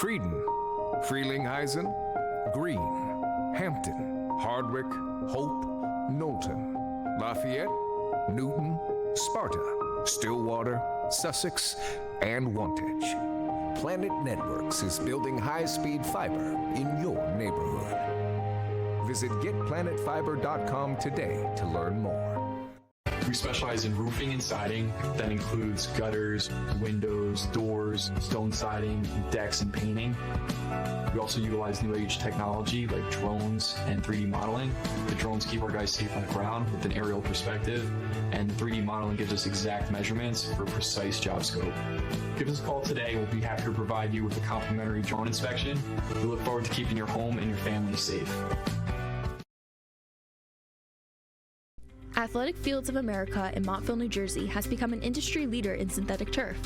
Frieden, Frelinghuysen, Greene, Hampton, Hardwick, Hope, Knowlton, Lafayette, Newton, Sparta, Stillwater, Sussex, and Wantage. Planet Networks is building high-speed fiber in your neighborhood. Visit getplanetfiber.com today to learn more. We specialize in roofing and siding. That includes gutters, windows, doors, stone siding, decks, and painting. We also utilize new age technology like drones and 3D modeling. The drones keep our guys safe on the ground with an aerial perspective, and the 3D modeling gives us exact measurements for precise job scope. Give us a call today. We'll be happy to provide you with a complimentary drone inspection. We look forward to keeping your home and your family safe. Athletic Fields of America in Montville, New Jersey has become an industry leader in synthetic turf.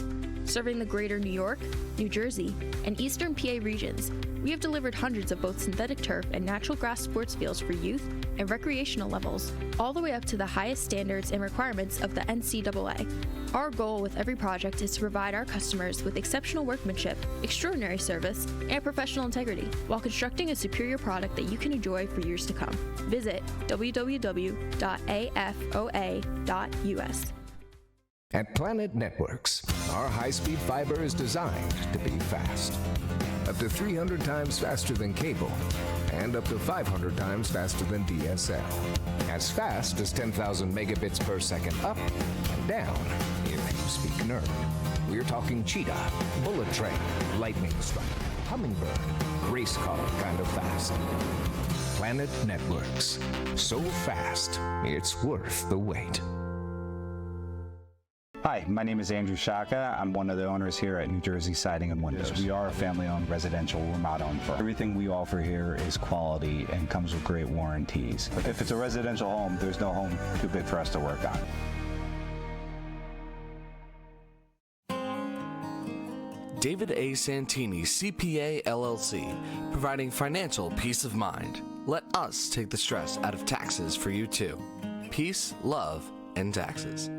Serving the greater New York, New Jersey, and Eastern PA regions, we have delivered hundreds of both synthetic turf and natural grass sports fields for youth and recreational levels, all the way up to the highest standards and requirements of the NCAA. Our goal with every project is to provide our customers with exceptional workmanship, extraordinary service, and professional integrity, while constructing a superior product that you can enjoy for years to come. Visit www.afoa.us. At Planet Networks, our high-speed fiber is designed to be fast. Up to 300 times faster than cable, and up to 500 times faster than DSL. As fast as 10,000 megabits per second up and down, if you speak nerd. We're talking cheetah, bullet train, lightning strike, hummingbird, race car kind of fast. Planet Networks. So fast, it's worth the wait. Hi, my name is Andrew Shaka. I'm one of the owners here at New Jersey Siding and Windows. We are a family-owned residential remodel firm. Everything we offer here is quality and comes with great warranties. If it's a residential home, there's no home too big for us to work on. David A. Santini, CPA LLC, providing financial peace of mind. Let us take the stress out of taxes for you too. Peace, love, and taxes.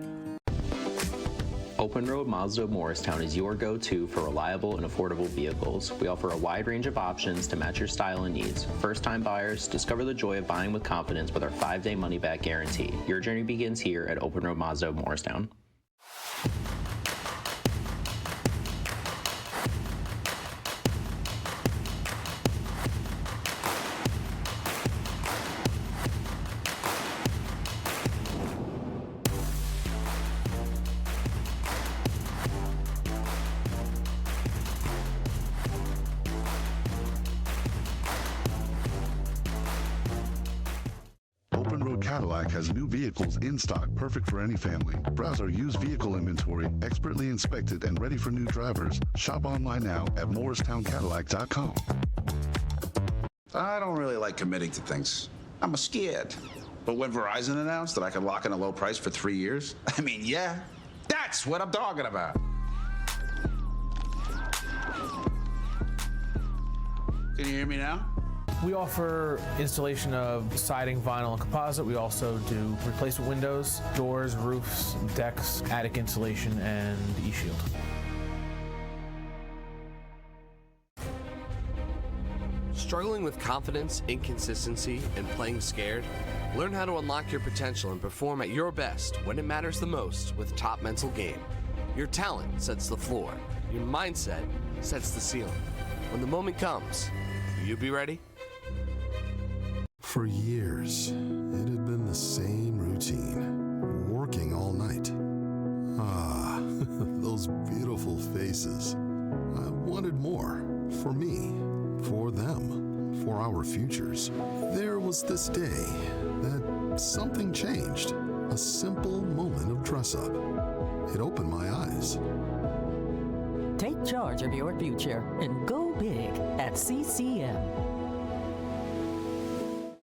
Open Road Mazda of Morristown is your go-to for reliable and affordable vehicles. We offer a wide range of options to match your style and needs. First-time buyers, discover the joy of buying with confidence with our 5-day money-back guarantee. Your journey begins here at Open Road Mazda of Morristown. Cadillac has new vehicles in stock, perfect for any family. Browse our used vehicle inventory, expertly inspected and ready for new drivers. Shop online now at MorristownCadillac.com. I don't really like committing to things. I'm scared. But when Verizon announced that I could lock in a low price for 3 years, I mean, yeah, that's what I'm talking about. Can you hear me now? We offer installation of siding, vinyl, and composite. We also do replacement windows, doors, roofs, decks, attic insulation, and e-shield. Struggling with confidence, inconsistency, and playing scared? Learn how to unlock your potential and perform at your best when it matters the most with Top Mental Game. Your talent sets the floor. Your mindset sets the ceiling. When the moment comes, will you be ready? For years, it had been the same routine, working all night. Ah, those beautiful faces. I wanted more, for me, for them, for our futures. There was this day that something changed, a simple moment of dress-up. It opened my eyes. Take charge of your future and go big at CCM.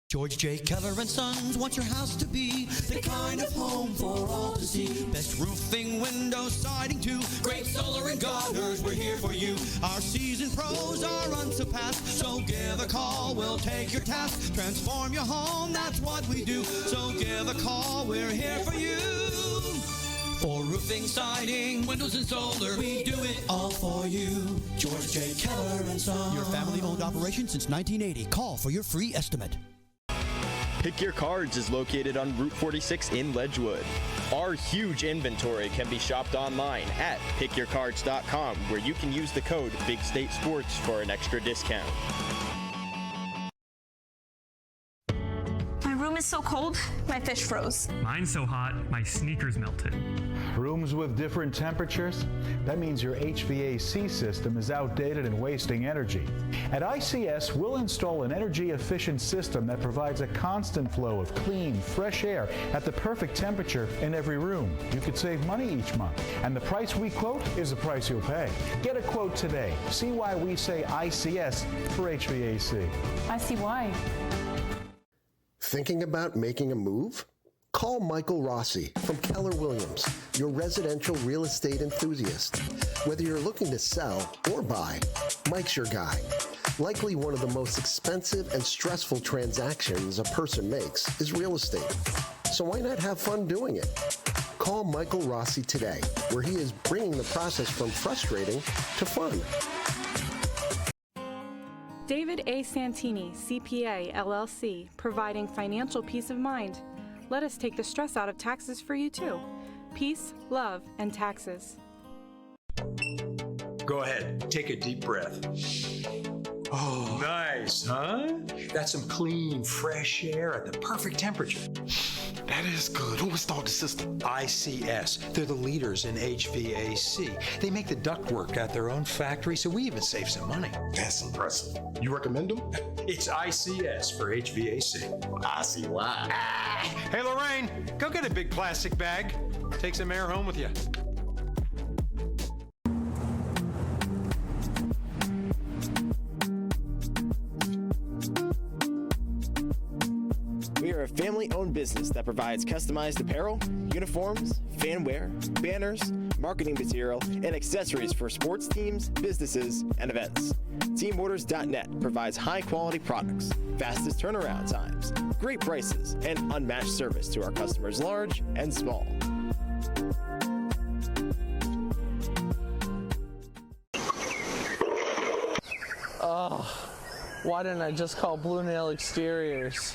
George J. Keller and Sons want your house to be the kind of home for all to see. Best roofing, windows, siding too. Great solar and gutters, we're here for you. Our seasoned pros are unsurpassed, so give a call, we'll take your task. Transform your home, that's what we do. So give a call, we're here for you. For roofing, siding, windows, and solar, we do it all for you. George J. Keller and Son. Your family-owned operation since 1980. Call for your free estimate. Pick Your Cards is located on Route 46 in Ledgewood. Our huge inventory can be shopped online at pickyourcards.com, where you can use the code Big State Sports for an extra discount. My room is so cold, my fish froze. Mine's so hot, my sneakers melted. Rooms with different temperatures? That means your HVAC system is outdated and wasting energy. At ICS, we'll install an energy-efficient system that provides a constant flow of clean, fresh air at the perfect temperature in every room. You could save money each month, and the price we quote is the price you'll pay. Get a quote today. See why we say ICS for HVAC. I see why. Thinking about making a move? Call Michael Rossi from Keller Williams, your residential real estate enthusiast. Whether you're looking to sell or buy, Mike's your guy. Likely one of the most expensive and stressful transactions a person makes is real estate. So why not have fun doing it? Call Michael Rossi today, where he is bringing the process from frustrating to fun. David A. Santini, CPA, LLC, providing financial peace of mind. Let us take the stress out of taxes for you too. Peace, love, and taxes. Go ahead, take a deep breath. Oh, nice, huh? That's some clean, fresh air at the perfect temperature. That is good. Who installed the system? ICS. They're the leaders in HVAC. They make the ductwork at their own factory, so we even save some money. That's impressive. You recommend them? It's ICS for HVAC. I see why. Hey, Lorraine, go get a big plastic bag. Take some air home with you. We are a family-owned business that provides customized apparel, uniforms, fanwear, banners, marketing material, and accessories for sports teams, businesses, and events. TeamOrders.net provides high-quality products, fastest turnaround times, great prices, and unmatched service to our customers large and small. Oh, why didn't I just call Blue Nail Exteriors?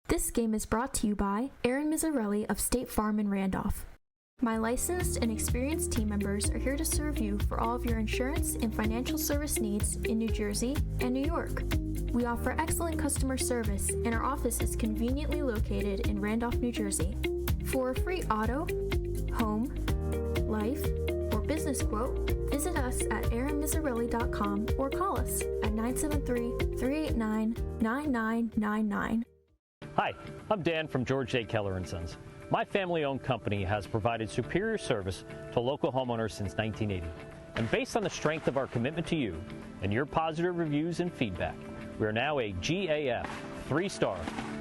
This game is brought to you by Aaron Mizzarelli of State Farm in Randolph. My licensed and experienced team members are here to serve you for all of your insurance and financial service needs in New Jersey and New York. We offer excellent customer service, and our office is conveniently located in Randolph, New Jersey. For a free auto, home, life, or business quote, visit us at aaronmizzarelli.com or call us at 973-389-9999. Hi, I'm Dan from George J. Keller & Sons. My family-owned company has provided superior service to local homeowners since 1980. And based on the strength of our commitment to you and your positive reviews and feedback, we are now a GAF 3-star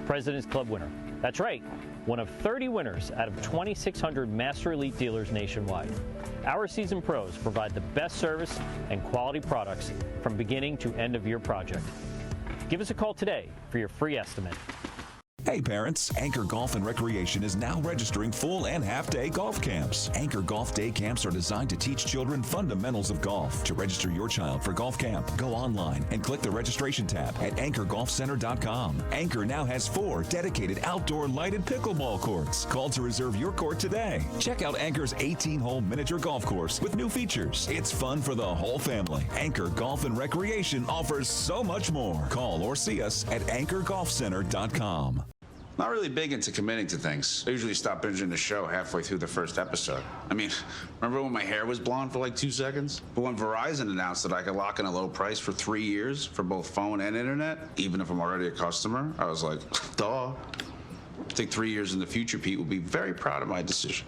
President's Club winner. That's right, one of 30 winners out of 2,600 Master Elite dealers nationwide. Our seasoned pros provide the best service and quality products from beginning to end of your project. Give us a call today for your free estimate. Hey parents, Anchor Golf and Recreation is now registering full and half-day golf camps. Anchor Golf Day Camps are designed to teach children fundamentals of golf. To register your child for golf camp, go online and click the registration tab at anchorgolfcenter.com. Anchor now has 4 dedicated outdoor lighted pickleball courts. Call to reserve your court today. Check out Anchor's 18-hole miniature golf course with new features. It's fun for the whole family. Anchor Golf and Recreation offers so much more. Call or see us at anchorgolfcenter.com. Not really big into committing to things. I usually stop binging the show halfway through the first episode. I mean, remember when my hair was blonde for like 2 seconds? But when Verizon announced that I could lock in a low price for 3 years for both phone and internet, even if I'm already a customer, I was like, duh. I think 3 years in the future, Pete will be very proud of my decision.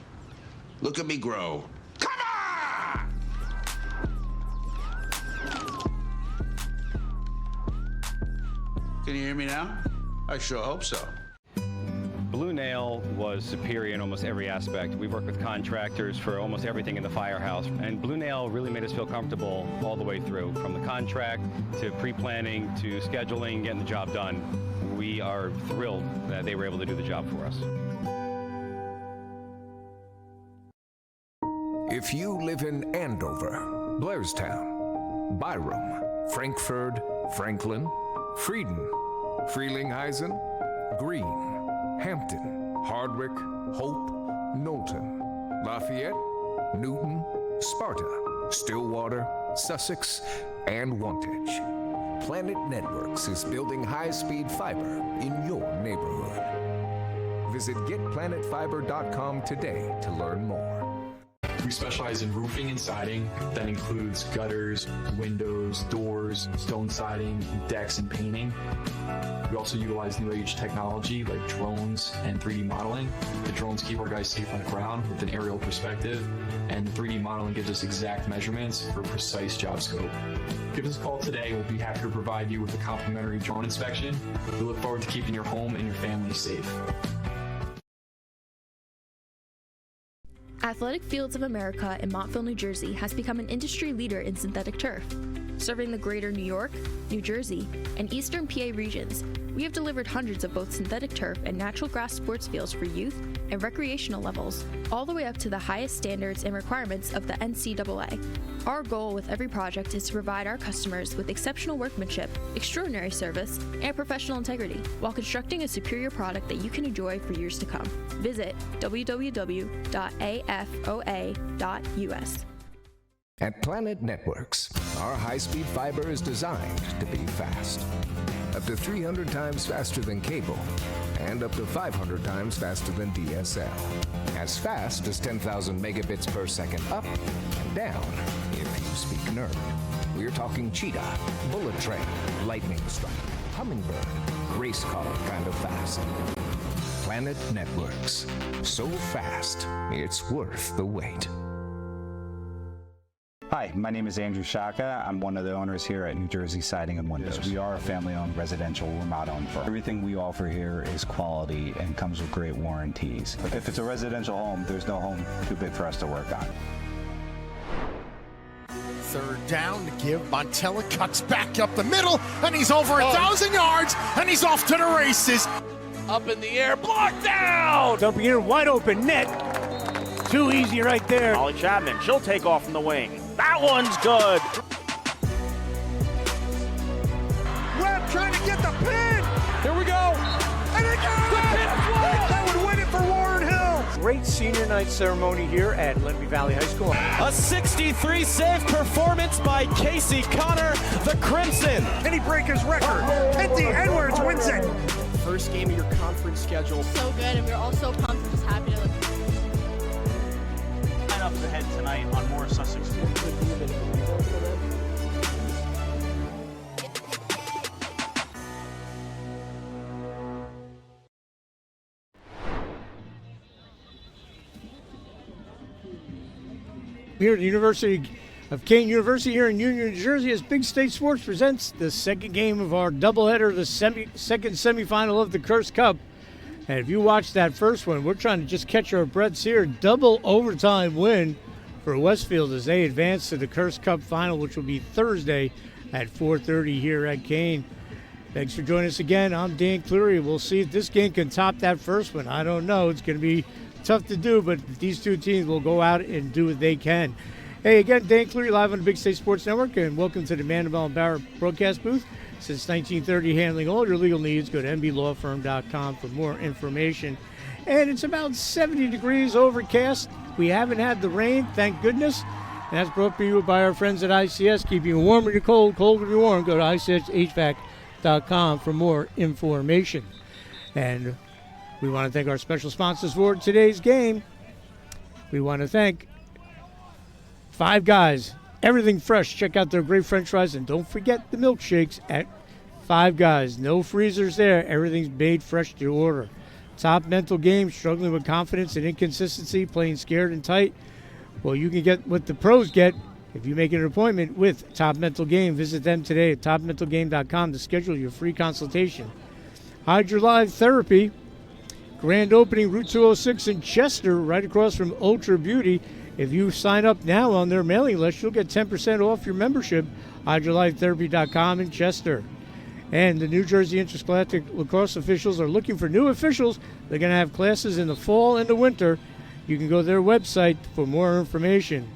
Look at me grow. Come on! Can you hear me now? I sure hope so. Blue Nail was superior in almost every aspect. We've worked with contractors for almost everything in the firehouse, and Blue Nail really made us feel comfortable all the way through, from the contract to pre-planning to scheduling, getting the job done. We are thrilled that they were able to do the job for us. If you live in Andover, Blairstown, Byram, Frankfurt, Franklin, Frieden, Frelinghuysen, Greene, Hampton, Hardwick, Hope, Knowlton, Lafayette, Newton, Sparta, Stillwater, Sussex, and Wantage. Planet Networks is building high-speed fiber in your neighborhood. Visit getplanetfiber.com today to learn more. We specialize in roofing and siding. That includes gutters, windows, doors, stone siding, decks, and painting. We also utilize new age technology like drones and 3D modeling. The drones keep our guys safe on the ground with an aerial perspective, and 3D modeling gives us exact measurements for precise job scope. Give us a call today. We'll be happy to provide you with a complimentary drone inspection. We look forward to keeping your home and your family safe. Athletic Fields of America in Montville, New Jersey has become an industry leader in synthetic turf. Serving the greater New York, New Jersey, and Eastern PA regions, we have delivered hundreds of both synthetic turf and natural grass sports fields for youth and recreational levels, all the way up to the highest standards and requirements of the NCAA. Our goal with every project is to provide our customers with exceptional workmanship, extraordinary service, and professional integrity, while constructing a superior product that you can enjoy for years to come. Visit www.afoa.us. At Planet Networks, our high-speed fiber is designed to be fast. Up to 300 times faster than cable, and up to 500 times faster than DSL. As fast as 10,000 megabits per second up and down, if you speak nerd. We're talking cheetah, bullet train, lightning strike, hummingbird, race car kind of fast. Planet Networks. So fast, it's worth the wait. Hi, my name is Andrew Shaka. I'm one of the owners here at New Jersey Siding and Windows. We are a family-owned residential remodel firm. Everything we offer here is quality and comes with great warranties. But if it's a residential home, there's no home too big for us to work on. Third down to give. Montella cuts back up the middle, and he's over 1,000 yards, and he's off to the races. Up in the air, blocked down! Dumping in, wide open net. Too easy right there. Holly Chapman, she'll take off from the wing. That one's good. Webb trying to get the pin. Here we go. And it goes. That would win it for Warren Hill. Great senior night ceremony here at Lenby Valley High School. A 63 save performance by Casey Connor, the Crimson. Can he break his record? Kenty Edwards wins it. First game of your conference schedule. So good, and we're all so pumped and just happy to look. Up ahead tonight on more Sussex. Here at the University of Kane University here in Union, New Jersey, as Big State Sports presents the second game of our doubleheader, the second semifinal of the Kirst Cup. And if you watch that first one, we're trying to just catch our breaths here. Double overtime win for Westfield as they advance to the Kirst Cup final, which will be Thursday at 4:30 here at Kane. Thanks for joining us again. I'm Dan Cleary. We'll see if this game can top that first one. I don't know. It's going to be tough to do, but these two teams will go out and do what they can. Hey, again, Dan Cleary live on the Big State Sports Network, and welcome to the Mandeville and Barrett broadcast booth. Since 1930, handling all your legal needs. Go to mblawfirm.com for more information. And it's about 70 degrees overcast. We haven't had the rain, thank goodness. And that's brought to you by our friends at ICS. Keep you warm when you're cold, cold when you're warm. Go to ICSHVAC.com for more information. And we want to thank our special sponsors for today's game. We want to thank Five Guys. Everything fresh. Check out their great french fries. And don't forget the milkshakes at Five Guys. No freezers there. Everything's made fresh to order. top mental game, struggling with confidence and inconsistency, playing scared and tight? Well, you can get what the pros get if you make an appointment with Top Mental Game. Visit them today at topmentalgame.com to schedule your free consultation. Hydra Live Therapy, grand opening, Route 206 in Chester, right across from Ultra Beauty. If you sign up now on their mailing list, you'll get 10% off your membership. HydraLifeTherapy.com in Chester. And the New Jersey Interscholastic Lacrosse officials are looking for new officials. They're going to have classes in the fall and the winter. You can go to their website for more information.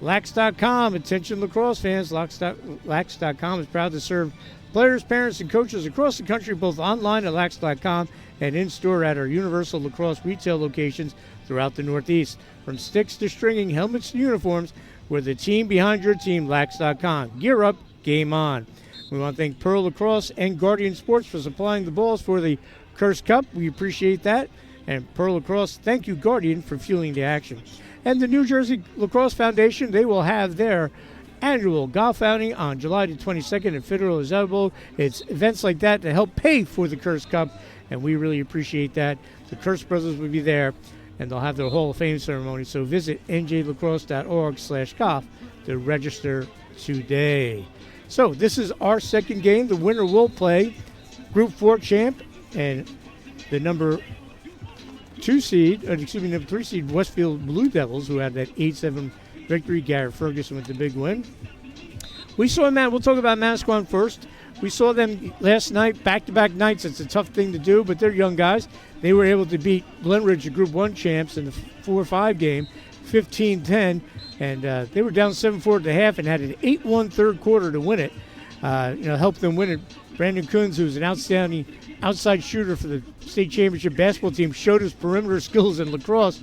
Lax.com, attention lacrosse fans. Lax.com is proud to serve players, parents, and coaches across the country, both online at Lax.com and in-store at our Universal Lacrosse retail locations throughout the Northeast. From sticks to stringing, helmets to uniforms, we're the team behind your team, Lax.com. Gear up, game on. We want to thank Pearl Lacrosse and Guardian Sports for supplying the balls for the Kirst Cup. We appreciate that. And Pearl Lacrosse, thank you, Guardian, for fueling the action. And the New Jersey Lacrosse Foundation, they will have their annual golf outing on July the 22nd at Federal Reserve. It's events like that to help pay for the Kirst Cup, and we really appreciate that. The Kirst brothers will be there, and they'll have their Hall of Fame ceremony. So visit njlacrosse.org/golf to register today. So this is our second game. The winner will play Group 4 champ and the number 3 seed Westfield Blue Devils, who had that 8-7 victory. Garrett Ferguson with the big win. We saw we'll talk about Manasquan first. We saw them last night, back-to-back nights. It's a tough thing to do, but they're young guys. They were able to beat Glenridge, the Group 1 champs, in the 4-5 game, 15-10. And they were down 7-4 at the half and had an 8-1 third quarter to win it. Helped them win it. Brandon Kunz, who's an outstanding outside shooter for the state championship basketball team, showed his perimeter skills in lacrosse.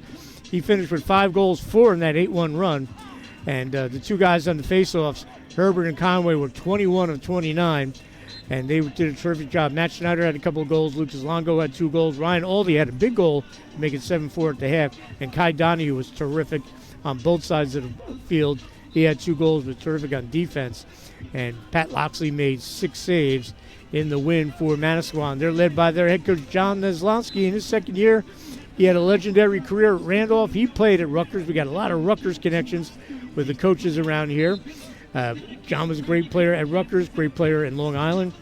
He finished with 5 goals, 4 in that 8-1 run. And the two guys on the faceoffs, Herbert and Conway, were 21 of 29. And they did a terrific job. Matt Schneider had a couple of goals. Lucas Longo had 2 goals. Ryan Aldi had a big goal to make it 7-4 at the half. And Kai Donahue was terrific on both sides of the field. He had 2 goals, was terrific on defense. And Pat Loxley made 6 saves in the win for Manasquan. They're led by their head coach, John Neslonsky. In his second year, he had a legendary career at Randolph. He played at Rutgers. We got a lot of Rutgers connections with the coaches around here. John was a great player at Rutgers, great player in Long Island.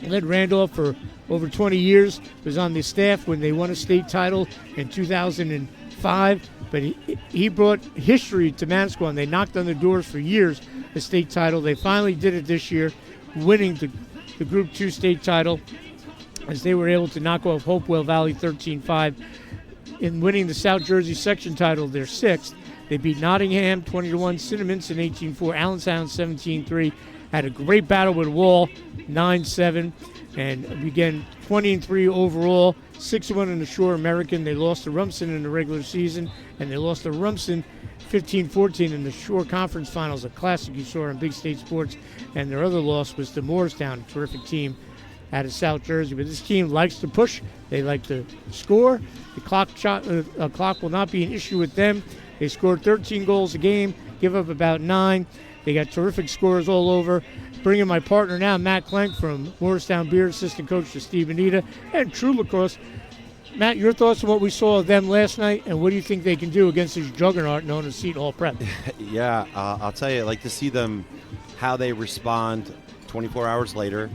Led Randolph for over 20 years. Was on the staff when they won a state title in 2005. But he brought history to Manasquan. They knocked on the doors for years, a state title. They finally did it this year, winning the Group 2 state title, as they were able to knock off Hopewell Valley 13-5 in winning the South Jersey section title, their 6th. They beat Nottingham 20-1, Cinnaminson 18-4, Allentown 17-3. Had a great battle with Wall 9-7, and began 20-3 overall, 6-1 in the Shore American. They lost to Rumson in the regular season, and they lost to Rumson 15-14 in the Shore Conference Finals, a classic you saw in Big State Sports. And their other loss was to Moorestown, a terrific team out of South Jersey. But this team likes to push. They like to score. The clock will not be an issue with them. They scored 13 goals a game, give up about 9. They got terrific scores all over. Bringing my partner now, Matt Klenk from Moorestown Beer, assistant coach to Steve Anita, and True Lacrosse. Matt, your thoughts on what we saw of them last night, and what do you think they can do against this juggernaut known as Seton Hall Prep? Yeah, I'll tell you, I'd like to see them, how they respond 24 hours later.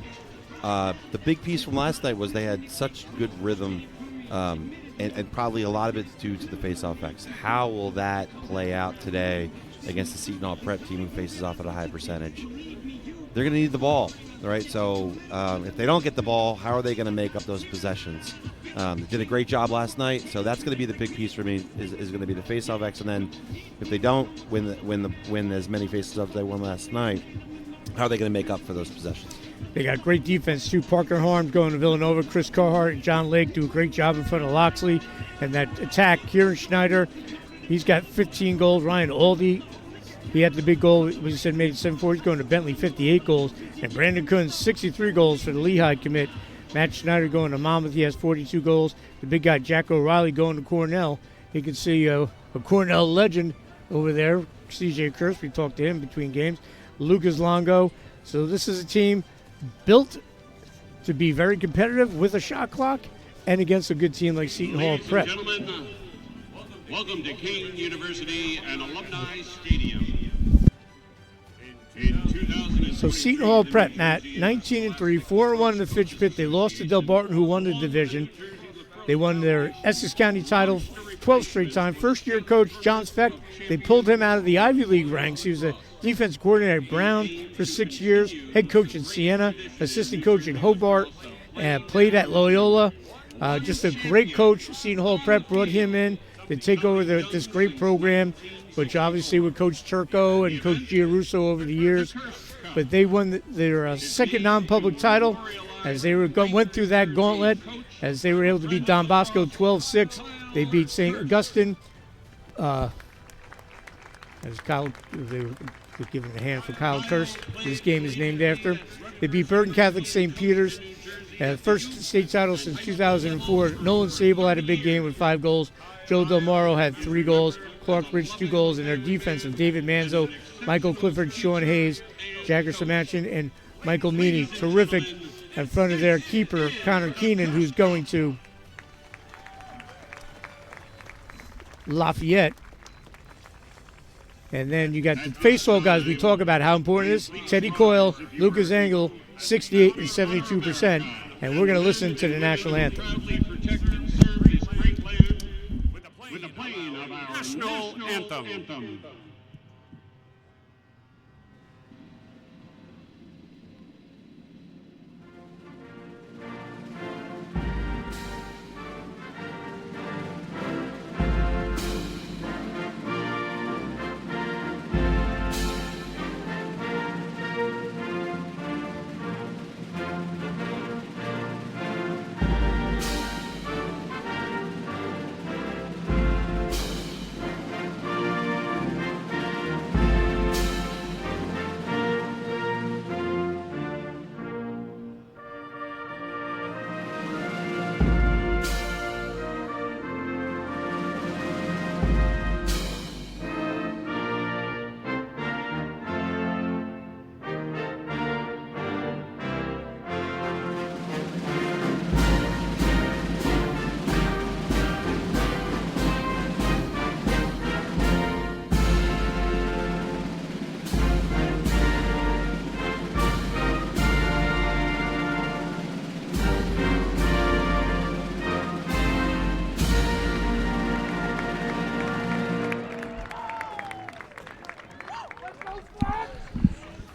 The big piece from last night was they had such good rhythm, and probably a lot of it's due to the face-off X. How will that play out today against the Seton Hall Prep team who faces off at a high percentage? They're going to need the ball, right? So if they don't get the ball, how are they going to make up those possessions? They did a great job last night, so that's going to be the big piece for me. Is going to be the face-off X, and then if they don't win as many face-offs as they won last night, how are they going to make up for those possessions? They got great defense too. Parker Harms going to Villanova. Chris Carhart and John Lake do a great job in front of Loxley, and that attack, Kieran Schneider, he's got 15 goals. Ryan Aldi, he had the big goal. We said made it 7-4. He's going to Bentley, 58 goals, and Brandon Kunz, 63 goals for the Lehigh commit. Matt Schneider going to Monmouth. He has 42 goals. The big guy, Jack O'Reilly, going to Cornell. You can see a Cornell legend over there, C.J. Kirst. We talked to him between games. Lucas Longo. So this is a team built to be very competitive with a shot clock and against a good team like Seton Hall Prep. Gentlemen, welcome to Kean University and Alumni Stadium. In 2003, So Seton Hall Prep, Matt, 19-3, 4-1 in the Fitch Pit. They lost to Del Barton, who won the division. They won their Essex County title 12th straight time. First-year coach John Speck, they pulled him out of the Ivy League ranks. He was a defense coordinator at Brown for 6 years, head coach at Siena, assistant coach at Hobart, played at Loyola. Just a great coach. Seton Hall Prep brought him in to take over this great program, which obviously with Coach Turco and Coach Giarusso over the years. But they won their second non-public title as they went through that gauntlet, as they were able to beat Don Bosco 12-6. They beat St. Augustine. As Kyle, they were giving a hand for Kyle Kirst. This game is named after. They beat Burton Catholic St. Peter's. First state title since 2004. Nolan Sable had a big game with 5 goals. Joe Del Moro had 3 goals. Clark Rich 2 goals. And their defense of David Manzo, Michael Clifford, Sean Hayes, Jagger Samachin, and Michael Meany. Terrific in front of their keeper, Connor Keenan, who's going to Lafayette. And then you got the face-off guys we talk about how important it is. Teddy Coyle, Lucas Engel, 68 and 72%. And we're going to listen to the national anthem. with the playing of our national anthem.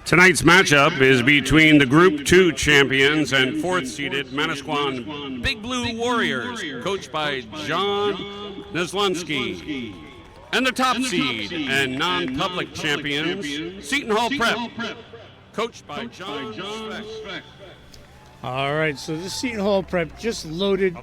Tonight's matchup is between the Group 2 champions and 4th-seeded Manasquan Big Blue Warriors, coached by John Neslunsky, and the top seed and non-public champions, Seton Hall Prep, coached by John Speck. All right, so this Seton Hall Prep just loaded.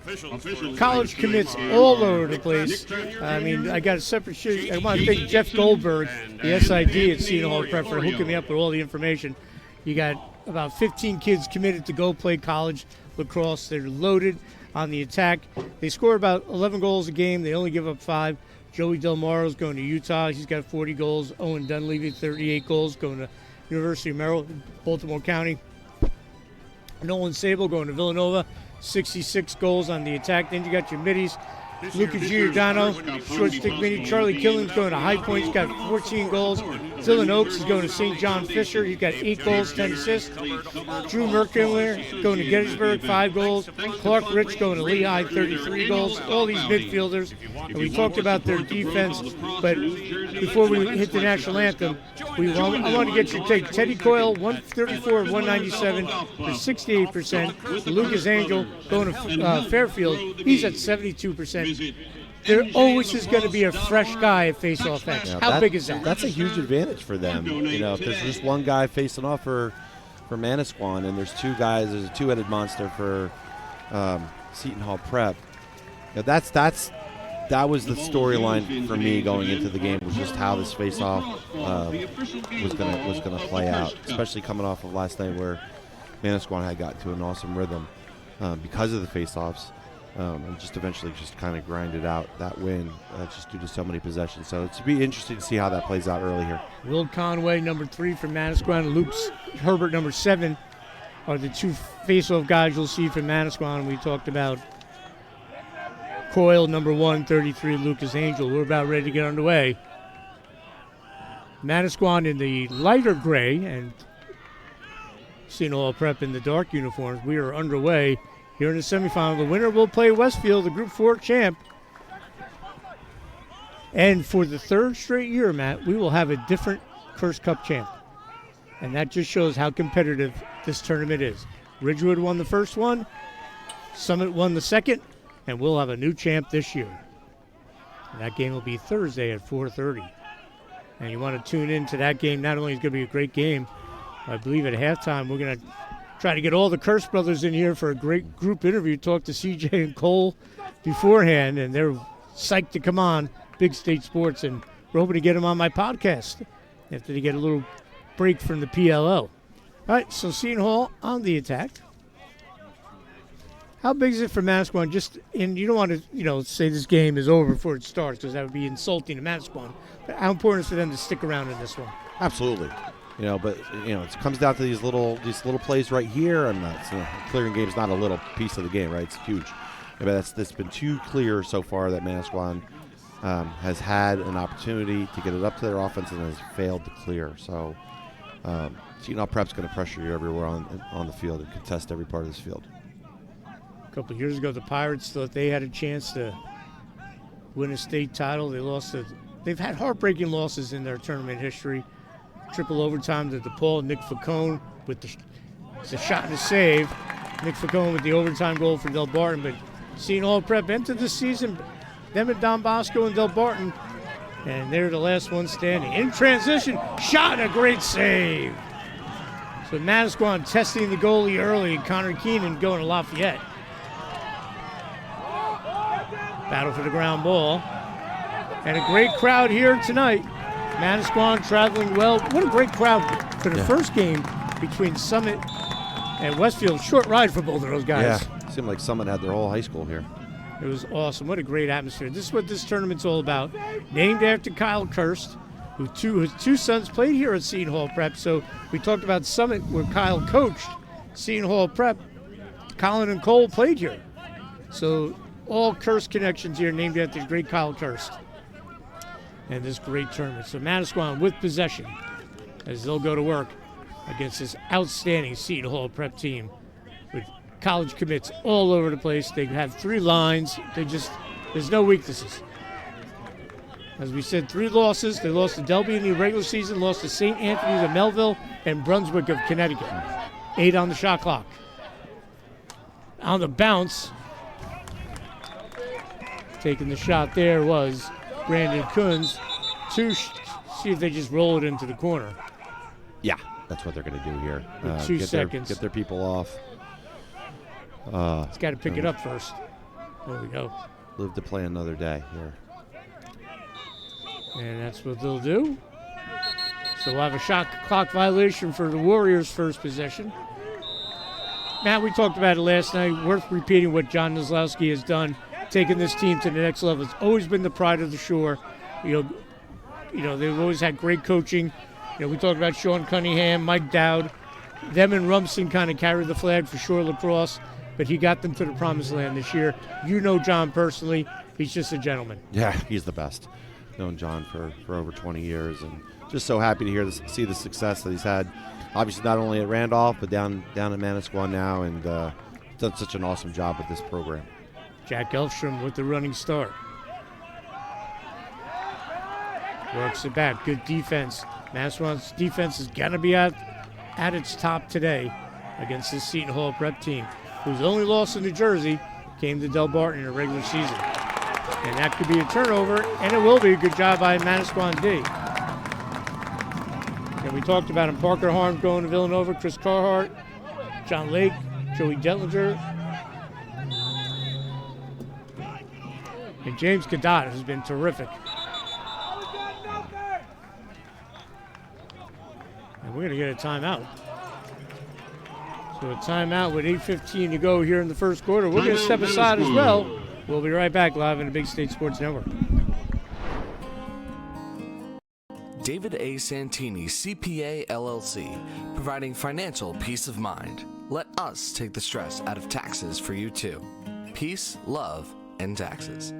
College commits all over the place. I mean, I got a separate sheet. I want to thank Jeff Goldberg, the SID at Seton Hall Prep, for hooking me up with all the information. You got about 15 kids committed to go play college lacrosse. They're loaded on the attack. They score about 11 goals a game. They only give up 5. Joey Del Moro's going to Utah. He's got 40 goals. Owen Dunleavy, 38 goals, going to University of Maryland, Baltimore County. Nolan Sable going to Villanova, 66 goals on the attack. Then you got your middies, Luca Giordano, short stick mini. Charlie Killing's going to High Point. He's got 14 goals. Dylan Oakes is going to St. John Fisher. He's got 8 goals, 10 assists. Drew Merkler going to Gettysburg, 5 goals. Clark Rich going to Lehigh, 33 goals. All these midfielders. And we talked about their defense, but before we hit the national anthem, I want to get your take. Teddy Coyle, 134 of 197 for 68%. Lucas Angel going to Fairfield. He's at 72%. There always is going to be a fresh guy at face-off X. How big is that? That's a huge advantage for them. You know, if there's just one guy facing off for Manasquan, and there's 2 guys, there's a 2-headed monster for Seton Hall Prep. You know, that was the storyline for me going into the game, was just how this face-off was gonna play out, especially coming off of last night where Manasquan had got to an awesome rhythm because of the face-offs. And just eventually just kind of grinded out that win just due to so many possessions. So it's be interesting to see how that plays out early here. Will Conway, number 3 from Manasquan, Luke Herbert, number 7, are the 2 face-off guys you'll see from Manasquan. We talked about Coyle, number 133, Lucas Angel. We're about ready to get underway. Manasquan in the lighter gray and Seton Hall Prep in the dark uniforms. We are underway here in the semifinal. The winner will play Westfield, the Group 4 champ. And for the third straight year, Matt, we will have a different Kirst Cup champ. And that just shows how competitive this tournament is. Ridgewood won the first one, Summit won the second, and we'll have a new champ this year. And that game will be Thursday at 4:30. And you want to tune in to that game. Not only is it going to be a great game, I believe at halftime we're going to try to get all the Kirst brothers in here for a great group interview. Talk to CJ and Cole beforehand, and they're psyched to come on Big State Sports, and we're hoping to get them on my podcast after they get a little break from the PLO. All right, so Seton Hall on the attack. How big is it for Manasquan? And you don't want to, say this game is over before it starts, because that would be insulting to Manasquan. But how important is it for them to stick around in this one? Absolutely. But it comes down to these little plays right here, and clearing game is not a little piece of the game, right? It's huge. But that's been too clear so far that Manasquan has had an opportunity to get it up to their offense and has failed to clear. So, Seton Hall Prep's going to pressure you everywhere on the field and contest every part of this field. A couple of years ago, the Pirates thought they had a chance to win a state title. They've had heartbreaking losses in their tournament history. Triple overtime to DePaul. Nick Facone with the shot and a save. Nick Facone with the overtime goal for Del Barton. But Seton Hall Prep entered the season, them at Don Bosco and Del Barton, and they're the last one standing. In transition, shot, a great save. So Manasquan testing the goalie early, and Connor Keenan going to Lafayette. Battle for the ground ball. And a great crowd here tonight. Manasquan traveling well. What a great crowd for the first game between Summit and Westfield. Short ride for both of those guys. Yeah, seemed like Summit had their whole high school here. It was awesome. What a great atmosphere. This is what this tournament's all about. Named after Kyle Kirst, his two sons played here at Seton Hall Prep. So we talked about Summit where Kyle coached. Seton Hall Prep, Colin and Cole played here. So all Kirst connections here named after the great Kyle Kirst. And this great tournament. So Manasquan with possession as they'll go to work against this outstanding Seton Hall Prep team with college commits all over the place. They have three lines. There's no weaknesses. As we said, 3 losses. They lost to Delby in the regular season, lost to St. Anthony's of Melville, and Brunswick of Connecticut. 8 on the shot clock. On the bounce, taking the shot there was Brandon Kunz. See if they just roll it into the corner. Yeah, that's what they're going to do here. With 2 seconds. Get their people off. It's got to pick it up first. There we go. Live to play another day here. And that's what they'll do. So we'll have a shot clock violation for the Warriors' first possession. Matt, we talked about it last night. Worth repeating what John Nizlowski has done, taking this team to the next level. It's always been the pride of the Shore. They've always had great coaching. We talked about Sean Cunningham, Mike Dowd. Them and Rumson kind of carried the flag for Shore Lacrosse, but he got them to the promised land this year. You know John personally. He's just a gentleman. Yeah, he's the best. Known John for over 20 years, and just so happy to see the success that he's had. Obviously, not only at Randolph, but down at Manasquan now, and done such an awesome job with this program. Jack Elfstrom with the running start. Works it back. Good defense. Manasquan's defense is going to be at its top today against this Seton Hall Prep team, whose only loss in New Jersey came to Del Barton in the regular season. And that could be a turnover, and it will be. A good job by Manasquan D. And we talked about him. Parker Harms going to Villanova, Chris Carhart, John Lake, Joey Detlinger, and James Cadott has been terrific. And we're going to get a timeout. So a timeout with 8:15 to go here in the first quarter. We're going to step aside as well. We'll be right back live on the Big State Sports Network. David A. Santini, CPA, LLC, providing financial peace of mind. Let us take the stress out of taxes for you too. Peace, love, and taxes.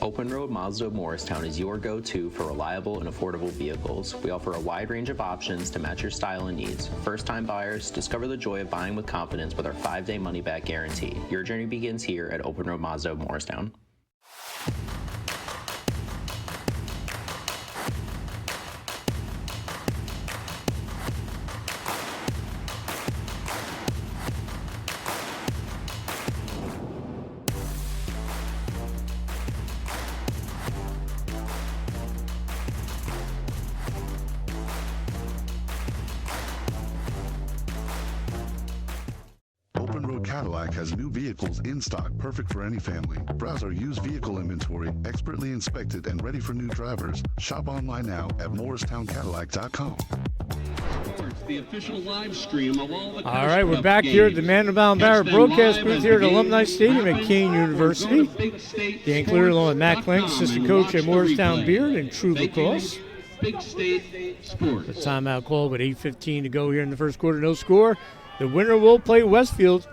Open Road Mazda of Morristown is your go-to for reliable and affordable vehicles. We offer a wide range of options to match your style and needs. First-time buyers, discover the joy of buying with confidence with our 5-day money-back guarantee. Your journey begins here at Open Road Mazda of Morristown. Cadillac has new vehicles in stock, perfect for any family. Browse our used vehicle inventory, expertly inspected and ready for new drivers. Shop online now at MorristownCadillac.com. The official live stream of all the All right, we're back here at the Manasquan Barrett broadcast booth here at Alumni Stadium at Kean University. Dan Clear along with Matt Klink, assistant coach at Morristown Beard and True Lacrosse. Big State Sports. The timeout call with 8:15 to go here in the first quarter. No score. The winner will play Westfield,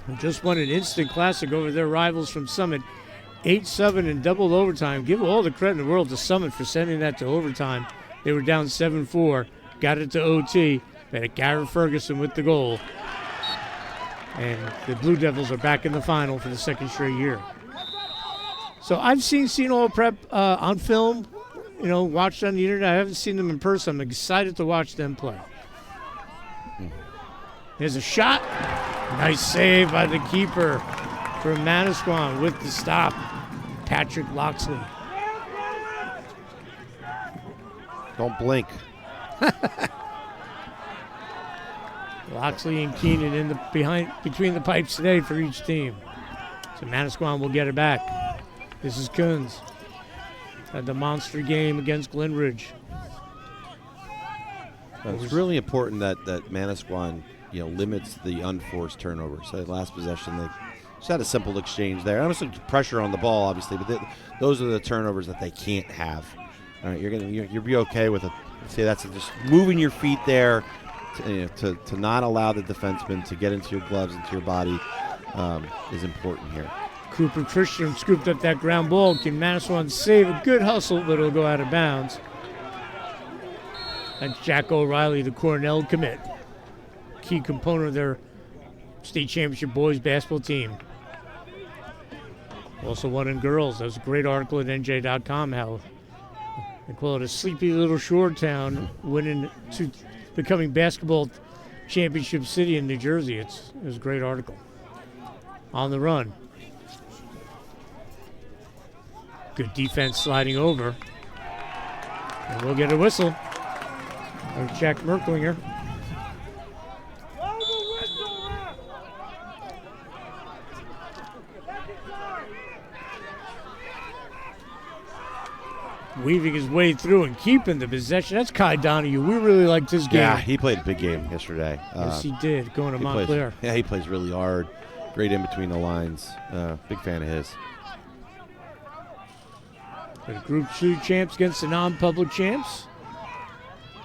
who just won an instant classic over their rivals from Summit, 8-7 in double overtime. Give all the credit in the world to Summit for sending that to overtime. They were down 7-4, got it to OT. They had Garrett Ferguson with the goal. And the Blue Devils are back in the final for the second straight year. So I've seen Seton Hall Prep on film, watched on the internet. I haven't seen them in person. I'm excited to watch them play. There's a shot. Nice save by the keeper from Manasquan with the stop, Patrick Loxley. Don't blink. Loxley and Keenan in between the pipes today for each team. So Manasquan will get it back. This is Coons. Had the monster game against Glen Ridge. It's really important that Manasquan limits the unforced turnovers. So last possession, they just had a simple exchange there. Honestly, pressure on the ball, obviously, but those are the turnovers that they can't have. All right, you'll be okay with it. Say that's just moving your feet there to not allow the defenseman to get into your gloves, into your body is important here. Cooper Christian scooped up that ground ball. Can Manasquan save a good hustle, but it'll go out of bounds. That's Jack O'Reilly, the Cornell commit. Key component of their state championship boys basketball team. Also won in girls. That was a great article at NJ.com how they call it a sleepy little shore town winning to becoming basketball championship city in New Jersey. It was a great article. On the run. Good defense sliding over. And we'll get a whistle. There's Jack Merklinger. Weaving his way through and keeping the possession. That's Kai Donahue. We really liked his game. Yeah, he played a big game yesterday. Yes, he did, going to Montclair. He plays really hard. Great in between the lines. Big fan of his. The Group 2 champs against the non-public champs.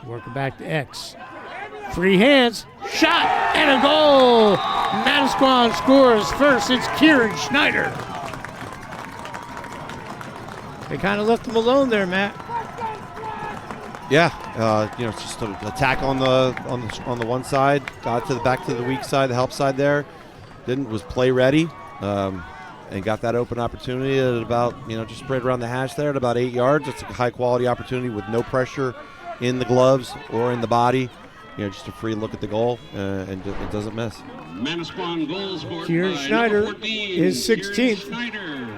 Working back to X. Free hands. Shot and a goal. Manasquan scores first. It's Kieran Schneider. They kind of left him alone there, Matt. Yeah, it's just an attack on the one side. Got to the back to the weak side, the help side there. Was play ready, and got that open opportunity at about just spread around the hash there at about 8 yards. It's a high quality opportunity with no pressure in the gloves or in the body. Just a free look at the goal, and it doesn't miss. Manasquan goal scored Kieran by Schneider, number 14, his 16th. Schneider.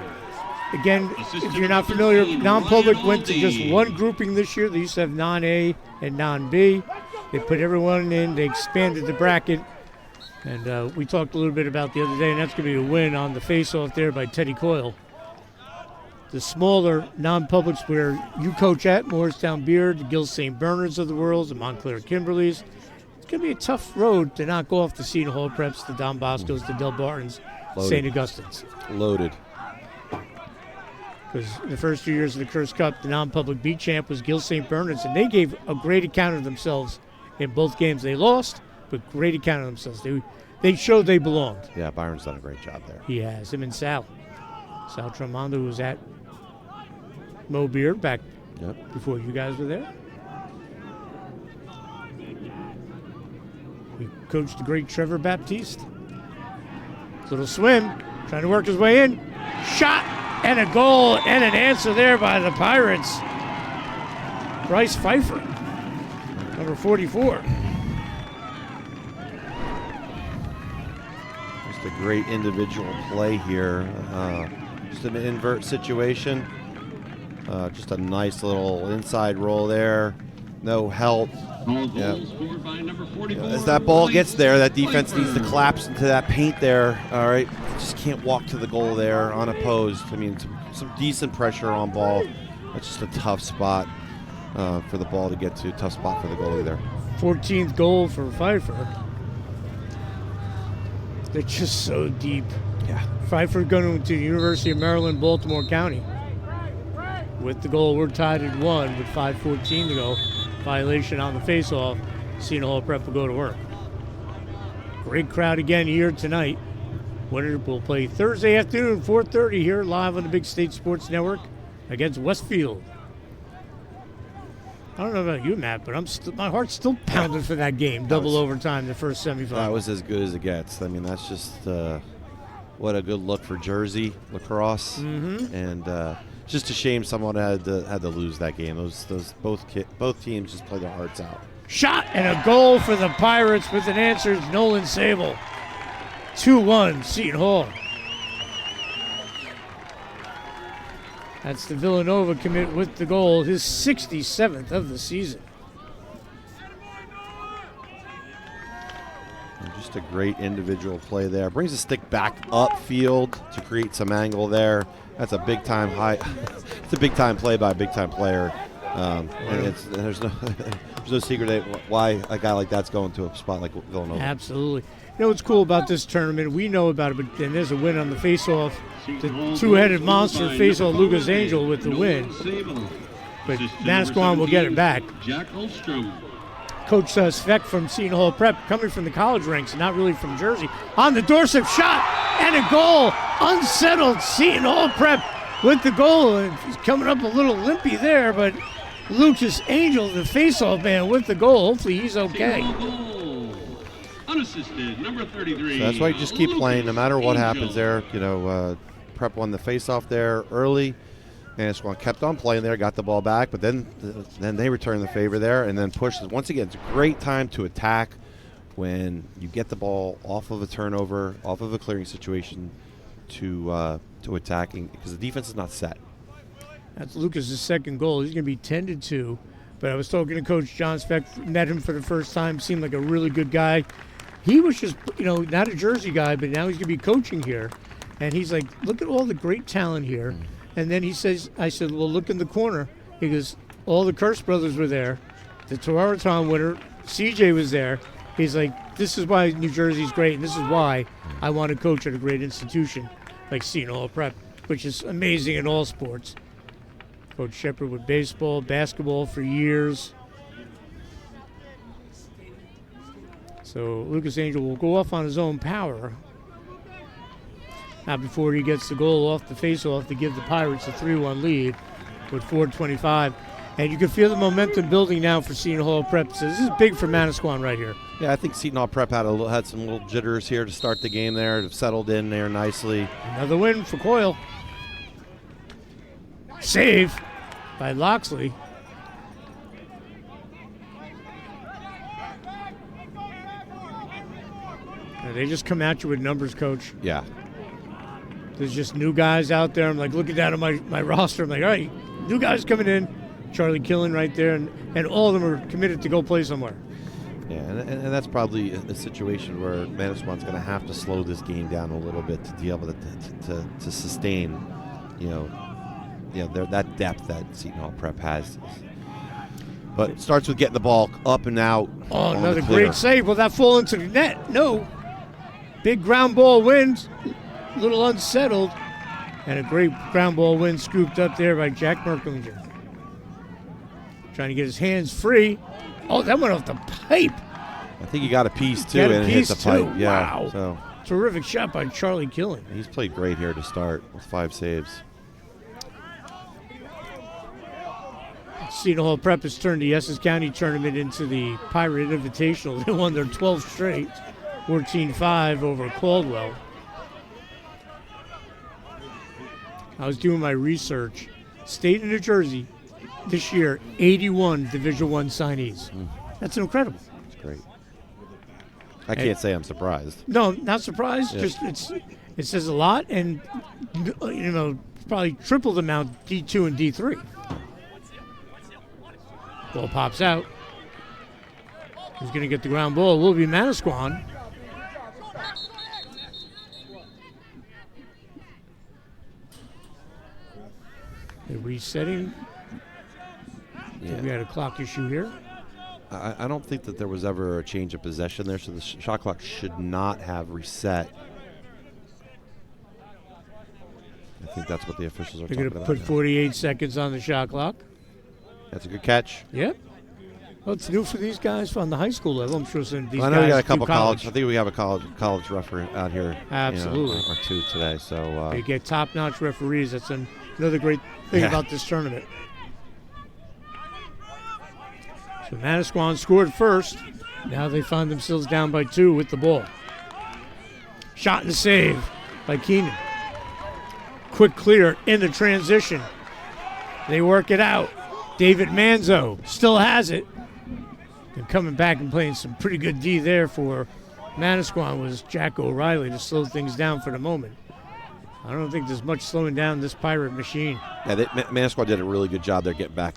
Again, if you're not familiar, non-public went to just one grouping this year. They used to have non-A and non-B. They put everyone in. They expanded the bracket. And we talked a little bit about the other day, and that's going to be a win on the face-off there by Teddy Coyle. The smaller non-publics where you coach at, Morristown Beard, the Gil St. Bernards of the world, the Montclair Kimberleys. It's going to be a tough road to knock off the Seton Hall Preps, the Don Boscos, the Del Bartons, St. Augustine's. Loaded. Because the first 2 years of the Kirst Cup, the non-public beat champ was Gil St. Bernards, and they gave a great account of themselves in both games. They lost, but great account of themselves. they showed they belonged. Yeah, Byron's done a great job there. He has. Him and Sal Tremondo was at Mo Beard back before you guys were there. We coached the great Trevor Baptiste. Little swim, trying to work his way in. Shot and a goal and an answer there by the Pirates. Bryce Pfeiffer, number 44. Just a great individual play here. Just an invert situation. Just a nice little inside roll there. No help. Yeah. As that ball gets there, that defense needs to collapse into that paint there. All right, just can't walk to the goal there unopposed. I mean, some decent pressure on ball. That's just a tough spot for the ball to get to. Tough spot for the goalie there. 14th goal for Pfeiffer. They're just so deep. Yeah. Pfeiffer going to the University of Maryland, Baltimore County. With the goal, we're tied at 1 with 5:14 to go. Violation on the faceoff. Seton Hall Prep will go to work. Great crowd again here tonight. Winner will play Thursday afternoon, 4:30 here live on the Big State Sports Network against Westfield. I don't know about you, Matt, but my heart's still pounding for that game. Double overtime, the first semifinal. That was as good as it gets. I mean, that's just what a good look for Jersey lacrosse, and just a shame someone had to lose that game. Those both teams just played their hearts out. Shot and a goal for the Pirates with an answer is Nolan Sable. 2-1 Seton Hall. That's the Villanova commit with the goal, his 67th of the season. And just a great individual play there. Brings the stick back upfield to create some angle there. That's a big time it's a big time play by a big time player. And there's no secret why a guy like that's going to a spot like Villanova. Absolutely. You know what's cool about this tournament? We know about it, but then there's a win on the face-off. The two-headed monster face-off Lucas Angel with the win. But Manasquan will get it back. Coach Speck from Seton Hall Prep, coming from the college ranks, not really from Jersey. On the doorstep, shot and a goal. Unsettled Seton Hall Prep with the goal. And he's coming up a little limpy there, but Lucas Angel, the face-off man, with the goal. Hopefully he's okay. Unassisted, number 33. So that's why you just keep playing, no matter what happens there. You know, Prep won the face-off there early. Manasquan kept on playing there, got the ball back, but then they returned the favor there and then pushed. Once again, it's a great time to attack when you get the ball off of a turnover, off of a clearing situation to attacking, because the defense is not set. That's Lucas' second goal. He's going to be 10-2. But I was talking to Coach John Speck, met him for the first time, seemed like a really good guy. He was just, not a Jersey guy, but now he's going to be coaching here. And he's like, look at all the great talent here. And then I said, well, look in the corner. He goes, all the Kirst brothers were there. The Toraton winner, CJ was there. He's like, this is why New Jersey's great, and this is why I want to coach at a great institution like Seton Hall Prep, which is amazing in all sports. Coach Shepard with baseball, basketball for years. So Lucas Angel will go off on his own power. Now before he gets the goal off the face-off to give the Pirates a 3-1 lead with 4:25. And you can feel the momentum building now for Seton Hall Prep. So this is big for Manasquan right here. Yeah, I think Seton Hall Prep had some little jitters here to start the game there. They've settled in there nicely. Another win for Coyle. Save by Loxley. And they just come at you with numbers, Coach. Yeah. There's just new guys out there. I'm like looking down at my roster. I'm like, all right, new guys coming in. Charlie Killen right there, and all of them are committed to go play somewhere. Yeah, and that's probably a situation where Manasquan's going to have to slow this game down a little bit to be able to sustain, that depth that Seton Hall Prep has. But it starts with getting the ball up and out. Oh, another great save. Will that fall into the net? No. Big ground ball wins. A little unsettled. And a great ground ball win scooped up there by Jack Merklinger. Trying to get his hands free. Oh, that went off the pipe. I think he got a piece, too, Got a and hit piece, the pipe. too. Yeah. Wow. So Terrific shot by Charlie Killen. he's played great here to start with 5 saves. Seton Hall Prep has turned the Essex County tournament into the Pirate Invitational. They won their 12th straight, 14-5 over Caldwell. I was doing my research. State of New Jersey, this year, 81 Division I signees. That's incredible. That's great. I can't say I'm surprised. No, not surprised. Yeah. Just it says a lot, and probably triple the amount D2 and D3. Ball pops out. Who's going to get the ground ball? It will be Manasquan. They're resetting. Yeah. We had a clock issue here. I don't think that there was ever a change of possession there, so the shot clock should not have reset. I think that's what the officials are They're talking going about. to put 48 seconds on the shot clock. That's a good catch. Yep. Well, it's new for these guys on the high school level. I'm sure some of these I guys know we got a couple do college. I think we have a college referee out here. Absolutely. Or two today. So they get top-notch referees. That's another great thing about this tournament. So Manasquan scored first. Now they find themselves down by 2 with the ball. Shot and save by Keenan. Quick clear in the transition. They work it out. David Manzo still has it. And coming back and playing some pretty good D there for Manasquan was Jack O'Reilly to slow things down for the moment. I don't think there's much slowing down this Pirate machine. Yeah, Manasquan did a really good job there getting back,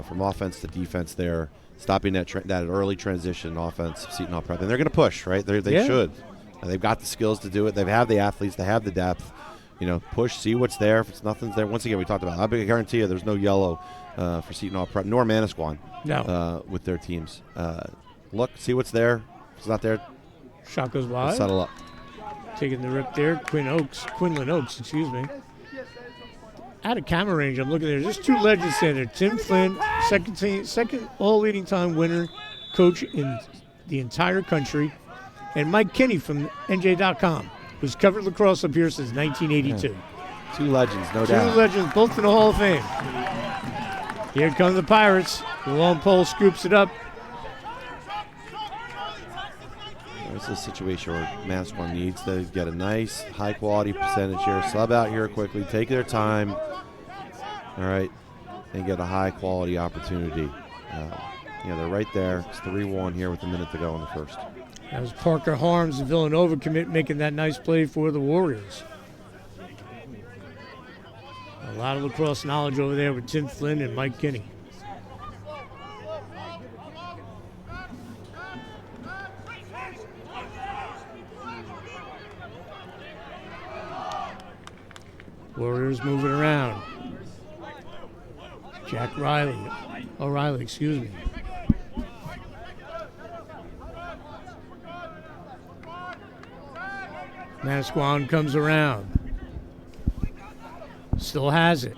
from offense to defense there, stopping that early transition offense, Seton Hall Prep. And they're going to push, right? They should. And they've got the skills to do it. They have the athletes. They have the depth. Push, see what's there. If it's nothing's there, once again, we talked about it. I guarantee you there's no yellow for Seton Hall Prep, nor Manasquan with their teams. Look, see what's there. If it's not there, shot goes wide. Settle up. Taking the rip there, Quinlan Oaks, excuse me. Out of camera range, I'm looking there. There's 2 legends there. Tim Flynn, second all-leading time winner, coach in the entire country, and Mike Kinney from NJ.com, who's covered lacrosse up here since 1982. Yeah. 2 legends, no doubt. 2 legends, both in the Hall of Fame. Here come the Pirates. The long pole scoops it up. This is a situation where Manasquan needs to get a nice, high-quality percentage here. Sub out here quickly. Take their time. All right. And get a high-quality opportunity. They're right there. It's 3-1 here with a minute to go in the first. That was Parker Harms, the Villanova commit, making that nice play for the Warriors. A lot of lacrosse knowledge over there with Tim Flynn and Mike Kinney. Warriors moving around. Jack O'Reilly, excuse me. Manasquan comes around. Still has it.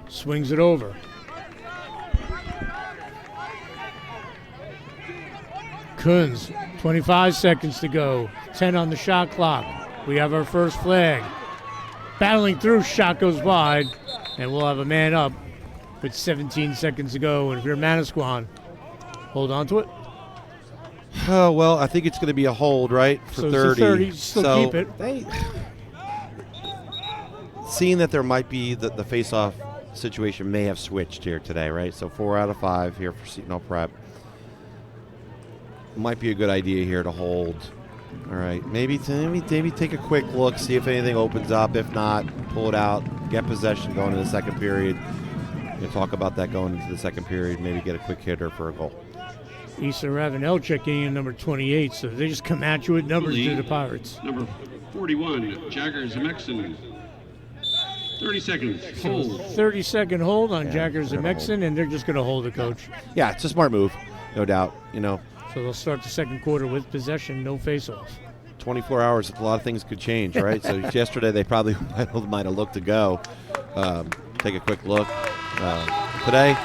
Swings it over. Kunz, 25 seconds to go. 10 on the shot clock. We have our first flag. Battling through, shot goes wide, and we'll have a man up with 17 seconds to go. And if you're Manasquan, hold on to it. Oh, well, I think it's going to be a hold, right, for so 30. It's a 30, still keep it. Seeing that there might be the face-off situation may have switched here today, right? So 4 out of 5 here for Seton Hall Prep. Might be a good idea here to hold. All right, maybe take a quick look, see if anything opens up. If not, pull it out, get possession going into the second period. We'll talk about that going into the second period. Maybe get a quick hitter for a goal. Issa Ravenel checking in number 28, so they just come at you with numbers to the Pirates. Number 41, Jagger Zemexon. 30 seconds, hold. 30-second hold on Jagger Zemexon, and they're just going to hold the coach. Yeah, it's a smart move, no doubt, So they'll start the second quarter with possession, no face-off. 24 hours, a lot of things could change, right? So yesterday they probably might have looked to go. Take a quick look. Today,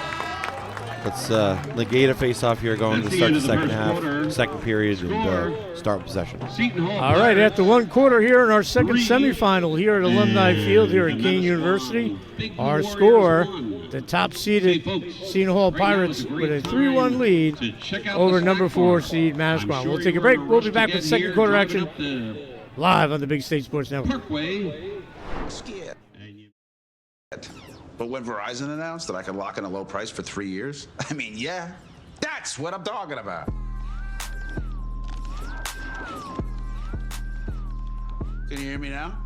let's negate a face-off here going to start the second half, second period, and start with possession. All right, after one quarter here in our second semifinal here at Alumni Field here at Kean University, our score, the top-seeded Seton Hall Pirates with a 3-1 lead over number 4 seed Manasquan. We'll take a break. We'll be back with second quarter action live on the Big State Sports Network. Scared. But when Verizon announced that I could lock in a low price for 3 years, I mean, yeah, that's what I'm talking about. Can you hear me now?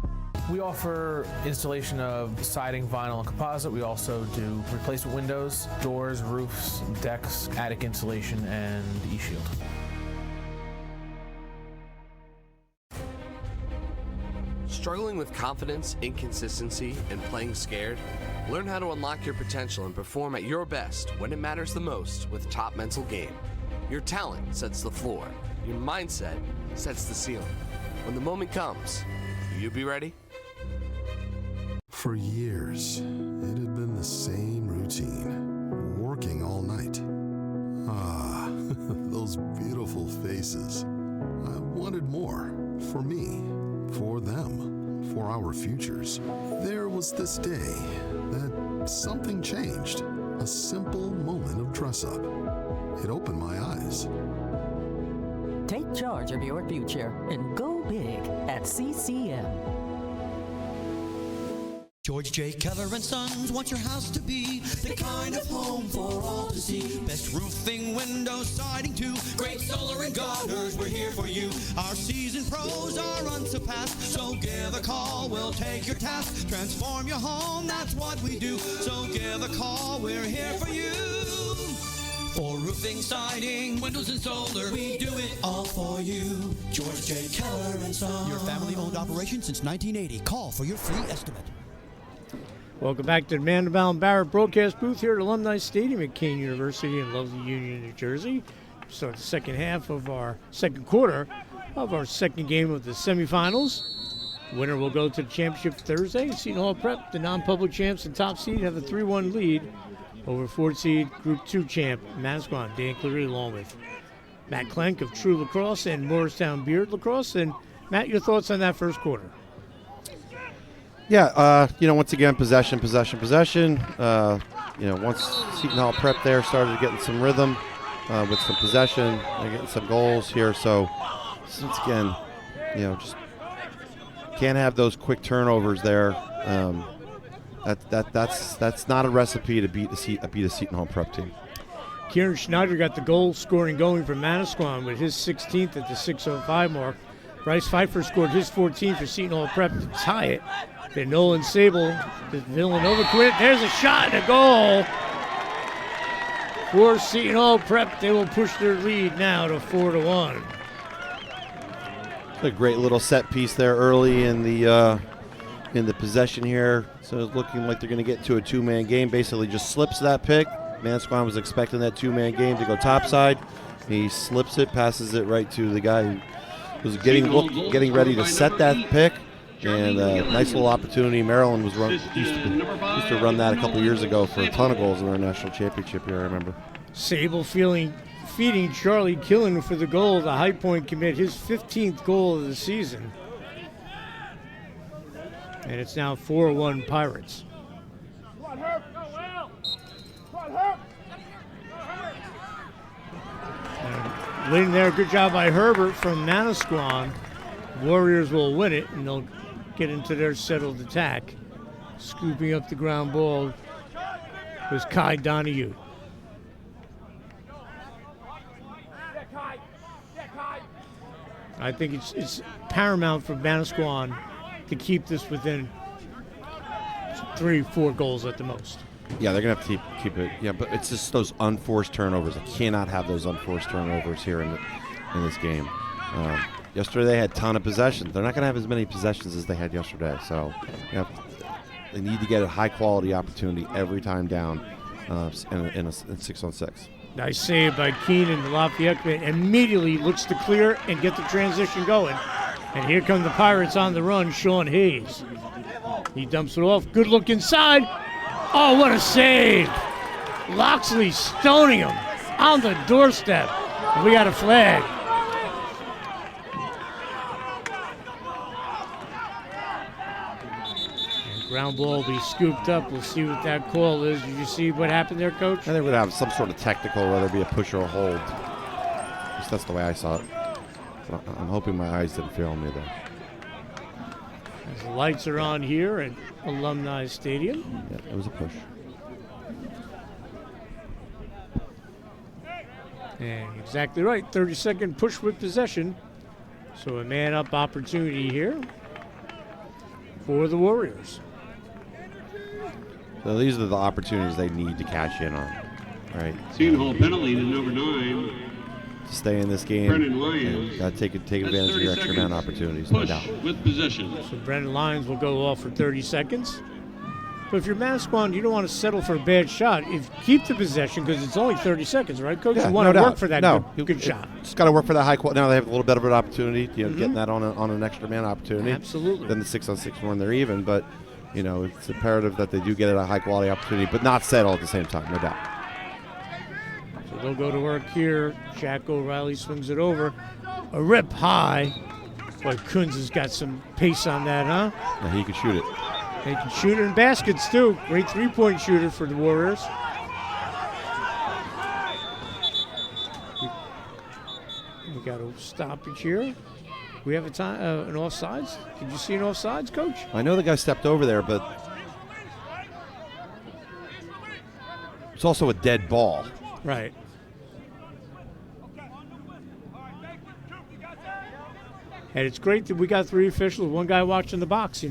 We offer installation of siding, vinyl, and composite. We also do replacement windows, doors, roofs, decks, attic insulation, and e-shield. Struggling with confidence, inconsistency, and playing scared? Learn how to unlock your potential and perform at your best when it matters the most with Top Mental Game. Your talent sets the floor. Your mindset sets the ceiling. When the moment comes, will you be ready? For years, it had been the same routine. Working all night. Ah, those beautiful faces. I wanted more. For me. For them. For our futures. There was this day that something changed. A simple moment of dress-up. It opened my eyes. Take charge of your future and go big at CCM. George J. Keller and Sons want your house to be the kind of home for all to see. Best roofing, windows, siding too. Great solar and gutters, we're here for you. Our seasoned pros are unsurpassed, so give a call, we'll take your task. Transform your home, that's what we do. So give a call, we're here for you. For roofing, siding, windows, and solar, we do it all for you. George J. Keller and Sons. Your family-owned operation since 1980. Call for your free estimate. Welcome back to the Mandelbaum Barrett broadcast booth here at Alumni Stadium at Kean University in lovely Union, New Jersey. Start the second half of our second quarter of our second game of the semifinals. Winner will go to the championship Thursday. Seton Hall Prep, the non-public champs and top seed, have a 3-1 lead over 4th seed Group 2 champ Manasquan. Dan Cleary along with Matt Klenk of True Lacrosse and Morristown Beard Lacrosse. And Matt, your thoughts on that first quarter? Yeah, once again, possession. Once Seton Hall Prep there started getting some rhythm with some possession, getting some goals here. So, once again, just can't have those quick turnovers there. That's not a recipe to beat a Seton Hall Prep team. Kieran Schneider got the goal scoring going for Manasquan with his 16th at the 6:05 mark. Bryce Pfeiffer scored his 14th for Seton Hall Prep to tie it. Then Nolan Sable, the Villanova quit. There's a shot and a goal for Seton Hall Prep. They will push their lead now to 4-1. A great little set piece there early in the possession here. So it's looking like they're going to get to a two-man game. Basically just slips that pick. Manasquan was expecting that two-man game to go topside. He slips it, passes it right to the guy who was getting ready to set that pick. And nice little opportunity. Maryland used to run that a couple years ago for a ton of goals in their national championship year, I remember. Sable feeding Charlie Killen for the goal. The High Point commit his 15th goal of the season. And it's now 4-1 Pirates. Leading there, good job by Herbert from Manasquan. Warriors will win it, and they'll get into their settled attack. Scooping up the ground ball was Kai Donahue. I think it's paramount for Manasquan to keep this within 3-4 goals at the most. Yeah, they're going to have to keep it. Yeah, but it's just those unforced turnovers. I cannot have those unforced turnovers here in this game. Yesterday they had a ton of possessions. They're not going to have as many possessions as they had yesterday. So they need to get a high-quality opportunity every time down in 6-on-6. Nice save by Keenan. The Lafayette immediately looks to clear and get the transition going. And here come the Pirates on the run, Sean Hayes. He dumps it off. Good look inside. Oh, what a save Loxley stoning him on the doorstep. We got a flag. And ground ball will be scooped up. We'll see what that call is. Did you see what happened there, Coach? And they would have some sort of technical, whether it be a push or a hold. At least that's the way I saw it. So I'm hoping my eyes didn't fail me there. As the lights are on here at Alumni Stadium. Yeah, it was a push. And exactly right, 30-second push with possession. So a man-up opportunity here for the Warriors. So these are the opportunities they need to cash in on, right? Seton Hall penalty to number 9. To stay in this game, Brennan Lyons. got to take advantage of your extra man opportunities, no Push doubt. with possession. So Brennan Lyons will go off for 30 seconds. But if you're Manasquan, you don't want to settle for a bad shot. If keep the possession because it's only 30 seconds, right, Coach? Yeah, you want no to work doubt. for that good shot. Just got to work for that high quality. Now they have a little bit of an opportunity, getting that on an extra man opportunity. Absolutely. Then the 6-on-6 when they're even, but it's imperative that they do get a high quality opportunity, but not settle at the same time, no doubt. So they'll go to work here. Jack O'Reilly swings it over. A rip high. Boy, Kunz has got some pace on that, huh? Yeah, he can shoot it. They can shoot it in baskets, too. Great three-point shooter for the Warriors. We got a stoppage here. We have an offsides. Did you see an offsides, Coach? I know the guy stepped over there, but it's also a dead ball. Right. And it's great that we got 3 officials, 1 guy watching the box,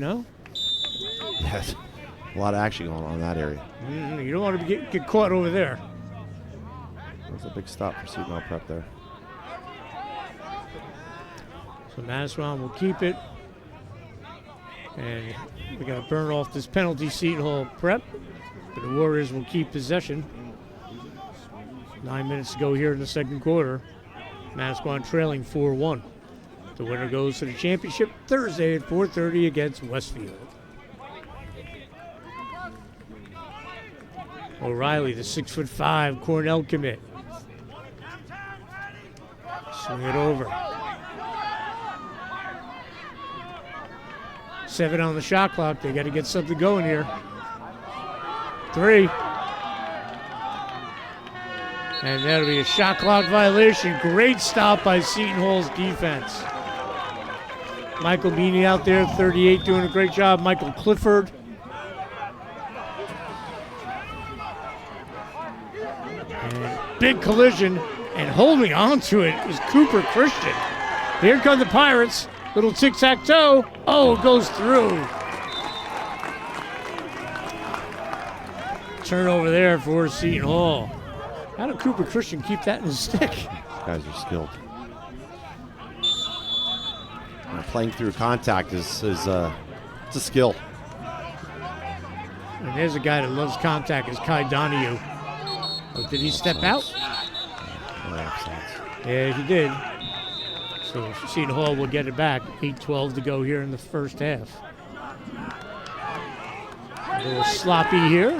Yes, a lot of action going on in that area. You don't want to get caught over there. That was a big stop for Seton Hall Prep there. So Manasquan will keep it. And we got to burn off this penalty, Seton Hall Prep. But the Warriors will keep possession. 9 minutes to go here in the second quarter. Manasquan trailing 4-1. The winner goes to the championship Thursday at 4:30 against Westfield. O'Reilly, the 6'5" Cornell commit. Swing it over. 7 on the shot clock. They got to get something going here. 3. And that'll be a shot clock violation. Great stop by Seton Hall's defense. Michael Meany out there, 38, doing a great job. Michael Clifford. And big collision, and holding on to it is Cooper Christian. Here come the Pirates. Little tic-tac-toe. Oh, it goes through. Turnover there for Seton Hall. How did Cooper Christian keep that in his stick? Guys are skilled. Playing through contact is it's a skill. And there's a guy that loves contact, is Kai Donahue. Oh, did he step out? Yeah, he did. So Seton Hall will get it back. 8:12 to go here in the first half. A little sloppy here.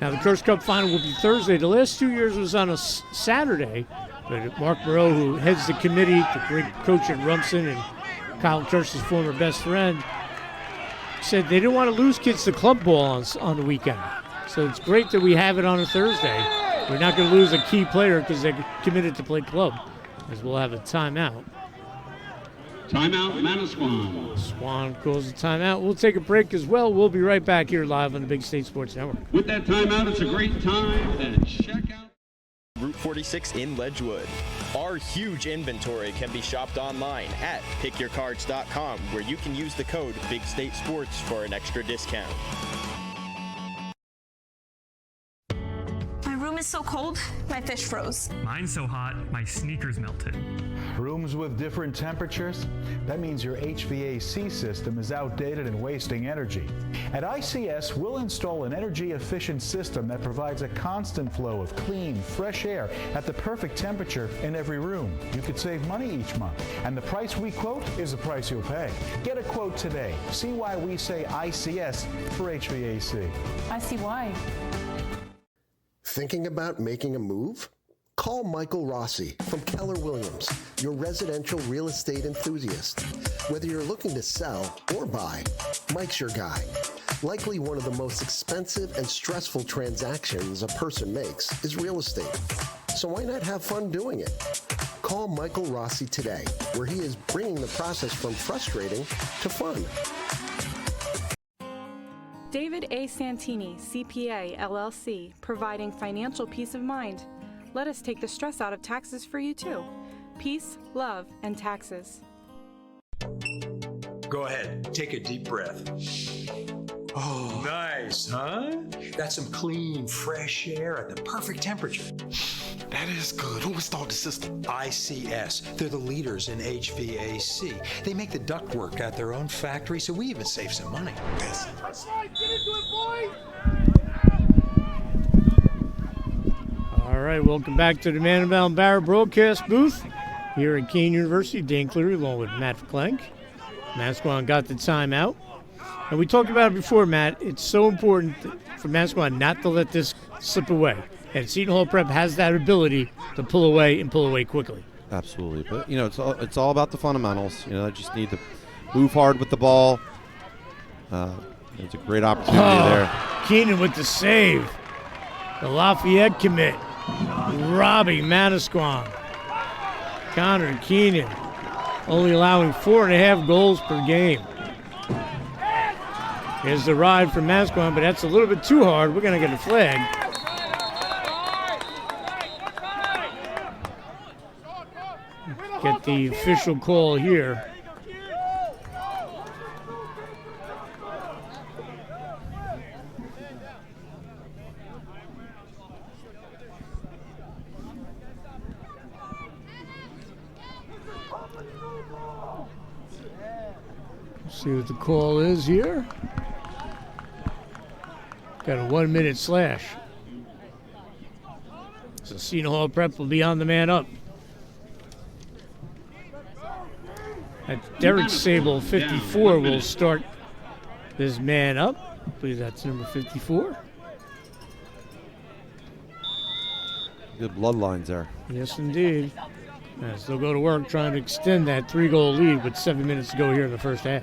Now the Kirst Cup final will be Thursday. The last 2 years was on a Saturday. But Mark Moreau, who heads the committee, the great coach at Rumson and Kyle Kirst's former best friend, said they didn't want to lose kids to club ball on the weekend. So it's great that we have it on a Thursday. We're not going to lose a key player because they're committed to play club, as we'll have a timeout. Timeout, Manasquan. Swan calls the timeout. We'll take a break as well. We'll be right back here live on the Big State Sports Network. With that timeout, it's a great time to check out Route 46 in Ledgewood. Our huge inventory can be shopped online at pickyourcards.com, where you can use the code Big State Sports for an extra discount. room is so cold, my fish froze. Mine's so hot, my sneakers melted. Rooms with different temperatures? That means your HVAC system is outdated and wasting energy. At ICS, we'll install an energy-efficient system that provides a constant flow of clean, fresh air at the perfect temperature in every room. You could save money each month, and the price we quote is the price you'll pay. Get a quote today. See why we say ICS for HVAC. I see why. Thinking about making a move? Call Michael Rossi from Keller Williams, your residential real estate enthusiast. Whether you're looking to sell or buy, Mike's your guy. Likely one of the most expensive and stressful transactions a person makes is real estate. So why not have fun doing it? Call Michael Rossi today, where he is bringing the process from frustrating to fun. David A. Santini, CPA, LLC, providing financial peace of mind. Let us take the stress out of taxes for you too. Peace, love, and taxes. Go ahead, take a deep breath. Oh, nice, huh? That's some clean, fresh air at the perfect temperature. That is good. Who installed the system? ICS. They're the leaders in HVAC. They make the ductwork at their own factory, so we even save some money. Yes. That's right. Get into it, boys! All right, welcome back to the Manasquan Barra broadcast booth here at Keene University. Dan Cleary along with Matt Flank. Manasquan got the timeout. And we talked about it before, Matt. It's so important for Manasquan not to let this slip away. And Seton Hall Prep has that ability to pull away and pull away quickly. Absolutely. But, it's all about the fundamentals. They just need to move hard with the ball. It's a great opportunity there. Keenan with the save. The Lafayette commit. Robbing Manasquan. Connor Keenan only allowing 4.5 goals per game. Here's the ride from Manasquan, but that's a little bit too hard. We're going to get a flag. Get the official call here. See what the call is here. Got a 1 minute slash. So Seton Hall Prep will be on the man up. Derek Sable, 54, will start this man up. I believe that's number 54. Good bloodlines there. Yes, indeed. As they'll go to work trying to extend that 3-goal lead with 7 minutes to go here in the first half.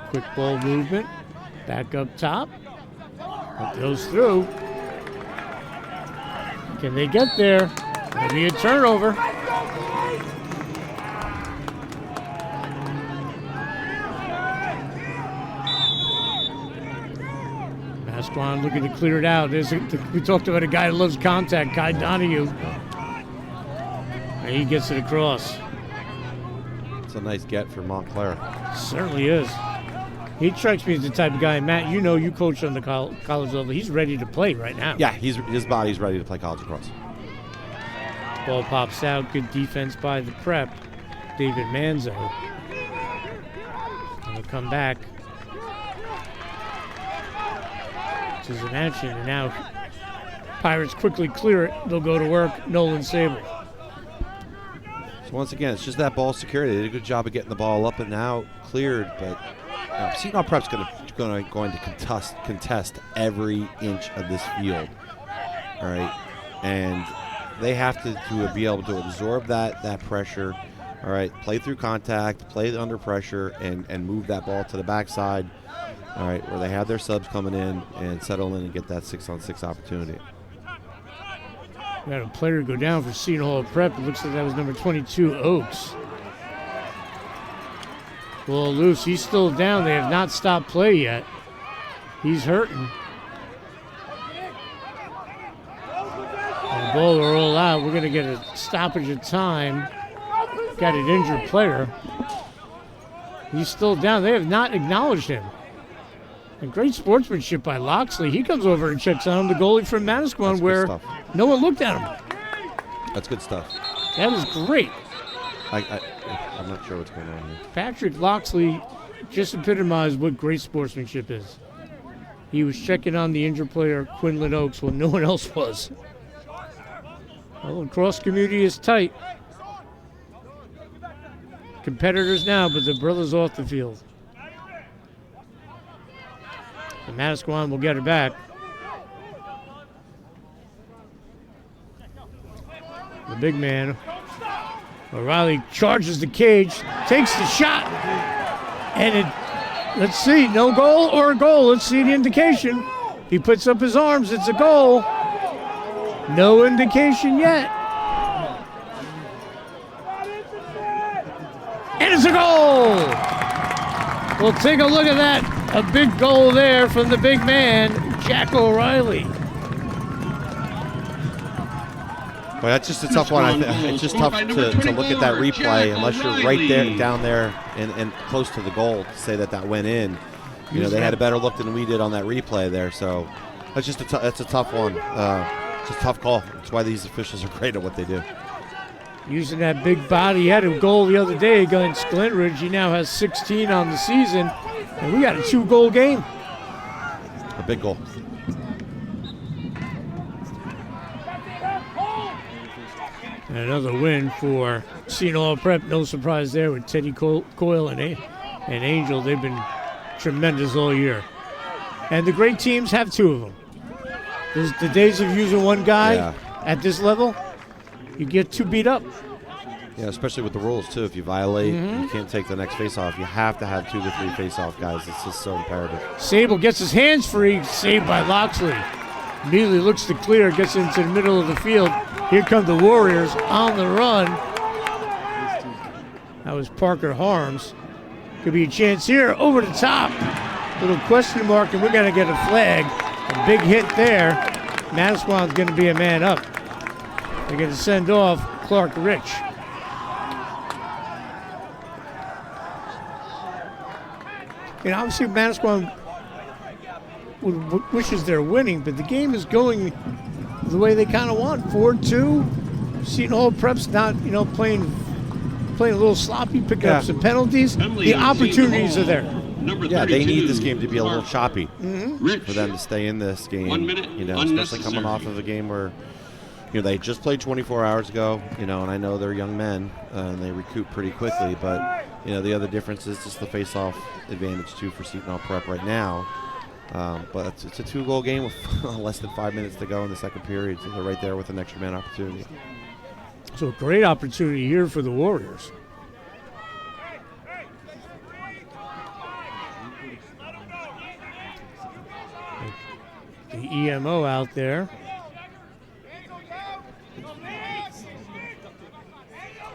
Quick ball movement. Back up top. It goes through. Can they get there? It'll be a turnover. Manasquan looking to clear it out. We talked about a guy that loves contact, Kai Donahue. And he gets it across. It's a nice get for Montclair. Certainly is. He strikes me as the type of guy, Matt, you coach on the college level. He's ready to play right now. Yeah, his body's ready to play college lacrosse. Ball pops out. Good defense by the prep. David Manzo. He'll come back. To Zanachian. And now Pirates quickly clear it. They'll go to work. Nolan Sable. So once again, it's just that ball security. They did a good job of getting the ball up and out, cleared, but Seton Hall Prep's going to contest every inch of this field. All right, and they have to be able to absorb that pressure. All right, play through contact, play under pressure, and move that ball to the backside. All right, where they have their subs coming in and settle in and get that 6-on-6 opportunity. We had a player go down for Seton Hall Prep. It looks like that was number 22, Oaks. Ball loose. He's still down. They have not stopped play yet. He's hurting. And the ball will roll out. We're going to get a stoppage of time. Got an injured player. He's still down. They have not acknowledged him. And great sportsmanship by Loxley. He comes over and checks on him, the goalie from Manasquan, where no one looked at him. That's good stuff. That is great. I'm not sure what's going on here. Patrick Loxley just epitomized what great sportsmanship is. He was checking on the injured player, Quinlan Oakes, when no one else was. Well, the Lacrosse community is tight. Competitors now, but the brothers off the field. The Manasquan will get it back. The big man, O'Reilly, charges the cage, takes the shot, and let's see, no goal or a goal. Let's see the indication. He puts up his arms, it's a goal. No indication yet. And it's a goal! We'll take a look at that. A big goal there from the big man, Jack O'Reilly. Well, that's just a tough one. It's just tough to look at that replay unless you're right there, down there, and close to the goal to say that went in. You know, they had a better look than we did on that replay there. So that's just that's a tough one. It's a tough call. That's why these officials are great at what they do. Using that big body. He had a goal the other day against Glenridge. He now has 16 on the season. And we got a 2-goal game. A big goal. And another win for Seton Prep. No surprise there with Teddy Coyle and Angel. They've been tremendous all year. And the great teams have 2 of them. There's the days of using one guy at this level, you get 2 beat up. Yeah, especially with the rules, too. If you violate, you can't take the next face-off. You have to have 2 to 3 face-off guys. It's just so imperative. Sable gets his hands free, saved by Loxley. Immediately looks to clear, gets into the middle of the field. Here come the Warriors on the run. That was Parker Harms. Could be a chance here, over the top. Little question mark, and we're going to get a flag. A big hit there. Manasquan's going to be a man up. They're going to send off Clark Rich. You know, obviously Manasquan wishes they're winning, but the game is going the way they kind of want. 4-2. Seton Hall Prep's not, playing a little sloppy, picking up some penalties. The opportunities are there. Yeah, they need this game to be a little choppy for them to stay in this game. 1 minute, Especially coming off of a game where they just played 24 hours ago. And I know they're young men and they recoup pretty quickly, but the other difference is just the face-off advantage too for Seton Hall Prep right now. But it's a 2-goal game with less than 5 minutes to go in the second period. So they're right there with an extra man opportunity. So a great opportunity here for the Warriors. The EMO out there.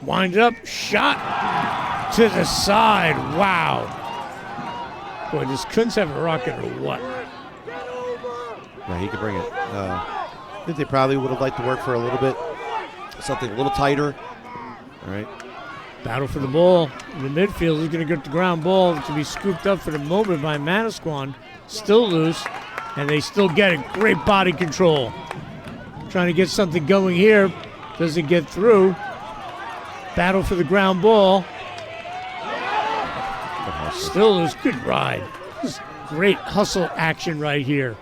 Wind up, shot to the side. Wow. Boy, does Kuntz have a rocket or what? Yeah, he could bring it. I think they probably would have liked to work for a little bit, something a little tighter. All right. Battle for the ball in the midfield. He's going to get the ground ball to be scooped up for the moment by Manasquan. Still loose, and they still get it. Great body control. Trying to get something going here. Doesn't get through. Battle for the ground ball. Still loose. Good ride. This is great hustle action right here.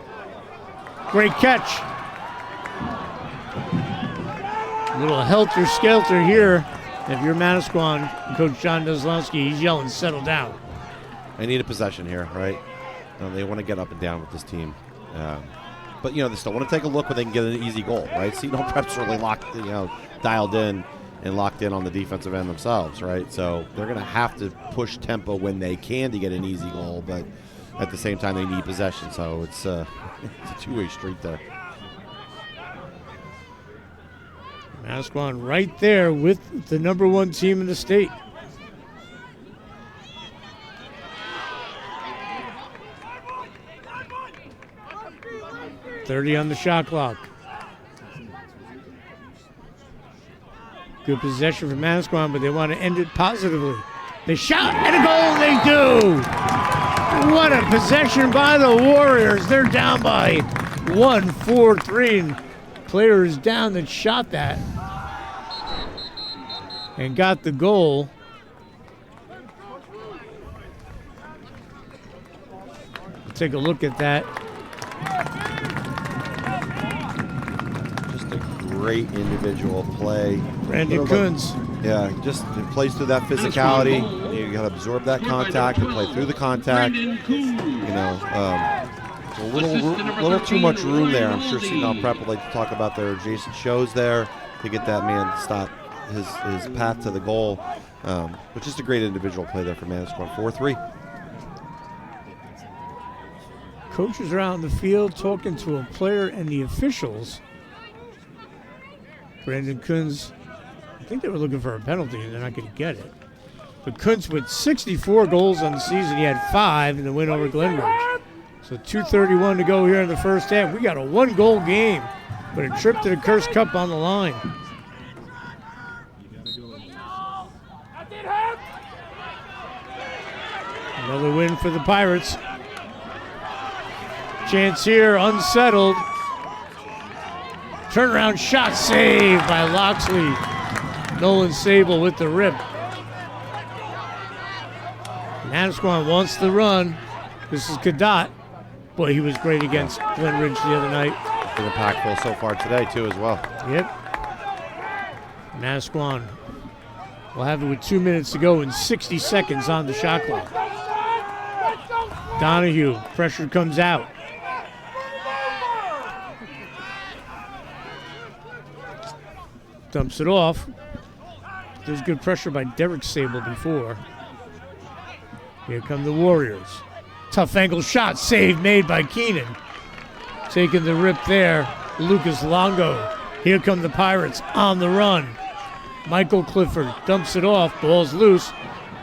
Great catch. A little helter-skelter here. If you're Manasquan, Coach John Neslonsky, he's yelling, settle down. They need a possession here, right? They want to get up and down with this team. But, they still want to take a look when they can get an easy goal, right? Seton Hall Prep's really dialed in and locked in on the defensive end themselves, right? So they're going to have to push tempo when they can to get an easy goal, but at the same time they need possession. So it's a two-way street there. Manasquan right there with the number 1 team in the state. .30 on the shot clock. Good possession for Manasquan, but they want to end it positively. The shot and a goal, they do! What a possession by the Warriors. They're down by 1, 4-3, and player is down that shot that and got the goal. Take a look at that. Just a great individual play. Brandon Kunz. Yeah, just plays through that physicality. You got to absorb that contact and play through the contact. You know, a little too much room there. I'm sure Seton Prep would like to talk about their adjacent shows there to get that man to stop his path to the goal. But just a great individual play there for Manasquan. 4-3. Coaches are out in the field talking to a player and the officials. Brandon Kunz, I think they were looking for a penalty and they're not going to get it. But Kunz with 64 goals on the season, he had 5 in the win over Glenbridge. So 2:31 to go here in the first half. We got a 1-goal game, but a trip to the Kirst Cup on the line. Another win for the Pirates. Chance here, unsettled. Turnaround shot saved by Loxley. Nolan Sable with the rip. Manasquan wants the run. This is Cadot. Boy, he was great against Glenridge the other night. Been impactful so far today, too, as well. Yep. Manasquan will have it with 2 minutes to go and 60 seconds on the shot clock. Donahue, pressure comes out. Dumps it off. There's good pressure by Derek Sable before. Here come the Warriors. Tough angle shot, save made by Keenan. Taking the rip there, Lucas Longo. Here come the Pirates on the run. Michael Clifford dumps it off, ball's loose.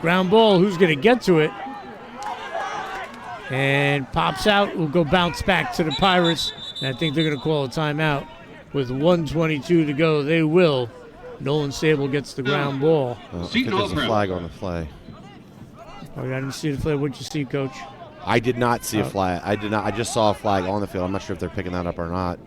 Ground ball, who's going to get to it? And pops out, will go bounce back to the Pirates. And I think they're going to call a timeout. With 1:22 to go, they will. Nolan Sable gets the ground ball. I think there's a flag on the play. Oh, I didn't see the flag. What'd you see, Coach? I did not see a flag. I did not. I just saw a flag on the field. I'm not sure if they're picking that up or not.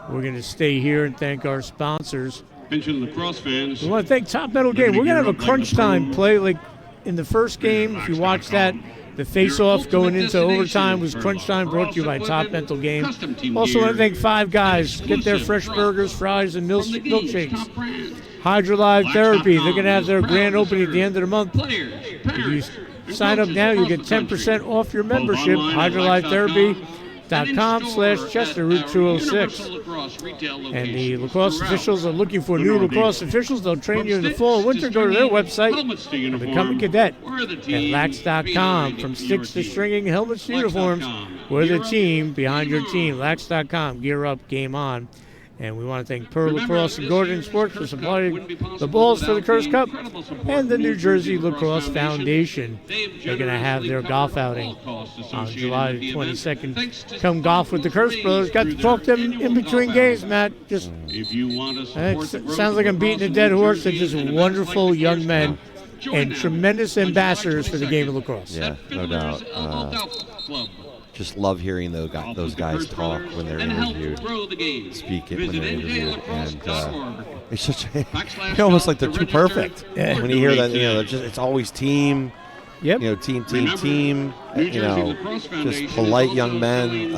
We're going to stay here and thank our sponsors. Attention Lacrosse fans. We want to thank Top Metal Game. We're going to have a crunch time play like in the first game. If you watch that, the face-off going into overtime was crunch time, brought to you by Top Mental Game. Also want to thank Five Guys. Get their fresh burgers, fries, and milkshakes. Hydrolive Therapy. They're going to have their grand opening at the end of the month. If you sign up now, you get 10% off your membership. HydroliveTherapy.com/Chester Route 206. And the lacrosse officials are looking for new lacrosse officials. They'll train you in the fall and winter. Go to their website and become a cadet at Lax.com. From sticks to stringing, helmets to uniforms, we're the team behind your team. Lax.com. Gear up, game on. And we want to thank Pearl Lacrosse and Gordon Sports for supplying the balls for the Kirst Cup and the New Jersey Lacrosse Foundation. They're going to have their golf outing on July 22nd. Come golf with the Kirst brothers. Got to talk to them in between games, Matt. Just sounds like I'm beating a dead horse. They're just wonderful young men and tremendous ambassadors for the game of lacrosse. Yeah, no doubt. Just love hearing those guys talk when they're interviewed, speak it when they're interviewed, and it's just almost like they're too perfect. Yeah. When you hear that, it's always team. Yep. Team. Just polite young men.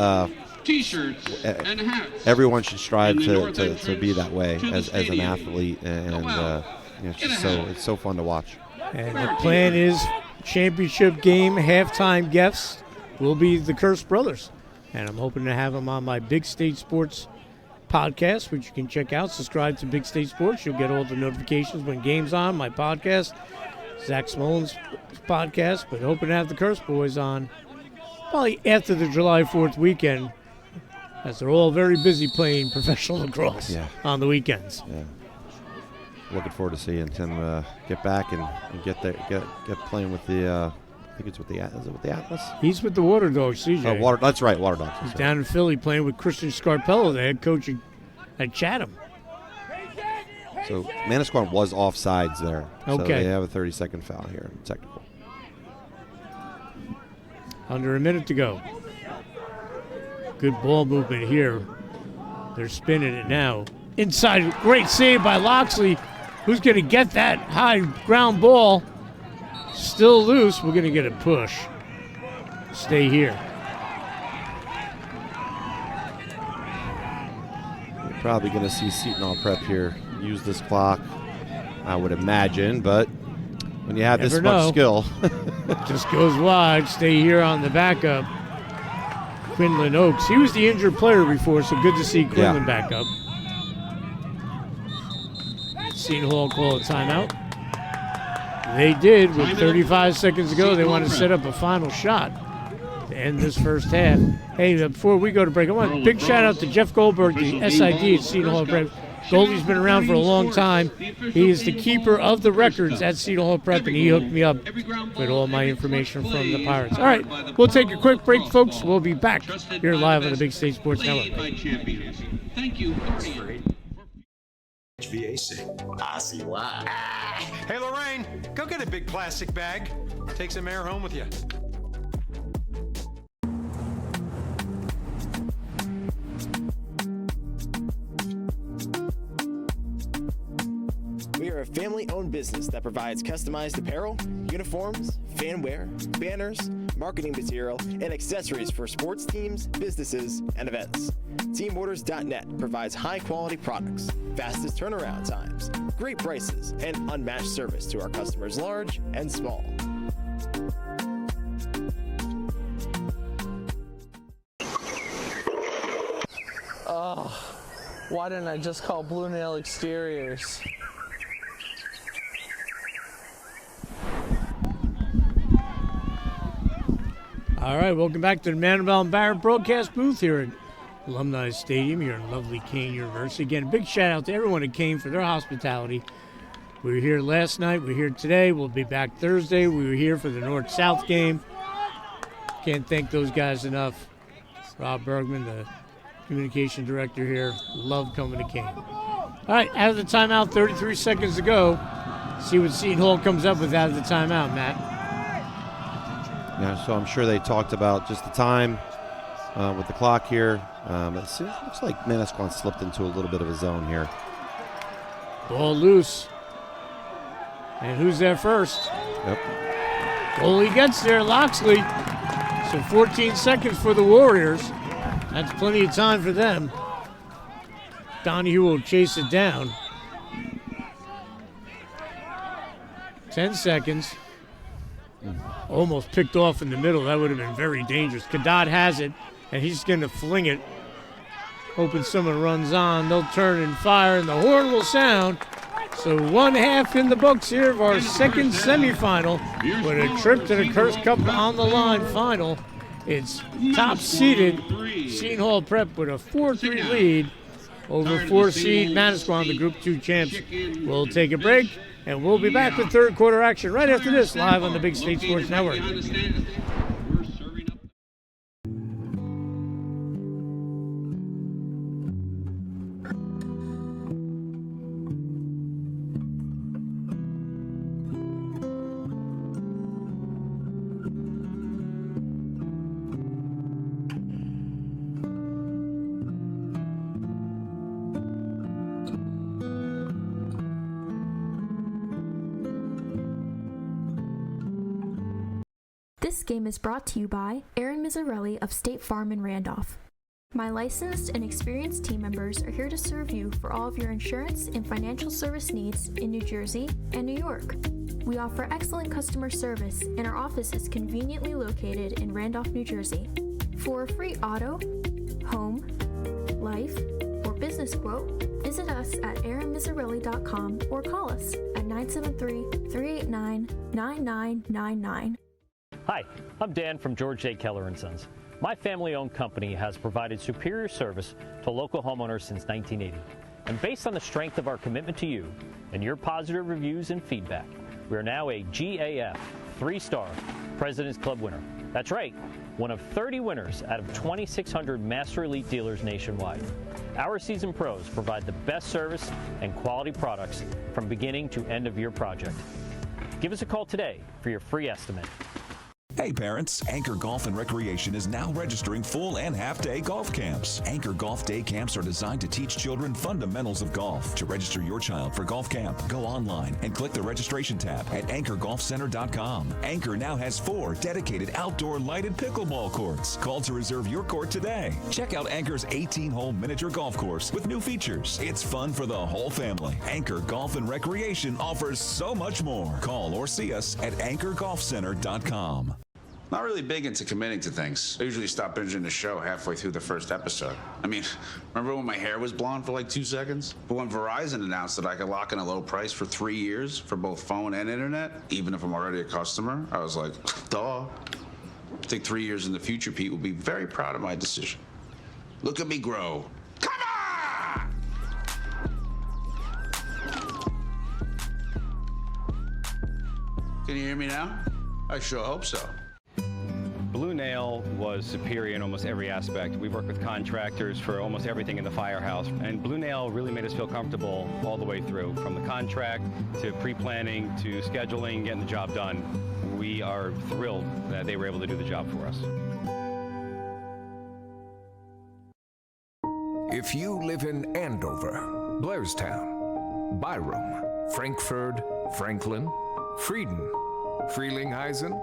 Everyone should strive to be that way as an athlete, and it's so fun to watch. And the plan is championship game halftime guests will be the Kirst brothers. And I'm hoping to have them on my Big State Sports podcast, which you can check out. Subscribe to Big State Sports. You'll get all the notifications when game's on. My podcast, Zach Smollen's podcast, but hoping to have the Kirst boys on probably after the July 4th weekend, as they're all very busy playing professional lacrosse on the weekends. Yeah. Looking forward to seeing Tim get back and get playing with the I think it's with the Atlas? He's with the Water Dogs, CJ. That's right, Water Dogs. He's down in Philly playing with Christian Scarpello, the head coach at Chatham. So Manasquan was offsides there. So Okay. they have a 30-second foul here, technical. Under a minute to go. Good ball movement here. They're spinning it now. Inside, great save by Loxley. Who's going to get that high ground ball? Still loose. We're going to get a push. Stay here. We're probably going to see Seton Prep here use this clock, I would imagine, but when you have this much skill. Just goes wide. Stay here on the backup. Quinlan Oaks. He was the injured player before, so good to see Quinlan back up. Seton Hall call a timeout. They did with 35 seconds to go. They want to set up a final shot to end this first half. Hey, before we go to break, I want a big shout out to Jeff Goldberg, the SID at Seton Hall Prep. Goldie's been around for a long time. He is the keeper of the records at Seton Hall Prep, and he hooked me up with all my information from the Pirates. All right, we'll take a quick break, folks. We'll be back here live on the Big State Sports Network. Thank you. HVAC. I see why. Hey, Lorraine, go get a big plastic bag. Take some air home with you. We are a family-owned business that provides customized apparel, uniforms, fanwear, banners, marketing material, and accessories for sports teams, businesses, and events. TeamOrders.net provides high-quality products, fastest turnaround times, great prices, and unmatched service to our customers large and small. Oh, why didn't I just call Blue Nail Exteriors? All right, welcome back to the Manabel and Barrett broadcast booth here at Alumni Stadium here in lovely Kean University. Again, big shout out to everyone that came for their hospitality. We were here last night. We're here today. We'll be back Thursday. We were here for the North-South game. Can't thank those guys enough. Rob Bergman, the communication director here, loved coming to Kean. All right, out of the timeout, 33 seconds to go. See what Seton Hall comes up with out of the timeout, Matt. Yeah, so I'm sure they talked about just the time with the clock here. It looks like Manasquan slipped into a little bit of a zone here. Ball loose. And who's there first? Yep. Goalie gets there, Loxley. So 14 seconds for the Warriors. That's plenty of time for them. Donahue will chase it down. 10 seconds. Almost picked off in the middle. That would have been very dangerous. Kadad has it, and he's going to fling it. Hoping someone runs on. They'll turn and fire, and the horn will sound. So 1/2 in the books here of our second semifinal with a trip to the Kirst Cup on the line final. It's top-seeded Seton Hall Prep with a 4-3 lead over 4-seed Manasquan, the Group 2 champs. We'll take a break. And we'll be back with third quarter action right after this, live on the Big State Sports Network. This game is brought to you by Aaron Mizzarelli of State Farm in Randolph. My licensed and experienced team members are here to serve you for all of your insurance and financial service needs in New Jersey and New York. We offer excellent customer service, and our office is conveniently located in Randolph, New Jersey. For a free auto, home, life, or business quote, visit us at aaronmizzarelli.com or call us at 973-389-9999. Hi, I'm Dan from George J. Keller & Sons. My family-owned company has provided superior service to local homeowners since 1980. And based on the strength of our commitment to you and your positive reviews and feedback, we are now a GAF 3-star President's Club winner. That's right, one of 30 winners out of 2,600 Master Elite dealers nationwide. Our seasoned pros provide the best service and quality products from beginning to end of your project. Give us a call today for your free estimate. Hey parents, Anchor Golf and Recreation is now registering full and half-day golf camps. Anchor Golf Day Camps are designed to teach children fundamentals of golf. To register your child for golf camp, go online and click the registration tab at anchorgolfcenter.com. Anchor now has 4 dedicated outdoor lighted pickleball courts. Call to reserve your court today. Check out Anchor's 18-hole miniature golf course with new features. It's fun for the whole family. Anchor Golf and Recreation offers so much more. Call or see us at anchorgolfcenter.com. Not really big into committing to things. I usually stop binging the show halfway through the first episode. I mean, remember when my hair was blonde for like 2 seconds? But when Verizon announced that I could lock in a low price for 3 years for both phone and internet, even if I'm already a customer, I was like, duh. I think 3 years in the future, Pete will be very proud of my decision. Look at me grow. Come on! Can you hear me now? I sure hope so. Blue Nail was superior in almost every aspect. We worked with contractors for almost everything in the firehouse, and Blue Nail really made us feel comfortable all the way through, from the contract to pre-planning to scheduling, getting the job done. We are thrilled that they were able to do the job for us. If you live in Andover, Blairstown, Byram, Frankfurt, Franklin, Frieden, Frelinghuysen,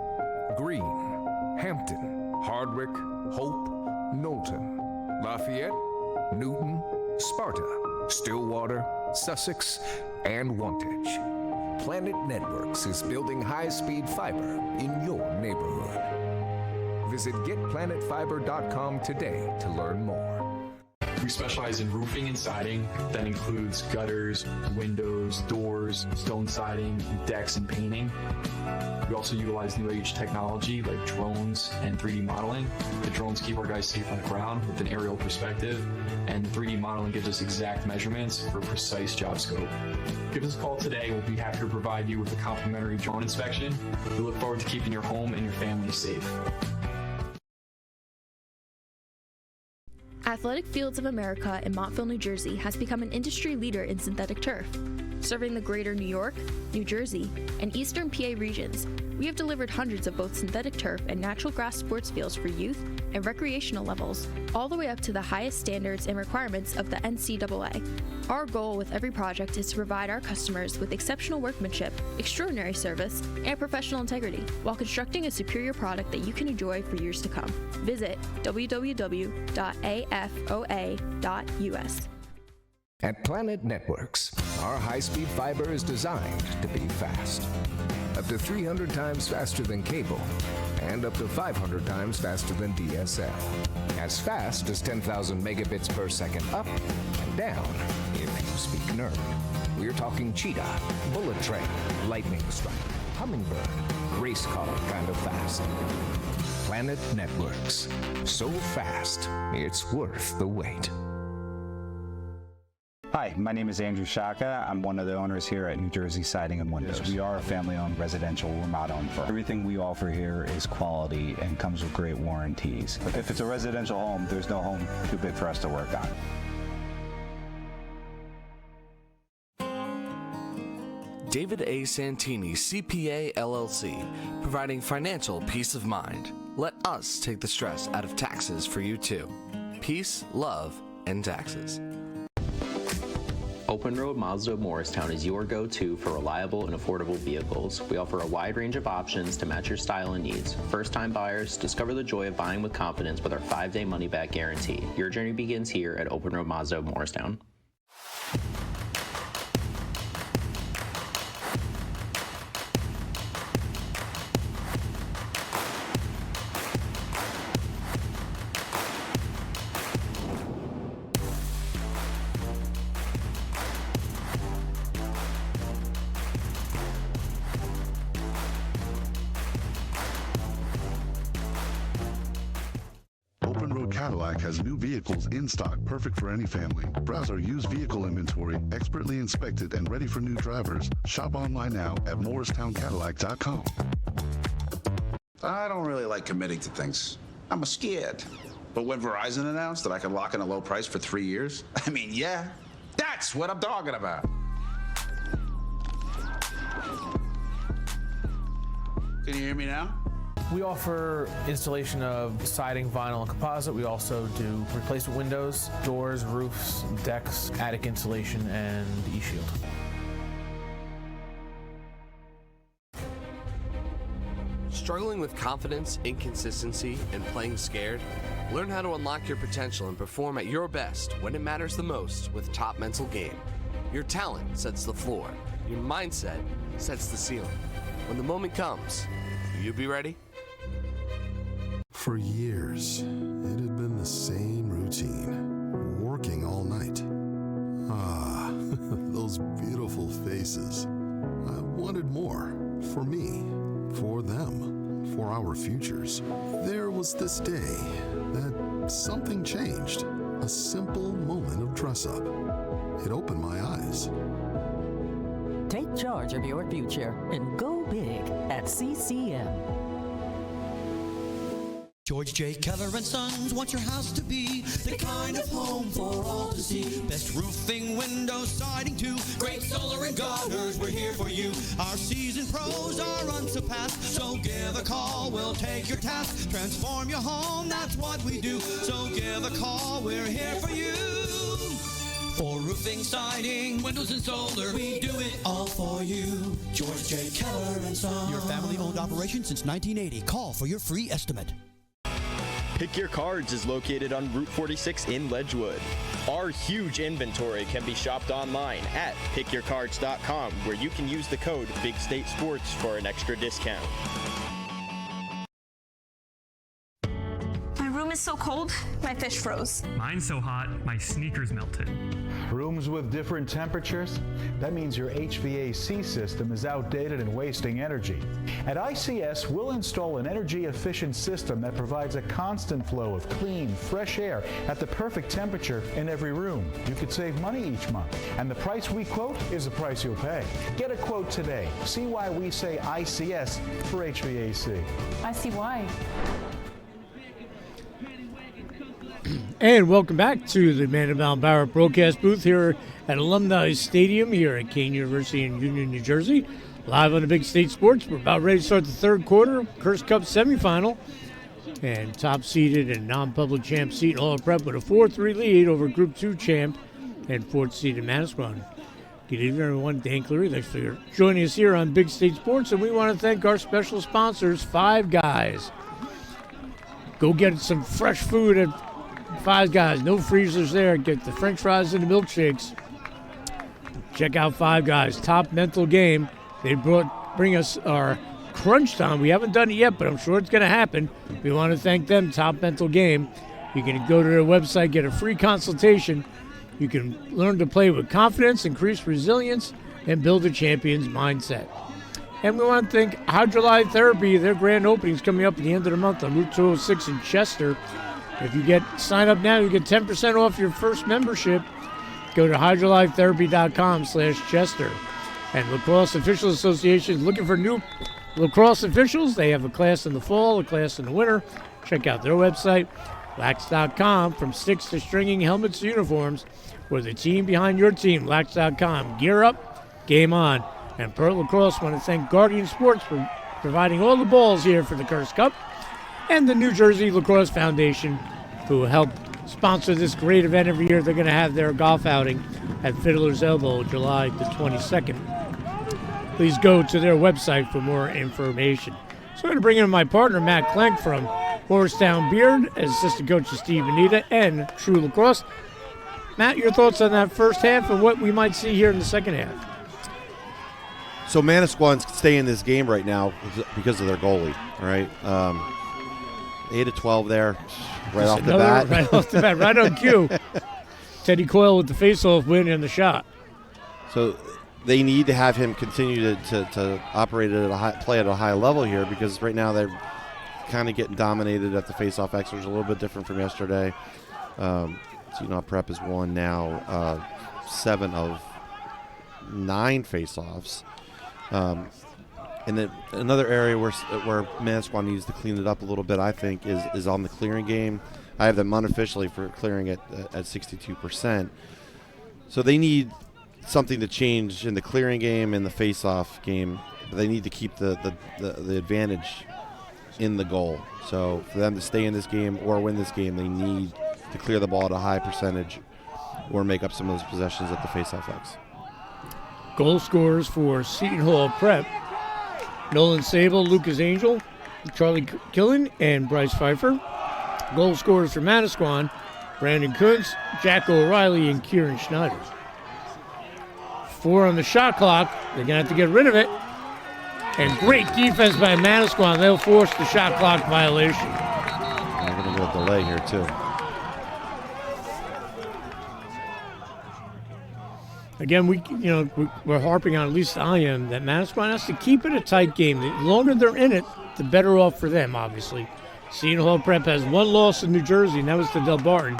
Greene, Hampton, Hardwick, Hope, Knowlton, Lafayette, Newton, Sparta, Stillwater, Sussex, and Wantage. Planet Networks is building high-speed fiber in your neighborhood. Visit getplanetfiber.com today to learn more. We specialize in roofing and siding. That includes gutters, windows, doors, stone siding, decks, and painting. We also utilize new age technology like drones and 3D modeling. The drones keep our guys safe on the ground with an aerial perspective, and the 3D modeling gives us exact measurements for precise job scope. Give us a call today. We'll be happy to provide you with a complimentary drone inspection. We look forward to keeping your home and your family safe. Athletic Fields of America in Montville, New Jersey has become an industry leader in synthetic turf. Serving the greater New York, New Jersey, and eastern PA regions, we have delivered hundreds of both synthetic turf and natural grass sports fields for youth and recreational levels, all the way up to the highest standards and requirements of the NCAA. Our goal with every project is to provide our customers with exceptional workmanship, extraordinary service, and professional integrity, while constructing a superior product that you can enjoy for years to come. Visit www.afoa.us. At Planet Networks, our high-speed fiber is designed to be fast. Up to 300 times faster than cable, and up to 500 times faster than DSL. As fast as 10,000 megabits per second up and down, if you speak nerd. We're talking cheetah, bullet train, lightning strike, hummingbird, race car kind of fast. Planet Networks. So fast, it's worth the wait. Hi, my name is Andrew Shaka. I'm one of the owners here at New Jersey Siding and Windows. We are a family-owned residential remodeling firm. Everything we offer here is quality and comes with great warranties. But if it's a residential home, there's no home too big for us to work on. David A. Santini, CPA LLC, providing financial peace of mind. Let us take the stress out of taxes for you too. Peace, love, and taxes. Open Road Mazda of Morristown is your go-to for reliable and affordable vehicles. We offer a wide range of options to match your style and needs. First-time buyers, discover the joy of buying with confidence with our 5-day money-back guarantee. Your journey begins here at Open Road Mazda of Morristown. Cadillac has new vehicles in stock, perfect for any family. Browse our used vehicle inventory, expertly inspected and ready for new drivers. Shop online now at MorristownCadillac.com. I don't really like committing to things. I'm scared. But when Verizon announced that I could lock in a low price for 3 years, I mean, yeah, that's what I'm talking about. Can you hear me now? We offer installation of siding, vinyl, and composite. We also do replacement windows, doors, roofs, decks, attic insulation, and e-shield. Struggling with confidence, inconsistency, and playing scared? Learn how to unlock your potential and perform at your best when it matters the most with Top Mental Game. Your talent sets the floor. Your mindset sets the ceiling. When the moment comes, will you be ready? For years, it had been the same routine, working all night. Ah, those beautiful faces. I wanted more, for me, for them, for our futures. There was this day that something changed, a simple moment of dress-up. It opened my eyes. Take charge of your future and go big at CCM. George J. Keller and Sons want your house to be the kind of home for all to see. Best roofing, windows, siding too. Great solar and gutters, we're here for you. Our seasoned pros are unsurpassed, so give a call, we'll take your task. Transform your home, that's what we do. So give a call, we're here for you. For roofing, siding, windows and solar, we do it all for you. George J. Keller and Sons. Your family-owned operation since 1980. Call for your free estimate. Pick Your Cards is located on Route 46 in Ledgewood. Our huge inventory can be shopped online at pickyourcards.com, where you can use the code Big State Sports for an extra discount. My room is so cold, my fish froze. Mine's so hot, my sneakers melted. Rooms with different temperatures? That means your HVAC system is outdated and wasting energy. At ICS, we'll install an energy-efficient system that provides a constant flow of clean, fresh air at the perfect temperature in every room. You could save money each month, and the price we quote is the price you'll pay. Get a quote today. See why we say ICS for HVAC. I see why. And welcome back to the Manasquan Bauer broadcast booth here at Alumni Stadium here at Kean University in Union, New Jersey. Live on the Big State Sports. We're about ready to start the third quarter. Kirst Cup semifinal. And top-seeded and non-public champ Seton Hall Prep with a 4-3 lead over Group 2 champ and fourth-seeded Manasquan. Good evening, everyone. Dan Cleary, thanks for joining us here on Big State Sports. And we want to thank our special sponsors, Five Guys. Go get some fresh food at Five Guys. No freezers there. Get the french fries and the milkshakes. Check out Five Guys. Top Mental Game. They bring us our crunch time. We haven't done it yet, but I'm sure it's going to happen. We want to thank them, Top Mental Game. You can go to their website, get a free consultation. You can learn to play with confidence, increase resilience, and build a champion's mindset. And we want to thank Hydrolyte Therapy. Their grand opening is coming up at the end of the month on Route 206 in Chester. If you sign up now, you get 10% off your first membership. Go to hydrolytetherapy.com/Chester. And Lacrosse Official Association is looking for new lacrosse officials. They have a class in the fall, a class in the winter. Check out their website, lax.com. From sticks to stringing, helmets to uniforms, we're the team behind your team, lax.com. Gear up, game on. And Pearl Lacrosse want to thank Guardian Sports for providing all the balls here for the Kirst Cup, and the New Jersey Lacrosse Foundation, who help sponsor this great event every year. They're going to have their golf outing at Fiddler's Elbow, July the 22nd. Please go to their website for more information. So I'm going to bring in my partner, Matt Klenk from Morristown Beard, as assistant coach of Steve Anita and True Lacrosse. Matt, your thoughts on that first half and what we might see here in the second half? So Manasquan's stay in this game right now because of their goalie, right? 8 of 12 there, right off the bat. Right off the bat, right on cue. Teddy Coyle with the face-off win and the shot. So they need to have him continue to operate at play at a high level here, because right now they're kind of getting dominated at the face-off X, which is a little bit different from yesterday. Seton Prep has won now 7 of 9 face-offs. And then another area where Manasquan needs to clean it up a little bit, I think, is on the clearing game. I have them unofficially for clearing at 62%. So they need something to change in the clearing game and the face-off game. They need to keep the advantage in the goal. So for them to stay in this game or win this game, they need to clear the ball at a high percentage or make up some of those possessions at the face-off X. Goal scorers for Seton Hall Prep: Nolan Sable, Lucas Angel, Charlie Killen, and Bryce Pfeiffer. Goal scorers for Manasquan: Brandon Kuntz, Jack O'Reilly, and Kieran Schneider. 4 on the shot clock. They're going to have to get rid of it. And great defense by Manasquan. They'll force the shot clock violation. They're going to get a delay here, too. Again, we're harping on, at least I am, that Manasquan has to keep it a tight game. The longer they're in it, the better off for them, obviously. Seton Hall Prep has 1 loss in New Jersey, and that was to Del Barton.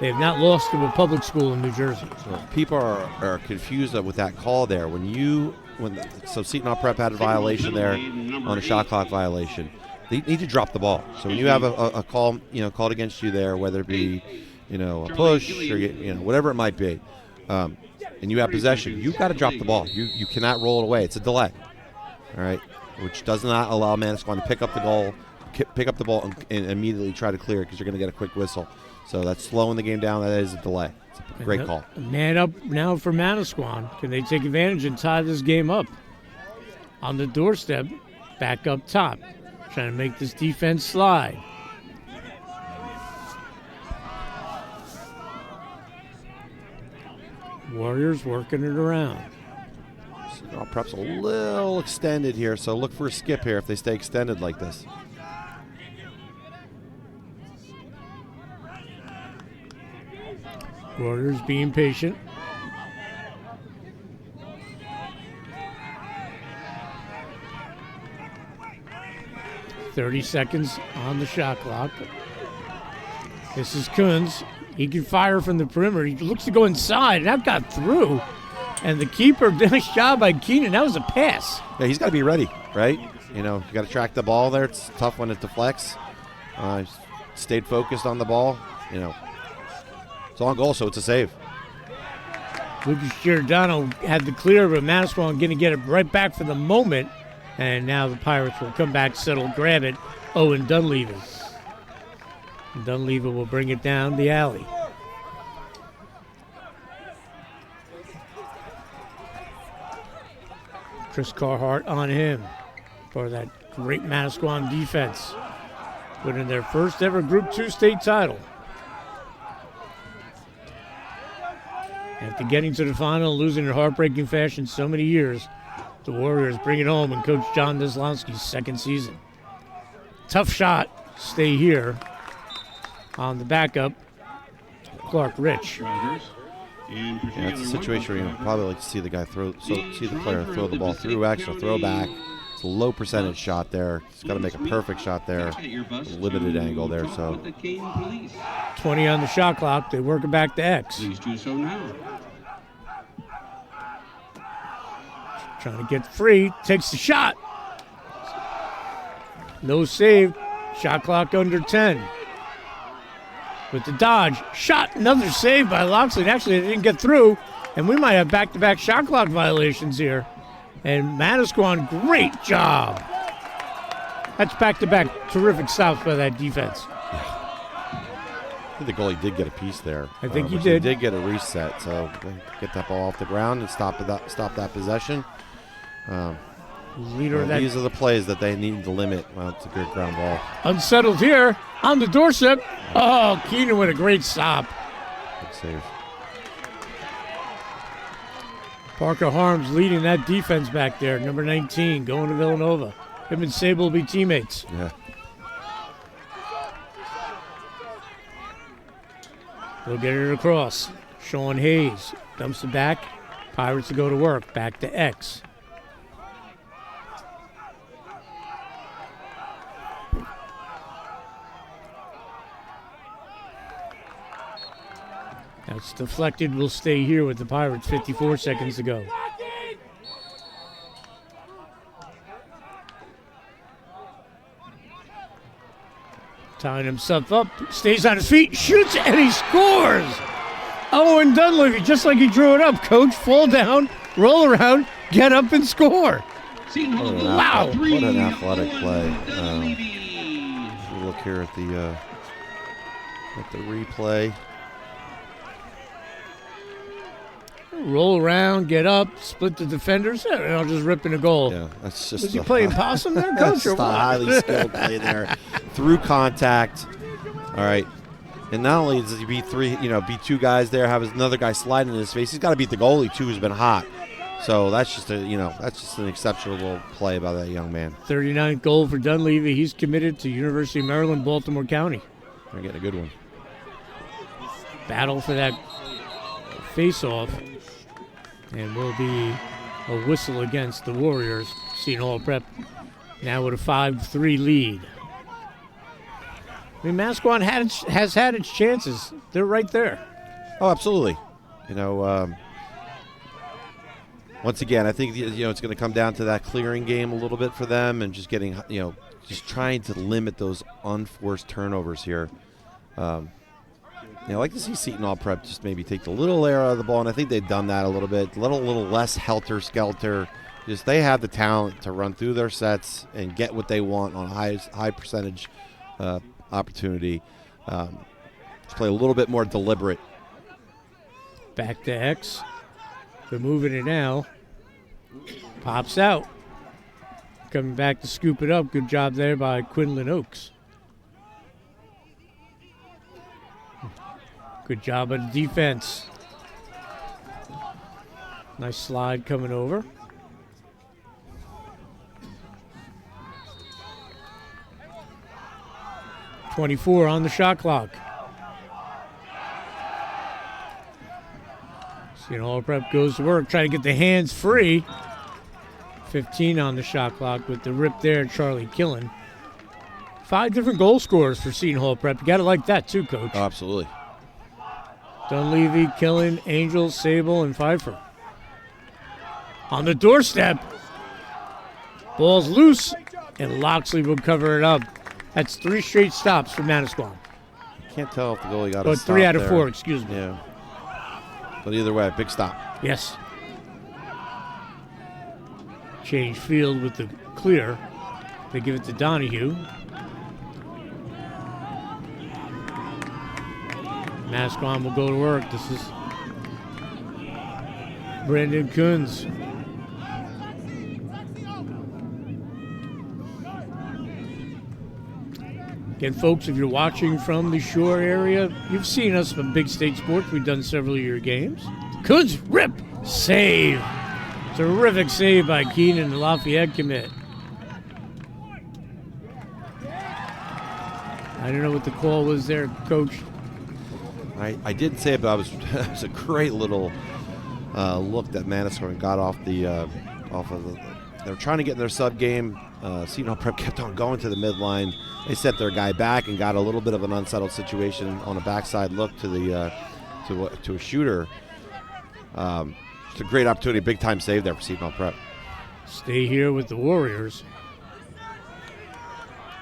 They have not lost to a public school in New Jersey. So people are confused with that call there. So Seton Hall Prep had a violation there on a shot clock violation. They need to drop the ball. So when you have a call, called against you there, whether it be, a push or whatever it might be, and you have possession, you've got to drop the ball. You cannot roll it away. It's a delay, all right, which does not allow Manasquan to pick up the ball and immediately try to clear it because you're going to get a quick whistle. So that's slowing the game down. That is a delay. It's a great call. Man up now for Manasquan. Can they take advantage and tie this game up? On the doorstep, back up top, trying to make this defense slide. Warriors working it around. Prep's a little extended here, so look for a skip here if they stay extended like this. Warriors being patient. "30 seconds on the shot clock. This is Kunz. He can fire from the perimeter. He looks to go inside, and that got through. And the keeper, nice job by Keenan. That was a pass. Yeah, he's got to be ready, right? You got to track the ball there. It's tough when it deflects. Stayed focused on the ball. It's on goal, so it's a save. Lucas Giordano had the clear, but Manasquan going to get it right back for the moment. And now the Pirates will come back, settle, grab it. Owen Dunleavy. Dunleavy will bring it down the alley. Chris Carhart on him for that great Manasquan defense, winning their first ever Group 2 state title. After getting to the final and losing in heartbreaking fashion so many years, the Warriors bring it home in Coach John Deslonsky's second season. Tough shot, stay here. On the backup, Clark Rich. Yeah, it's a situation where you probably like to see the guy see the player throw the ball through, actual throw back. It's a low percentage shot there. He's got to make a perfect shot there. Limited angle there, so. 20 on the shot clock. They work it back to X. Please do so now. Trying to get free. Takes the shot. No save. Shot clock under 10. With the dodge. Shot. Another save by Loxley. Actually, they didn't get through. And we might have back-to-back shot clock violations here. And Manasquan, great job. That's back-to-back terrific stops by that defense. I think the goalie did get a piece there. I think he did. He did get a reset, so get that ball off the ground and stop that possession. These are the plays that they need to limit. Well, it's a good ground ball. Unsettled here on the doorstep. Oh, Keenan with a great stop. Good save. Parker Harms leading that defense back there. Number 19 going to Villanova. Him and Sable will be teammates. Yeah. They'll get it across. Sean Hayes dumps it back. Pirates to go to work. Back to X. That's deflected. Will stay here with the Pirates. 54 seconds to go. Tying himself up, stays on his feet, shoots, and he scores! Owen Dunleavy, just like he drew it up, Coach. Fall down, roll around, get up, and score. Wow! What an athletic play. If we look here at the replay. Roll around, get up, split the defenders, and I'll just rip in a goal. Yeah, that's just. Was he playing possum there, Coach? Just a highly skilled play there, through contact. All right, and not only does he beat beat two guys there, have another guy sliding in his face. He's got to beat the goalie too, who's been hot. So that's just an exceptional play by that young man. 39th goal for Dunleavy. He's committed to University of Maryland, Baltimore County. They're getting a good one. Battle for that face-off. And will be a whistle against the Warriors. Seton Hall Prep now with a 5-3 lead. I mean, Manasquan has had its chances. They're right there. Oh, absolutely. Once again, I think it's going to come down to that clearing game a little bit for them, and just getting just trying to limit those unforced turnovers here. I like to see Seton Hall Prep just maybe take the little air out of the ball, and I think they've done that a little bit. A little less helter-skelter. Just they have the talent to run through their sets and get what they want on a high percentage opportunity. Just play a little bit more deliberate. Back to X. They're moving it now. Pops out. Coming back to scoop it up. Good job there by Quinlan Oakes. Good job of the defense. Nice slide coming over. .24 on the shot clock. Seton Hall Prep goes to work, trying to get the hands free. 15 on the shot clock with the rip there, Charlie Killen. 5 different goal scorers for Seton Hall Prep. You got to like that too, Coach. Oh, absolutely. Dunleavy, Killen, Angel, Sable, and Pfeiffer. On the doorstep. Ball's loose, and Loxley will cover it up. That's 3 straight stops for Manasquan. Can't tell if the goalie got a stop 3 out of there. 4, excuse me. Yeah. But either way, big stop. Yes. Change field with the clear. They give it to Donahue. Manasquan will go to work. This is Brandon Kunz. Again, folks, if you're watching from the shore area, you've seen us from Big State Sports. We've done several of your games. Kunz, rip, save. Terrific save by Keenan, the Lafayette commit. I don't know what the call was there, Coach. I didn't say it, but it was a great little look that Manasquan got off of the. They were trying to get in their sub game. Seton Hall Prep kept on going to the midline. They set their guy back and got a little bit of an unsettled situation on a backside look to a shooter. It's a great opportunity, big time save there for Seton Hall Prep. Stay here with the Warriors.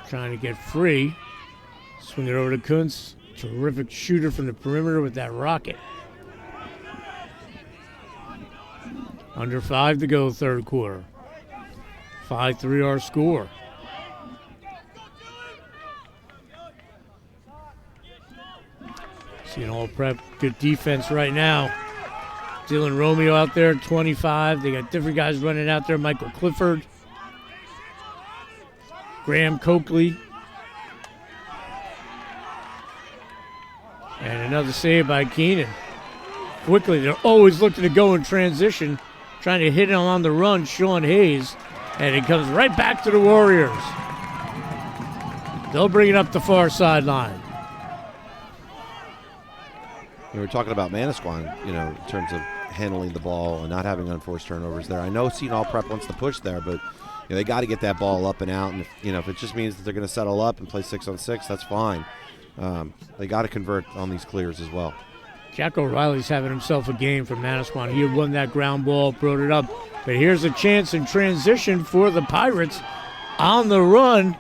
Trying to get free. Swing it over to Kunz. Terrific shooter from the perimeter with that rocket. Under 5 to go, third quarter. 5-3 our score. Seton Hall Prep, good defense right now. Dylan Romeo out there, 25. They got different guys running out there. Michael Clifford. Graham Coakley. And another save by Keenan. Quickly, they're always looking to go in transition. Trying to hit him on the run, Sean Hayes. And it comes right back to the Warriors. They'll bring it up the far sideline. We were talking about Manasquan, in terms of handling the ball and not having unforced turnovers there. I know Seton Hall Prep wants to push there, but they got to get that ball up and out. And if it just means that they're going to settle up and play 6-on-6, that's fine. They got to convert on these clears as well. Jack O'Reilly's having himself a game for Manasquan. He had won that ground ball, brought it up. But here's a chance in transition for the Pirates on the run.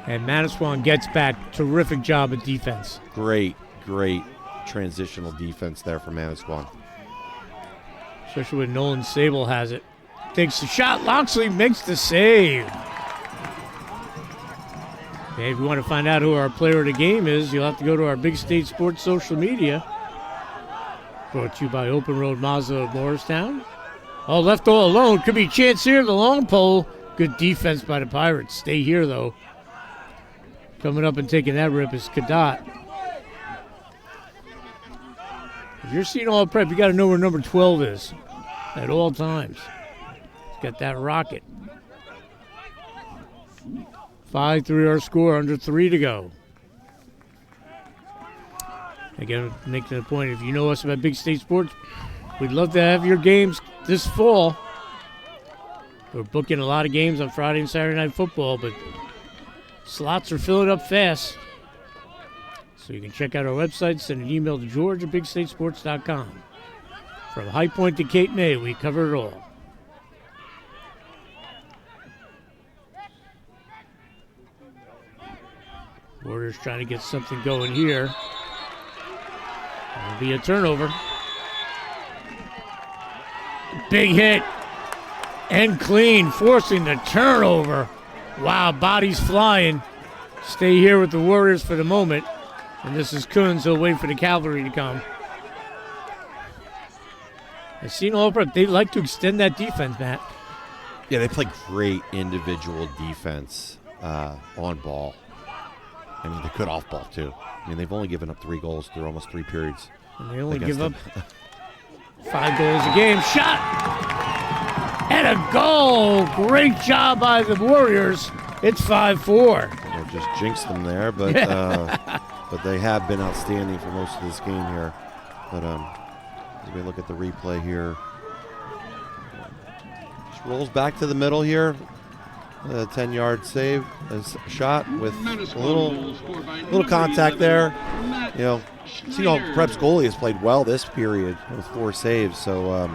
And Manasquan gets back. Terrific job of defense. Great transitional defense there for Manasquan. Especially when Nolan Sable has it. Takes the shot. Loxley makes the save. Okay, if you want to find out who our player of the game is, you'll have to go to our Big State Sports social media. Brought to you by Open Road Mazda of Morristown. Oh, left all alone. Could be a chance here. The long pole. Good defense by the Pirates. Stay here, though. Coming up and taking that rip is Kadot. If you're seeing all prep, you got to know where number 12 is at all times. He's got that rocket. 5-3 our score, under 3 to go. Again, making a point, if you know us about Big State Sports, we'd love to have your games this fall. We're booking a lot of games on Friday and Saturday Night Football, but slots are filling up fast. So you can check out our website, send an email to george@bigstatesports.com. From High Point to Cape May, we cover it all. Warriors trying to get something going here. It'll be a turnover. Big hit. And clean, forcing the turnover. Wow, bodies flying. Stay here with the Warriors for the moment. And this is Coons. He'll wait for the cavalry to come. I've seen all prep. They like to extend that defense, Matt. Yeah, they play great individual defense on ball. I mean, they could off ball, too. I mean, they've only given up 3 goals through almost 3 periods. And they only give up 5 goals a game. Shot! And a goal! Great job by the Warriors. It's 5-4. They just jinxed them there, but but they have been outstanding for most of this game here. But as we look at the replay here, just rolls back to the middle here. A 10-yard save, a shot with a little contact there. You know, Seton Prep's goalie has played well this period with 4 saves. So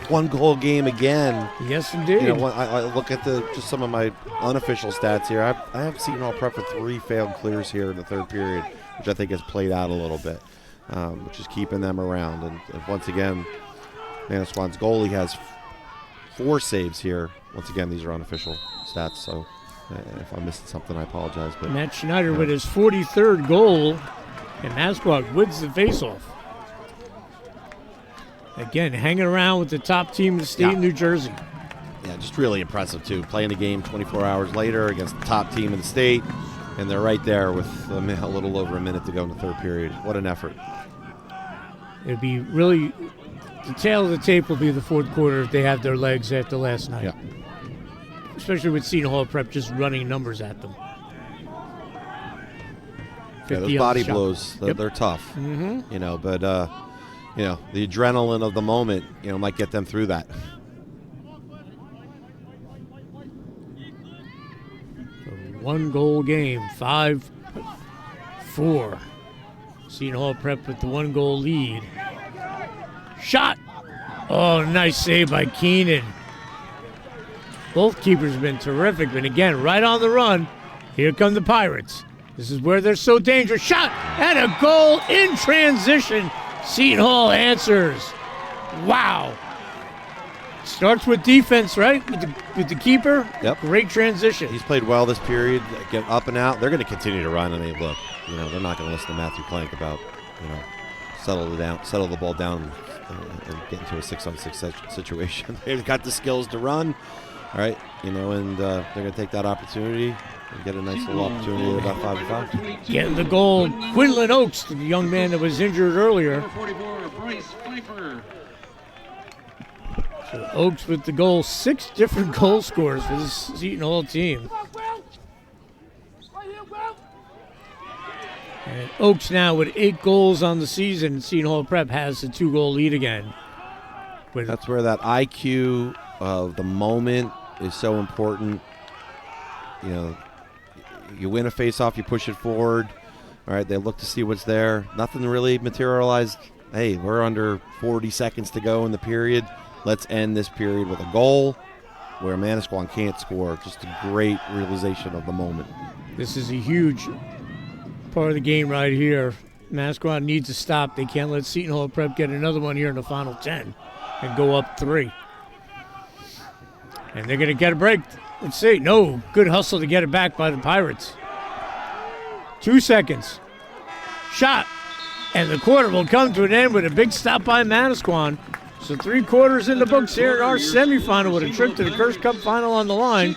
1 goal game again. Yes, indeed. You know, when I look at just some of my unofficial stats here, I have Seton Prep with 3 failed clears here in the 3rd period, which I think has played out a little bit, which is keeping them around. And once again, Manasquan's goalie has 4 saves here. Once again, these are unofficial stats, so if I missed something, I apologize. But Matt Schneider with his 43rd goal, and Manasquan wins the faceoff. Again, hanging around with the top team in the state of New Jersey. Yeah, just really impressive, too. Playing the game 24 hours later against the top team in the state, and they're right there with a little over a minute to go in the 3rd period. What an effort. It'd be really, the tail of the tape will be the 4th quarter if they have their legs after last night. Yeah. Especially with Seton Hall Prep just running numbers at them. Yeah, those body blows, they're tough. Mm-hmm. You know, but you know, the adrenaline of the moment, you know, might get them through that. So 1 goal game, 5-4. Seton Hall Prep with the 1 goal lead. Shot! Oh, nice save by Keenan. Both keepers have been terrific, but again, right on the run. Here come the Pirates. This is where they're so dangerous. Shot! And a goal in transition. Seton Hall answers. Wow. Starts with defense, right? With the keeper. Yep. Great transition. He's played well this period. Get up and out. They're going to continue to run, and they look. You know, they're not going to listen to Matthew Plank about, you know, settle the ball down, and get into a 6-on-6 situation. They've got the skills to run, all right. You know, and they're going to take that opportunity and get a nice little opportunity at about 5-5. Getting the goal, Quinlan Oakes, the young man that was injured earlier. So Oakes with the goal, 6 different goal scorers for this Seton Hall team. And Oakes now with 8 goals on the season. Seton Hall Prep has the 2-goal lead again. That's where that IQ of the moment is so important. You know, you win a face-off, you push it forward. All right, they look to see what's there. Nothing really materialized. Hey, we're under 40 seconds to go in the period. Let's end this period with a goal. where Manasquan can't score. Just a great realization of the moment. This is a huge part of the game right here. Manasquan needs to stop. They can't let Seton Hall Prep get another one here in the final 10 and go up 3. And they're going to get a break. Let's see. No, good hustle to get it back by the Pirates. 2 seconds. Shot. And the quarter will come to an end with a big stop by Manasquan. So 3 quarters in the books here in our semifinal with a trip to the Kirst Cup final on the line.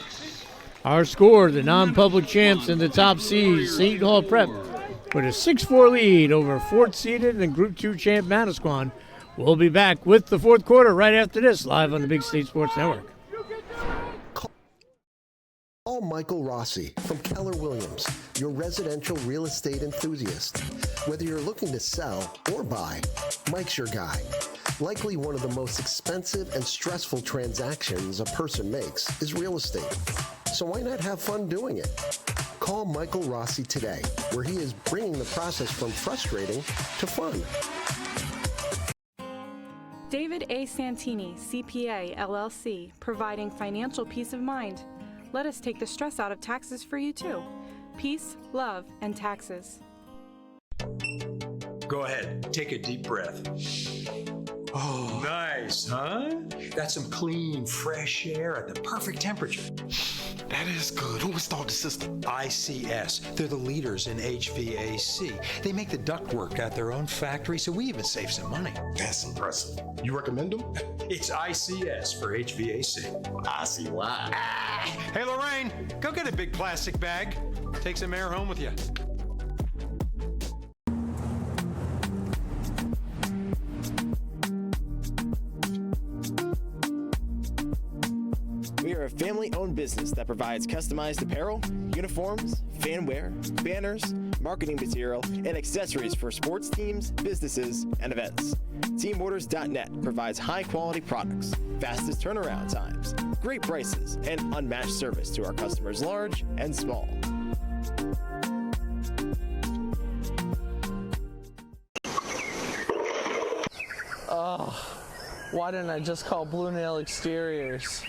Our score, the non-public champs in the top seeds, Seton Hall Prep, with a 6-4 lead over 4th seeded and Group 2 champ Manasquan. We'll be back with the 4th quarter right after this, live on the Big State Sports Network. Call Michael Rossi from Keller Williams, your residential real estate enthusiast. Whether you're looking to sell or buy, Mike's your guy. Likely one of the most expensive and stressful transactions a person makes is real estate. So why not have fun doing it? Call Michael Rossi today, where he is bringing the process from frustrating to fun. David A. Santini, CPA, LLC, providing financial peace of mind. Let us take the stress out of taxes for you too. Peace, love, and taxes. Go ahead, take a deep breath. Oh, nice, huh? That's some clean, fresh air at the perfect temperature. That is good. Who installed the system? ICS. They're the leaders in HVAC. They make the ductwork at their own factory, so we even save some money. That's impressive. You recommend them? It's ICS for HVAC. I see why. Hey, Lorraine, go get a big plastic bag. Take some air home with you. We are a family-owned business that provides customized apparel, uniforms, fanwear, banners, marketing material, and accessories for sports teams, businesses, and events. Teamorders.net provides high-quality products, fastest turnaround times, great prices, and unmatched service to our customers large and small. Oh, why didn't I just call Blue Nail Exteriors?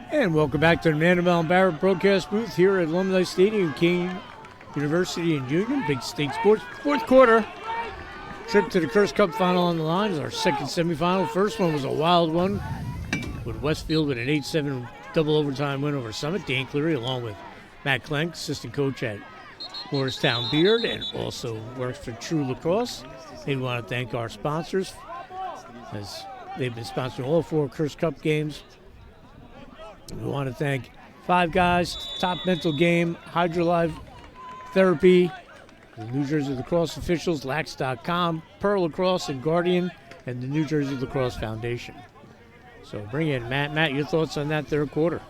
And welcome back to the Mandeville and Barrett broadcast booth here at Alumni Stadium, King University in Union, Big State Sports. 4th quarter, trip to the Kirst Cup final on the line is our 2nd semifinal. First one was a wild one with Westfield with an 8-7 double overtime win over Summit. Dan Cleary along with Matt Klenk, assistant coach at Morristown Beard and also works for True Lacrosse. They want to thank our sponsors as they've been sponsoring all 4 Kirst Cup games. We want to thank Five Guys, Top Mental Game, HydroLive Therapy, the New Jersey Lacrosse officials, Lax.com, Pearl Lacrosse, and Guardian, and the New Jersey Lacrosse Foundation. So bring in Matt. Matt, your thoughts on that 3rd quarter?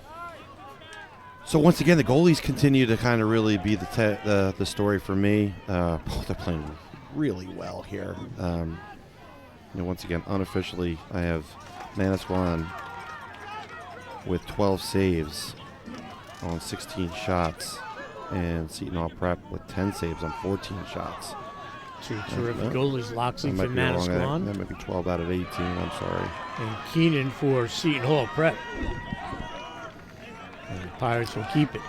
So once again, the goalies continue to kind of really be the story for me. They're playing really well here. Once again, unofficially, I have Manasquan with 12 saves on 16 shots, and Seton Hall Prep with 10 saves on 14 shots. 2 terrific goalies, Loxley for Manasquan. That might be 12 out of 18, I'm sorry. And Keenan for Seton Hall Prep. And the Pirates will keep it.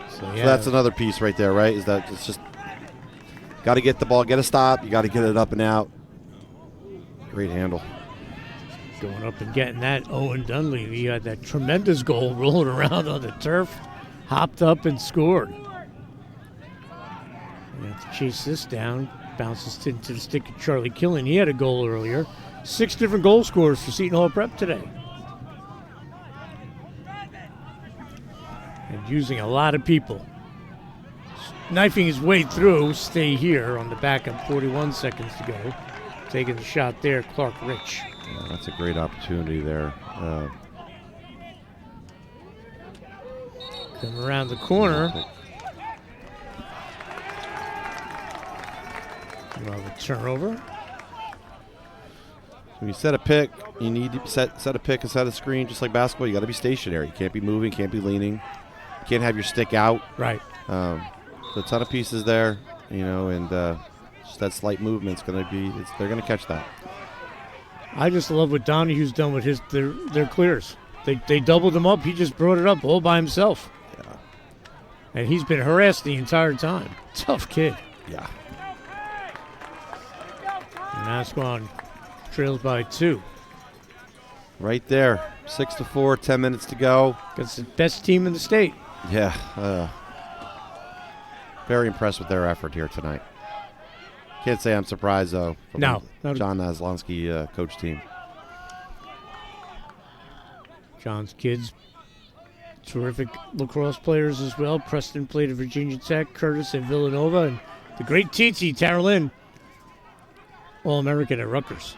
So that's another piece right there, right? Is that it's just got to get the ball, get a stop, you got to get it up and out. Great handle. Going up and getting that, Owen Dunleavy. He had that tremendous goal rolling around on the turf, hopped up and scored. We have to chase this down. Bounces into the stick of Charlie Killen. He had a goal earlier. 6 different goal scorers for Seton Hall Prep today. And using a lot of people. Knifing his way through, stay here on the backup, 41 seconds to go. Taking the shot there, Clark Rich. Yeah, that's a great opportunity there. Come around the corner. We'll have a turnover. When you set a pick, you need to set a pick and set a screen just like basketball. You got to be stationary. You can't be moving, can't be leaning. You can't have your stick out. Right. So a ton of pieces there, and just that slight movement's going to be. They're going to catch that. I just love what Donahue's done with their clears. They doubled him up. He just brought it up all by himself. Yeah. And he's been harassed the entire time. Tough kid. Yeah. Manasquan trails by 2. Right there, 6-4, 10 minutes to go. That's the best team in the state. Yeah. Very impressed with their effort here tonight. Can't say I'm surprised, though, from No. John Naslonsky coach team. John's kids, terrific lacrosse players as well. Preston played at Virginia Tech, Curtis at Villanova, and the great Titi, Tara Lynn, All-American at Rutgers.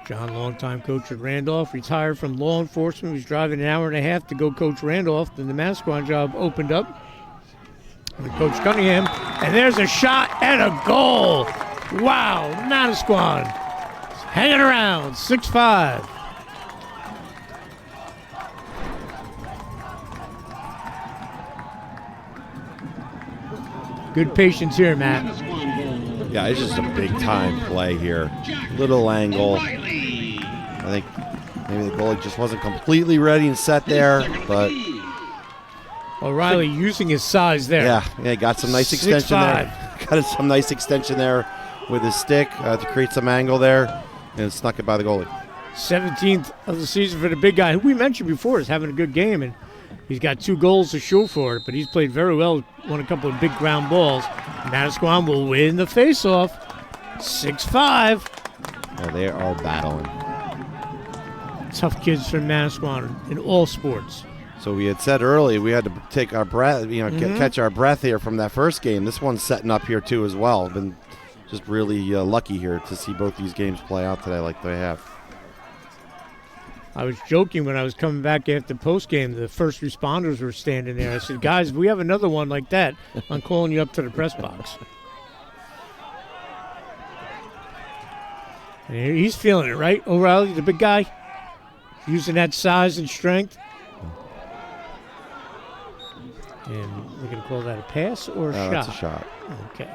John, longtime coach at Randolph, retired from law enforcement. He was driving an hour and a half to go coach Randolph. Then the Manasquan job opened up with Coach Cunningham. And there's a shot and a goal. Wow, Manasquan hanging around, 6-5. Good patience here, Matt. Yeah, it's just a big-time play here. Little angle. I think maybe the goalie just wasn't completely ready and set there, but O'Reilly using his size there. Yeah, got some nice extension there. Got some nice extension there with his stick to create some angle there, and snuck it by the goalie. 17th of the season for the big guy, who we mentioned before is having a good game, and he's got 2 goals to show for it, but he's played very well, won a couple of big ground balls. Manasquan will win the faceoff, 6-5. Yeah, they are battling. Tough kids from Manasquan in all sports. So we had said earlier we had to take our breath, catch our breath here from that first game. This one's setting up here too as well. Been just really lucky here to see both these games play out today like they have. I was joking when I was coming back after postgame. The first responders were standing there. I said, guys, if we have another one like that, I'm calling you up to the press box. And he's feeling it, right? O'Reilly, the big guy, using that size and strength. And we're going to call that a pass or a shot? That's a shot. Okay.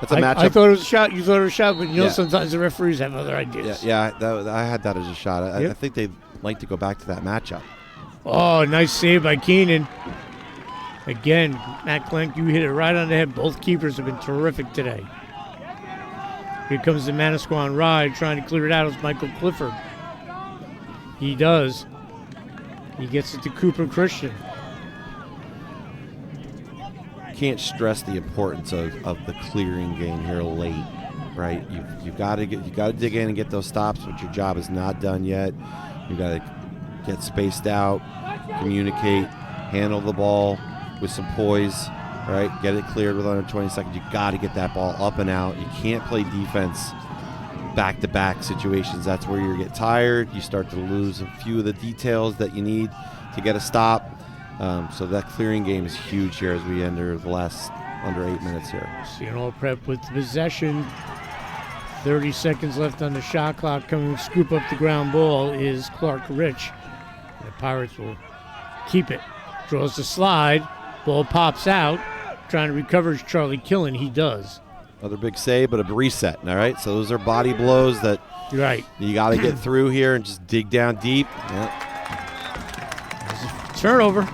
That's a matchup. I thought it was a shot. You thought it was a shot, but sometimes the referees have other ideas. Yeah, I had that as a shot. I think they'd like to go back to that matchup. Oh, nice save by Keenan. Again, Matt Klenk, you hit it right on the head. Both keepers have been terrific today. Here comes the Manasquan ride, trying to clear it out. It's Michael Clifford. He does. He gets it to Cooper Christian. Can't stress the importance of the clearing game here late, right? You've got to dig in and get those stops, but your job is not done yet. You got to get spaced out, communicate, handle the ball with some poise, right? Get it cleared with under 20 seconds. You got to get that ball up and out. You can't play defense back-to-back situations. That's where you get tired. You start to lose a few of the details that you need to get a stop. So that clearing game is huge here as we enter the last under 8 minutes here. Seton Prep with the possession. 30 seconds left on the shot clock. Coming to scoop up the ground ball is Clark Rich. The Pirates will keep it. Draws the slide. Ball pops out. Trying to recover is Charlie Killen. He does. Another big save, but a reset. All right, so those are body blows that you got to get through here and just dig down deep. Turnover.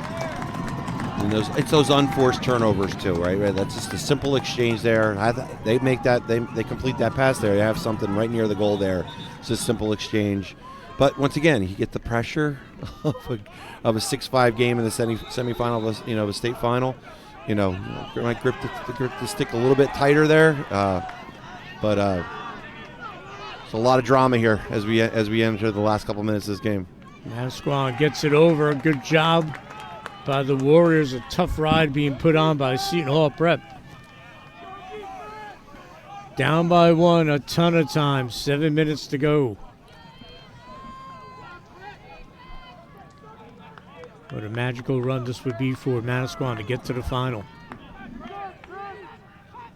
And it's those unforced turnovers too, right? That's just a simple exchange there. They make that, they complete that pass there. They have something right near the goal there. It's just a simple exchange. But once again, you get the pressure of a 6-5 game in the semifinal of a state final. Might grip the stick a little bit tighter there. But it's a lot of drama here as we enter the last couple minutes of this game. Manasquan gets it over. Good job by the Warriors. A tough ride being put on by Seton Hall Prep. Down by one a ton of times. 7 minutes to go. What a magical run this would be for Manasquan to get to the final.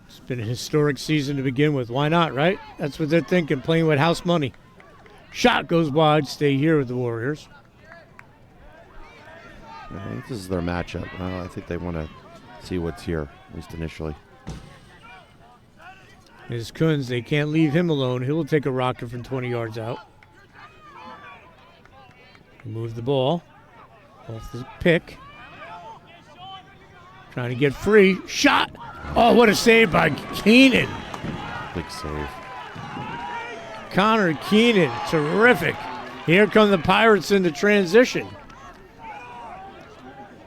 It's been a historic season to begin with. Why not, right? That's what they're thinking, playing with house money. Shot goes wide, stay here with the Warriors. I think this is their matchup. I think they want to see what's here, at least initially. Is Kunz, they can't leave him alone. He'll take a rocket from 20 yards out. Move the ball off the pick. Trying to get free. Shot! Oh, what a save by Keenan. Big save. Connor Keenan, terrific. Here come the Pirates in the transition.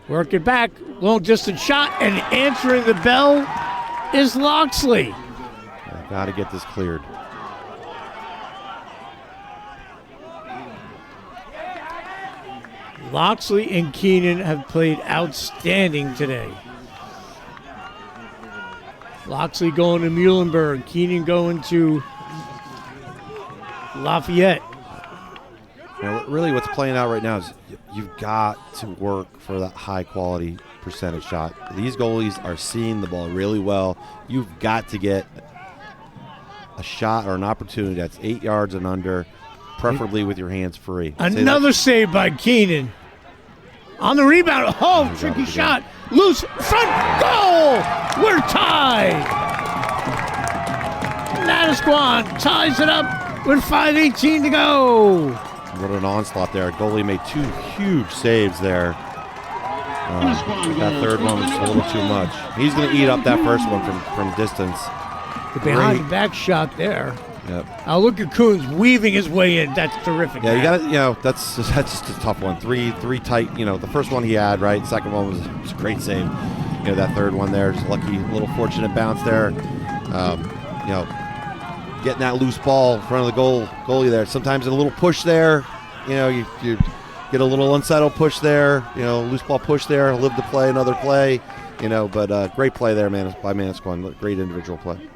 Work it back, long distance shot, and answering the bell is Loxley. Got to get this cleared. Loxley and Keenan have played outstanding today. Loxley going to Muhlenberg, Keenan going to Lafayette. Now, really what's playing out right now is you've got to work for that high-quality percentage shot. These goalies are seeing the ball really well. You've got to get a shot or an opportunity that's 8 yards and under, preferably with your hands free. Another save by Keenan. On the rebound. Oh, tricky shot. Loose. Front goal. We're tied. Manasquan ties it up with 5:18 to go. What an onslaught there. Goalie made two huge saves there. That third one was a little too much. He's going to eat up that first one from distance. The behind the back shot there. Yep. Now look at Kunz weaving his way in. That's terrific. Yeah, you got to, that's just a tough one. Three tight. The first one he had, right? Second one was a great save. That third one there, just lucky, little fortunate bounce there. Getting that loose ball in front of the goalie there. Sometimes a little push there. You get a little unsettled push there. Loose ball push there. Live to play another play. But great play there, by Manasquan. Great individual play.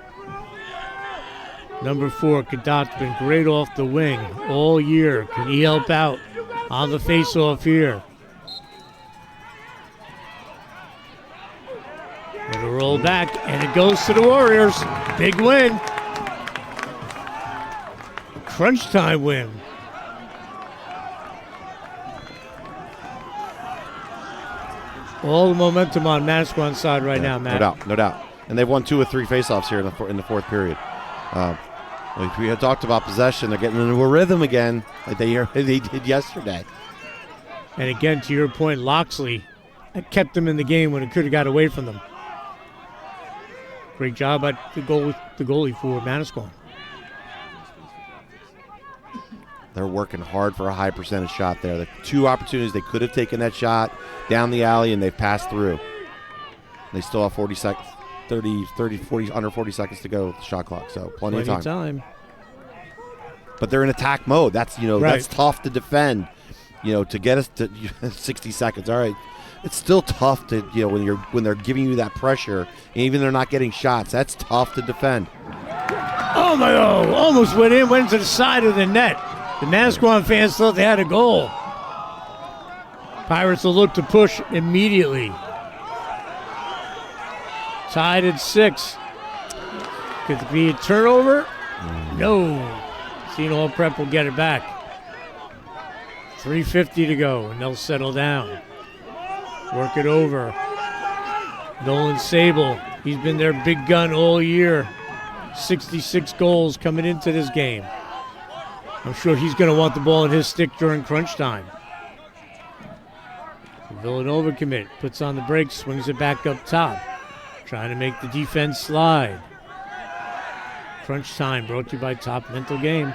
Number 4, Kadot's been great off the wing all year. Can he help out on the faceoff here? It'll roll back, and it goes to the Warriors. Big win. Crunch time win. All the momentum on Manasquan's side right now, Matt. No doubt. And they've won 2 or 3 faceoffs here in the fourth period. We had talked about possession. They're getting into a rhythm again, like they did yesterday. And again, to your point, Loxley kept them in the game when it could have got away from them. Great job by the goalie for Manasquan. They're working hard for a high percentage shot there. The 2 opportunities they could have taken that shot down the alley, and they've passed through. They still have 40 seconds. 40 under 40 seconds to go with the shot clock, so plenty of time. But they're in attack mode. That's right. That's tough to defend. To get us to 60 seconds. All right, it's still tough to when they're giving you that pressure, and even they're not getting shots. That's tough to defend. Oh my! Almost went to the side of the net. The Manasquan fans thought they had a goal. Pirates will look to push immediately. Tied at 6. Could it be a turnover? No. Seton Prep will get it back. 3:50 to go, and they'll settle down. Work it over. Nolan Sable, he's been their big gun all year. 66 goals coming into this game. I'm sure he's going to want the ball in his stick during crunch time. Villanova commit, puts on the brakes, swings it back up top. Trying to make the defense slide. Crunch time brought to you by Top Mental Game.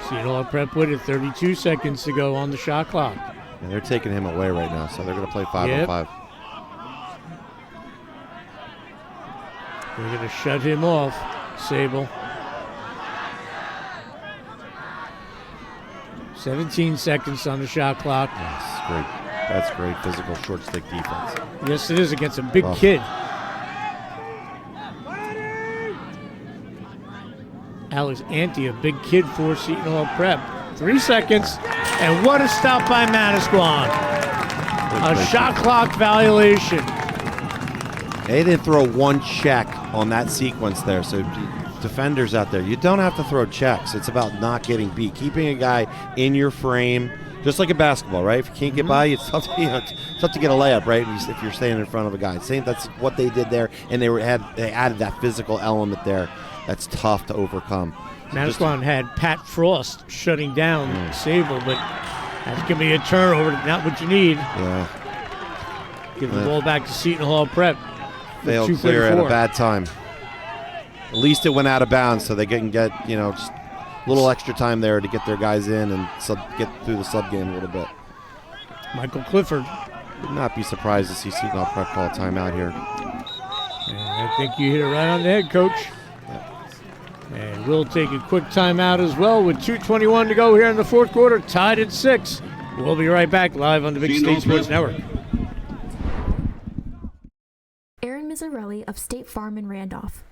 Seton Prep with it, 32 seconds to go on the shot clock. And they're taking him away right now, so they're going to play 5-on-5. They're going to shut him off, Sable. 17 seconds on the shot clock. That's great. That's great physical short stick defense. Yes, it is against a big kid. Alex Ante, a big kid for Seton Hall Prep. 3 seconds, and what a stop by Manasquan. A shot clock violation. They didn't throw one check on that sequence there, so defenders out there, you don't have to throw checks. It's about not getting beat, keeping a guy in your frame, just like in basketball, right? If you can't get by, it's tough to get a layup, right? If you're standing in front of a guy. That's what they did there, and they added that physical element there. That's tough to overcome. Manasquan had Pat Frost shutting down Sable, but that's going to be a turnover, not what you need. Yeah. Give the ball back to Seton Hall Prep. Failed clear at a bad time. At least it went out of bounds, so they can get, just a little extra time there to get their guys in and get through the sub game a little bit. Michael Clifford. Would not be surprised to see Seton Hall Prep call a timeout here. And I think you hit it right on the head, Coach. And we'll take a quick timeout as well with 2:21 to go here in the fourth quarter, tied at 6. We'll be right back live on the Big State Sports Network. Aaron Mizzarelli of State Farm in Randolph.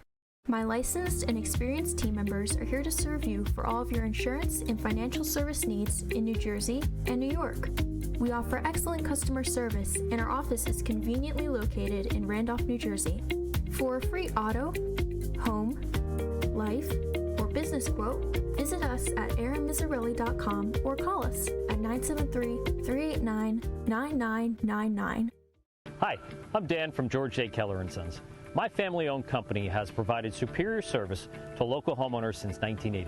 My licensed and experienced team members are here to serve you for all of your insurance and financial service needs in New Jersey and New York. We offer excellent customer service, and our office is conveniently located in Randolph, New Jersey. For a free auto, home, life, or business quote, visit us at aaronmizzarelli.com or call us at 973-389-9999. Hi, I'm Dan from George J. Keller & Sons. My family-owned company has provided superior service to local homeowners since 1980.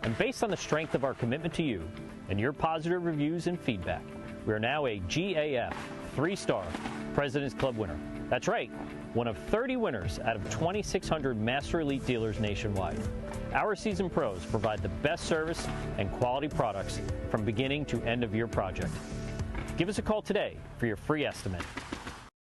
And based on the strength of our commitment to you and your positive reviews and feedback, we are now a GAF 3-star President's Club winner. That's right, one of 30 winners out of 2,600 Master Elite dealers nationwide. Our seasoned pros provide the best service and quality products from beginning to end of your project. Give us a call today for your free estimate.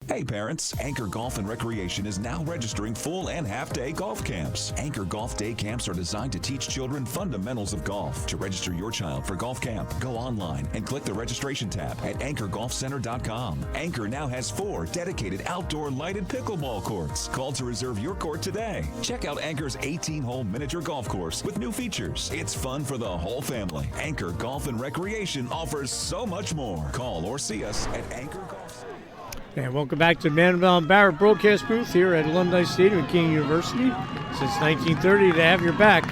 Hey parents, Anchor Golf and Recreation is now registering full and half-day golf camps. Anchor Golf Day Camps are designed to teach children fundamentals of golf. To register your child for golf camp, go online and click the registration tab at anchorgolfcenter.com. Anchor now has 4 dedicated outdoor lighted pickleball courts. Call to reserve your court today. Check out Anchor's 18-hole miniature golf course with new features. It's fun for the whole family. Anchor Golf and Recreation offers so much more. Call or see us at Anchor Golf. And welcome back to Manabel and Barrett broadcast booth here at Alumni Stadium at King University. Since 1930, to have your back.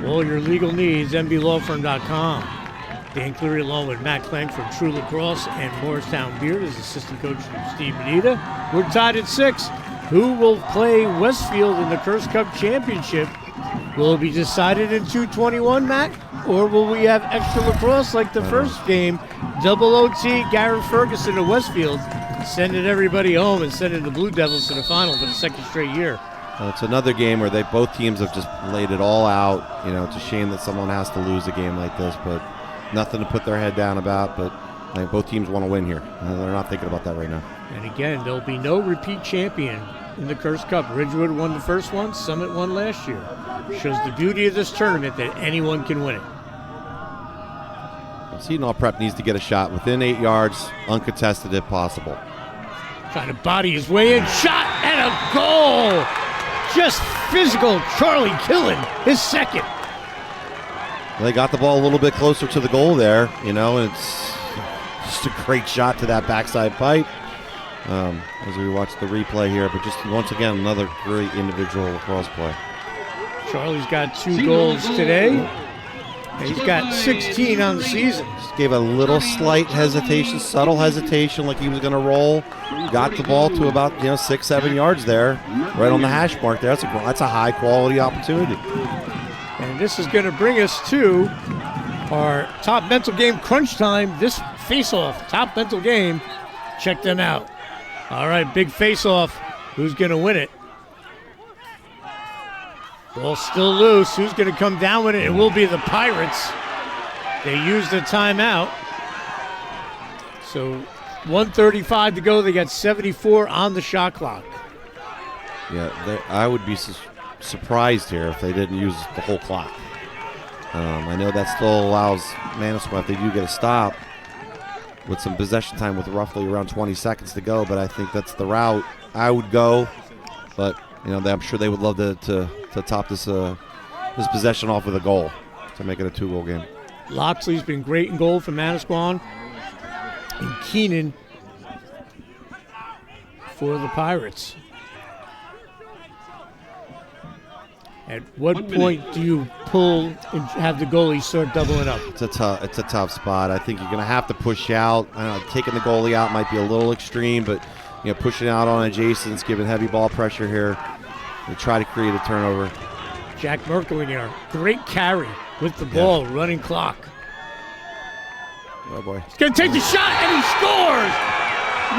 All your legal needs, mblawfirm.com. Dan Cleary along with Matt Klenk from True Lacrosse and Morristown Beard as assistant coach from Steve Benita. We're tied at 6. Who will play Westfield in the Kirst Cup Championship? Will it be decided in 2:21, Matt? Or will we have extra lacrosse like the first game? Double OT, Garrett Ferguson to Westfield, sending everybody home and sending the Blue Devils to the final for the second straight year. It's another game where both teams have just laid it all out. It's a shame that someone has to lose a game like this, but nothing to put their head down about. But I think both teams want to win here. They're not thinking about that right now. And again, there'll be no repeat champion in the Kirst Cup. Ridgewood won the first one, Summit won last year. Shows the beauty of this tournament that anyone can win it. Seton Hall Prep needs to get a shot within 8 yards, uncontested if possible. Trying to body his way in, shot and a goal! Just physical, Charlie Killen, his second. They got the ball a little bit closer to the goal there, and it's just a great shot to that backside pipe as we watch the replay here. But just once again, another great individual lacrosse play. Charlie's got 2 goals today. He's got 16 on the season. Just gave a little slight hesitation, subtle hesitation, like he was going to roll. Got the ball to about 6-7 yards there, right on the hash mark there. That's a high quality opportunity. And this is going to bring us to our top mental game crunch time. This face-off, top mental game. Check them out. All right, big face-off. Who's going to win it? Ball still loose. Who's going to come down with it? It will be the Pirates. They used a timeout. So 1:35 to go. They got 74 on the shot clock. Yeah, I would be surprised here if they didn't use the whole clock. I know that still allows Manasquan, if they do get a stop, with some possession time with roughly around 20 seconds to go, but I think that's the route I would go. But I'm sure they would love to top this this possession off with a goal to make it a 2-goal game. Loxley's been great in goal for Manasquan. And Keenan for the Pirates. At what point do you pull and have the goalie start doubling up? It's a tough spot. I think you're going to have to push out. Taking the goalie out might be a little extreme, but pushing out on adjacents, giving heavy ball pressure here, and try to create a turnover. Jack Merkelinger, great carry with the ball, running clock. Oh boy! He's going to take the shot and he scores.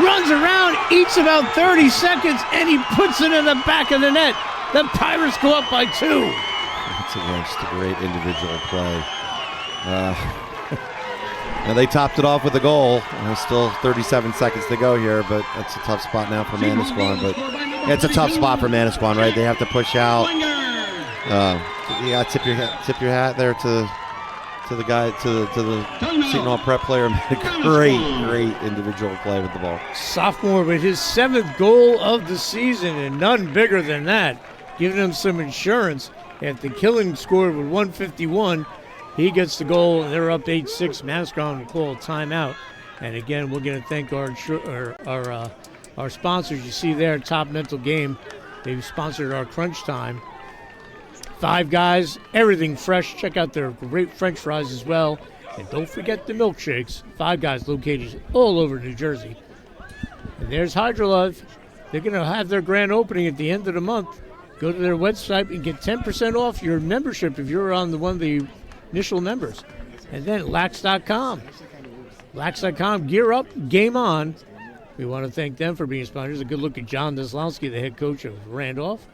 Runs around, eats about 30 seconds, and he puts it in the back of the net. The Pirates go up by 2. That's against a great individual play. And they topped it off with a goal. There's still 37 seconds to go here, but that's a tough spot now for Manasquan. But it's a tough spot for Manasquan, right? They have to push out. You got to tip your hat there to the guy, to the Seton Hall Prep player. Great individual play with the ball. Sophomore with his 7th goal of the season, and none bigger than that. Giving him some insurance. After Killing scored with 151, he gets the goal, and they're up 8-6. Manasquan will call a timeout. And again, we're going to thank our sponsors. You see there, Top Mental Game. They've sponsored our crunch time. 5 Guys, everything fresh. Check out their great French fries as well. And don't forget the milkshakes. 5 Guys located all over New Jersey. And there's Hydrolove. They're going to have their grand opening at the end of the month. Go to their website and get 10% off your membership if you're on one of the initial members. And then Lax.com. Lax.com, gear up, game on. We want to thank them for being sponsors. A good look at John Deslowski, the head coach of Randolph.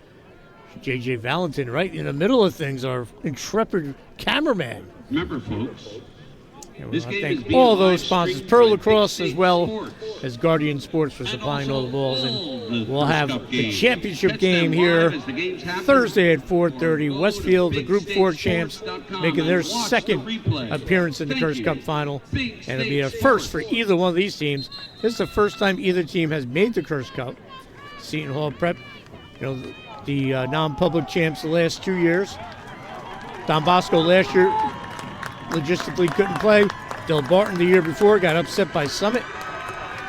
J.J. Valentin, right in the middle of things, our intrepid cameraman. Remember, folks, and we want to thank all those sponsors, Pearl Lacrosse as well as Guardian Sports for supplying all the balls. And we'll have the championship game here Thursday at 4:30. Westfield, the Group 4 champs, making their second appearance in the Kirst Cup final. And it'll be a first for either one of these teams. This is the first time either team has made the Kirst Cup. Seton Hall Prep, the non-public champs the last 2 years. Don Bosco last year logistically couldn't play. Del Barton the year before got upset by Summit.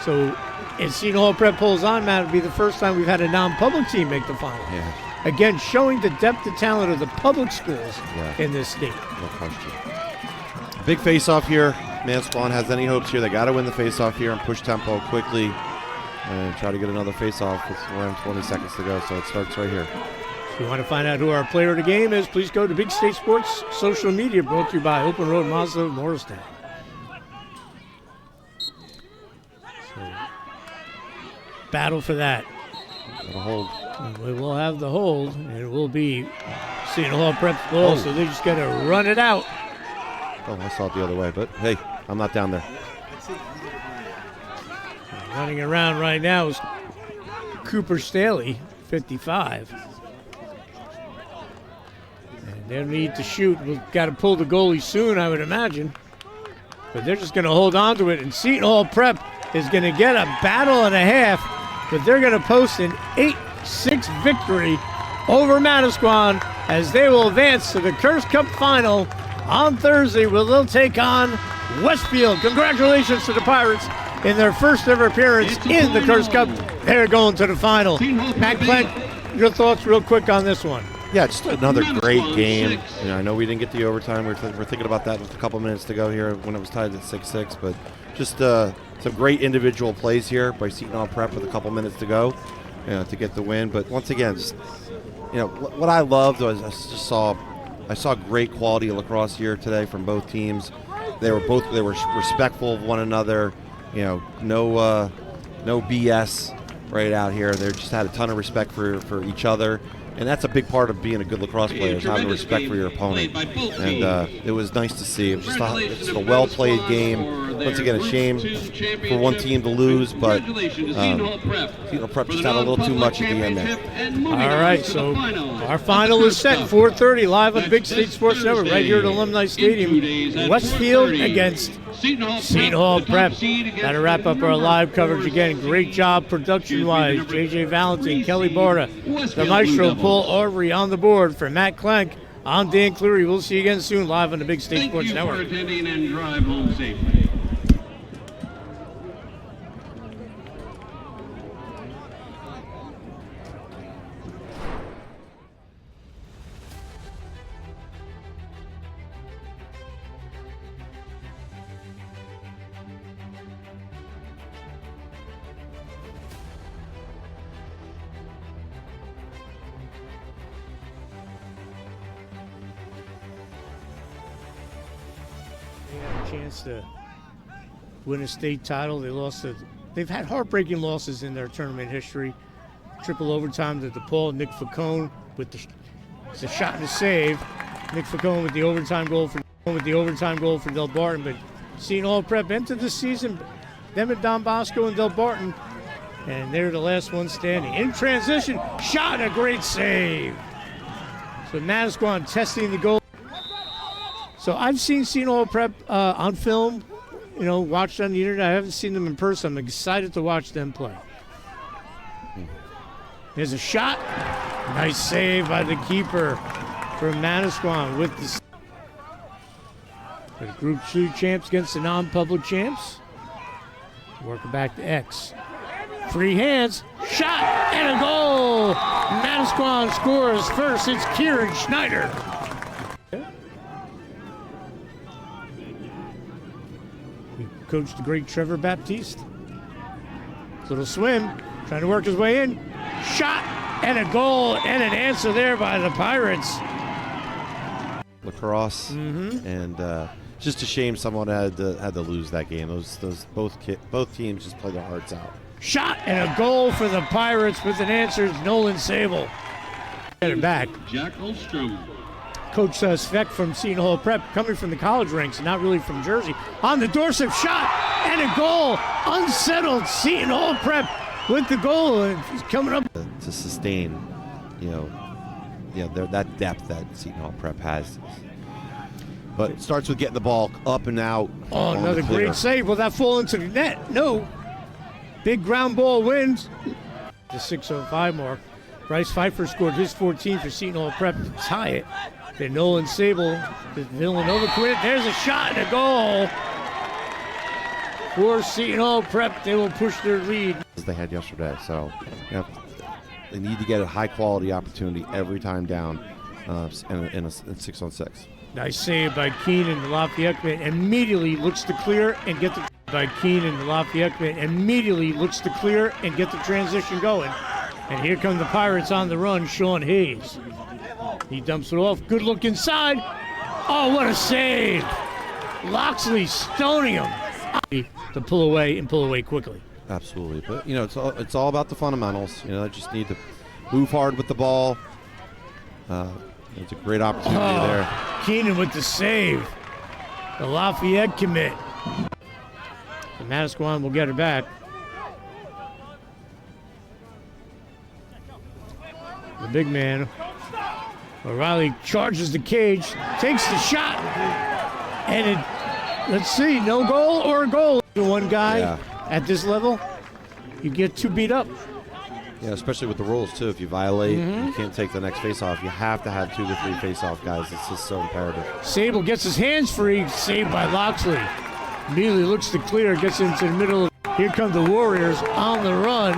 So as Seton Hall Prep pulls on, Matt, it'll be the first time we've had a non-public team make the final. Yeah. Again, showing the depth of talent of the public schools in this state. No question. Big face-off here. Manasquan has any hopes here. They got to win the face-off here and push tempo quickly and try to get another face-off with around 20 seconds to go. So it starts right here. If you want to find out who our player of the game is, please go to Big State Sports social media, brought to you by Open Road Mazda of Morristown. So, battle for that. Got a hold. And we will have the hold, and it will be Seton Hall Prep's ball, so they just got to run it out. Oh, I saw it the other way, but hey, I'm not down there. Running around right now is Cooper Staley, 55. And they'll need to shoot. We've got to pull the goalie soon, I would imagine. But they're just going to hold on to it. And Seton Hall Prep is going to get a battle and a half. But they're going to post an 8-6 victory over Manasquan as they will advance to the Kirst Cup final on Thursday, where they'll take on Westfield. Congratulations to the Pirates in their first ever appearance in the Kirst Cup. They're going to the final. Matt Clegg, your thoughts real quick on this one. Yeah, just another great game. I know we didn't get the overtime. We're thinking about that with a couple minutes to go here when it was tied at 6-6. But just some great individual plays here by Seton Hall Prep with a couple minutes to go to get the win. But once again, just, what I loved was I saw great quality of lacrosse here today from both teams. They were respectful of one another. No BS right out here. They just had a ton of respect for each other. And that's a big part of being a good lacrosse player, is having respect for your opponent. And it was nice to see. It was just a well-played game. Once again, a shame for one team to lose, but Seton Hall Prep just had a little too much at the end there. All right, so our final is set, 4:30, live on Big State Sports Network, right here at Alumni Stadium. Westfield against Seton Hall Prep. That'll wrap up our live coverage again. Great job production-wise. J.J. Valentin, Kelly Borda, the maestro, Paul Aubrey on the board. For Matt Clegg, I'm Dan Cleary. We'll see you again soon live on the Big State Sports Network. Thank you for attending and drive home safely. They had a chance to win a state title. They've had heartbreaking losses in their tournament history. Triple overtime to DePaul. Nick Facone with the shot and a save. Nick Facone with the overtime goal for Del Barton. But Seton Hall Prep entered the season, them and Don Bosco and Del Barton, and they're the last one standing. In transition, shot and a great save. So Manasquan testing the goal. So I've seen Seton Hall Prep on film, watched on the internet. I haven't seen them in person. I'm excited to watch them play. There's a shot. Nice save by the keeper from Manasquan with the Group 2 champs against the non-public champs. Working back to X. Free hands, shot, and a goal! Manasquan scores first. It's Kieran Schneider. We coached the great Trevor Baptiste. Little swim, trying to work his way in. Shot, and a goal, and an answer there by the Pirates. Lacrosse, and just a shame someone had to lose that game. Those both teams just played their hearts out. Shot and a goal for the Pirates with an answer is Nolan Sable. Get it back. Jack Olstrom. Coach Speck from Seton Hall Prep, coming from the college ranks, not really from Jersey. On the doorstep, shot and a goal. Unsettled Seton Hall Prep with the goal, and he's coming up to sustain, that depth that Seton Hall Prep has. But it starts with getting the ball up and out. Oh, another great save. Will that fall into the net? No. Big ground ball wins. The 6:05 mark. Bryce Pfeiffer scored his 14 for Seton Hall Prep to tie it. Then Nolan Sable, the Villanova quit. There's a shot and a goal for Seton Hall Prep. They will push their lead. As they had yesterday, so they need to get a high-quality opportunity every time down in 6-on-6. Nice save by Keenan. The Lafayette immediately looks to clear and get the transition going. And here come the Pirates on the run. Sean Hayes. He dumps it off. Good look inside. Oh, what a save! Loxley stoning him. To pull away quickly. Absolutely, but it's all about the fundamentals. I just need to move hard with the ball. It's a great opportunity there. Keenan with the save. The Lafayette commit. The Manasquan will get it back. The big man, O'Reilly, charges the cage, takes the shot, and let's see, no goal or a goal. One guy at this level, you get too beat up. Yeah, especially with the rules, too. If you violate, you can't take the next face-off. You have to have 2 to 3 face-off guys. It's just so imperative. Sable gets his hands free, saved by Loxley. Immediately looks to clear, gets into the middle. Here come the Warriors on the run.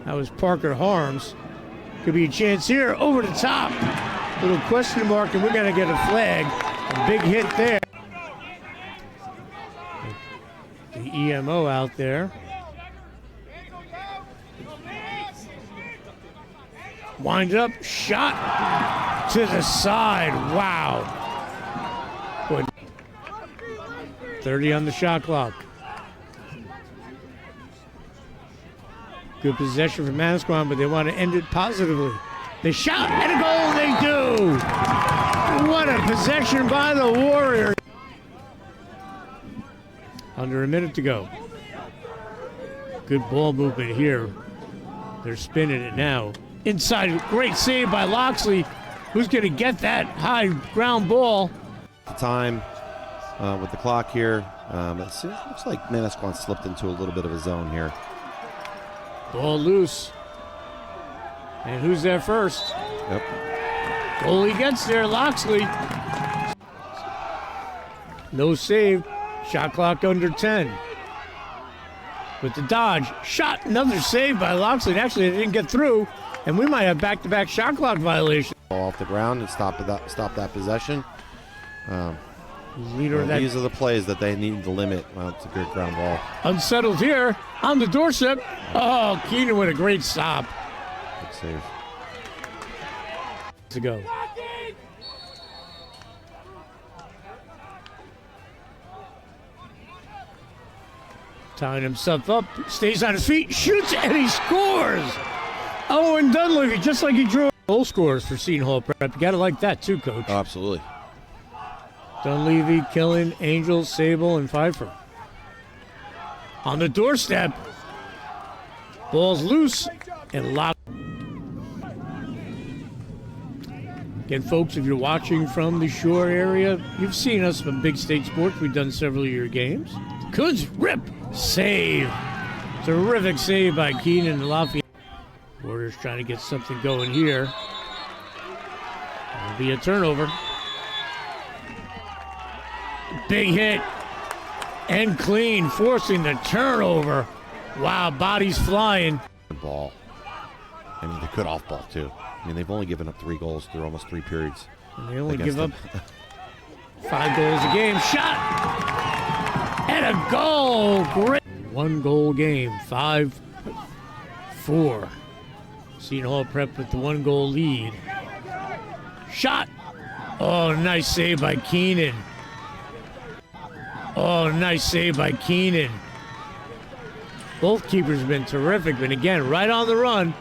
That was Parker Harms. Could be a chance here, over the top. Little question mark, and we're going to get a flag. A big hit there. The EMO out there. Wind up, shot to the side. Wow. Boy. 30 on the shot clock. Good possession for Manasquan, but they want to end it positively. They shot and a goal, they do. What a possession by the Warriors. Under a minute to go. Good ball movement here. They're spinning it now. Inside, great save by Loxley. Who's going to get that high ground ball? The time with the clock here. It looks like Manasquan slipped into a little bit of a zone here. Ball loose. And who's there first? Yep. Goalie gets there, Loxley. No save. Shot clock under 10. With the dodge. Shot, another save by Loxley. Actually, it didn't get through, and we might have back-to-back shot clock violation. Ball off the ground and stop that possession. These are the plays that they need to limit. Well, it's a good ground ball. Unsettled here on the doorstep. Oh, Keenan with a great stop. Good save. To go. Tying himself up, stays on his feet, shoots, and he scores! Owen Dunleavy, just like he drew goal scores for Seton Hall Prep. You gotta like that too, Coach. Oh, absolutely. Dunleavy, Killen, Angel, Sable, and Pfeiffer. On the doorstep, ball's loose and locked. Again, folks, if you're watching from the shore area, you've seen us from Big State Sports. We've done several of your games. Kuntz rip, save. Terrific save by Keenan and Lafayette. Warriors trying to get something going here. It'll be a turnover. Big hit and clean, forcing the turnover. Wow, bodies flying. Ball. I mean, they could off ball too. I mean, they've only given up 3 goals through almost 3 periods. And they only give up 5 goals a game. Shot and a goal. Great. 1 goal game. 5-4. Seton Hall Prep with the 1 goal lead. Shot. Oh, nice save by Keenan. Oh, nice save by Keenan. Both keepers have been terrific, but again, right on the run.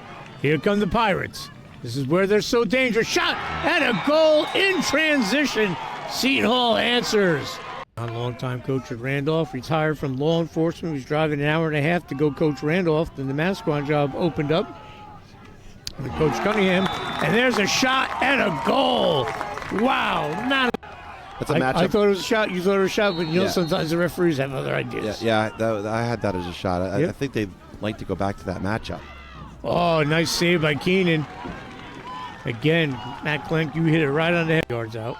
Here come the Pirates. This is where they're so dangerous. Shot and a goal in transition. Seton Hall answers. A longtime coach at Randolph, retired from law enforcement. He was driving an hour and a half to go coach Randolph. Then the Manasquan job opened up with Coach Cunningham. And there's a shot and a goal. Wow. That's a matchup. I thought it was a shot. You thought it was a shot, but you know sometimes the referees have other ideas. Yeah, I had that as a shot. I think they'd like to go back to that matchup. Oh, nice save by Keenan. Again, Matt Klenk, you hit it right on the head. Yards out.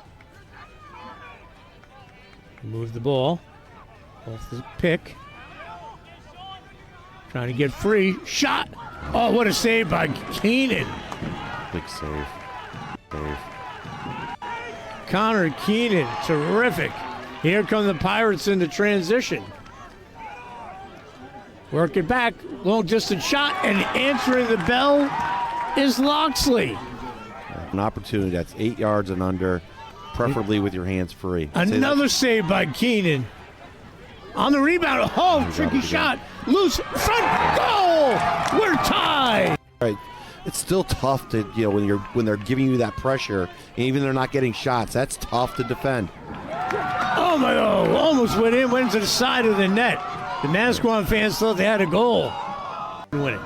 Move the ball off the pick. Trying to get free. Shot. Oh, what a save by Keenan. Big save. Connor Keenan, terrific. Here come the Pirates into transition. Work it back, long distance shot, and answering the bell is Loxley. An opportunity that's 8 yards and under, preferably with your hands free. Another save by Keenan. On the rebound, tricky shot. Loose, front, goal! We're tied! Right. It's still tough to, when they're giving you that pressure, and even they're not getting shots, that's tough to defend. Oh my God, almost went to the side of the net. The Manasquan fans thought they had a goal. Win it.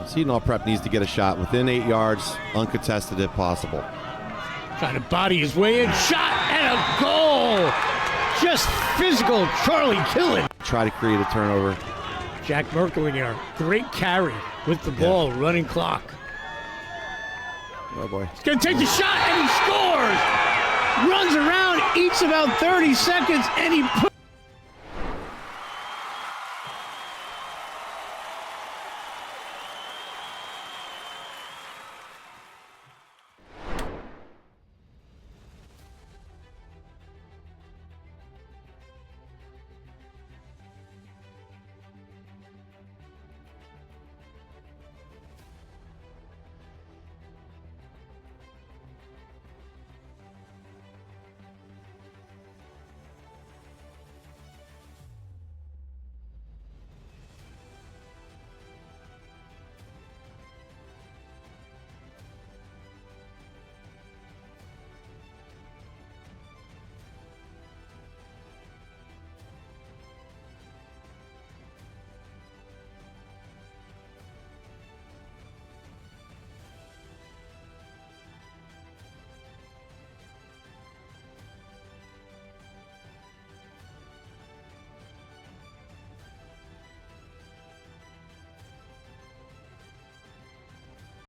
Seton Hall Prep needs to get a shot within 8 yards, uncontested if possible. Trying to body his way in, shot and a goal! Just physical, Charlie Killen. Try to create a turnover. Jack Merkelinger, great carry with the ball, running clock. Oh boy. He's gonna take the shot and he scores! Runs around, eats about 30 seconds, and he puts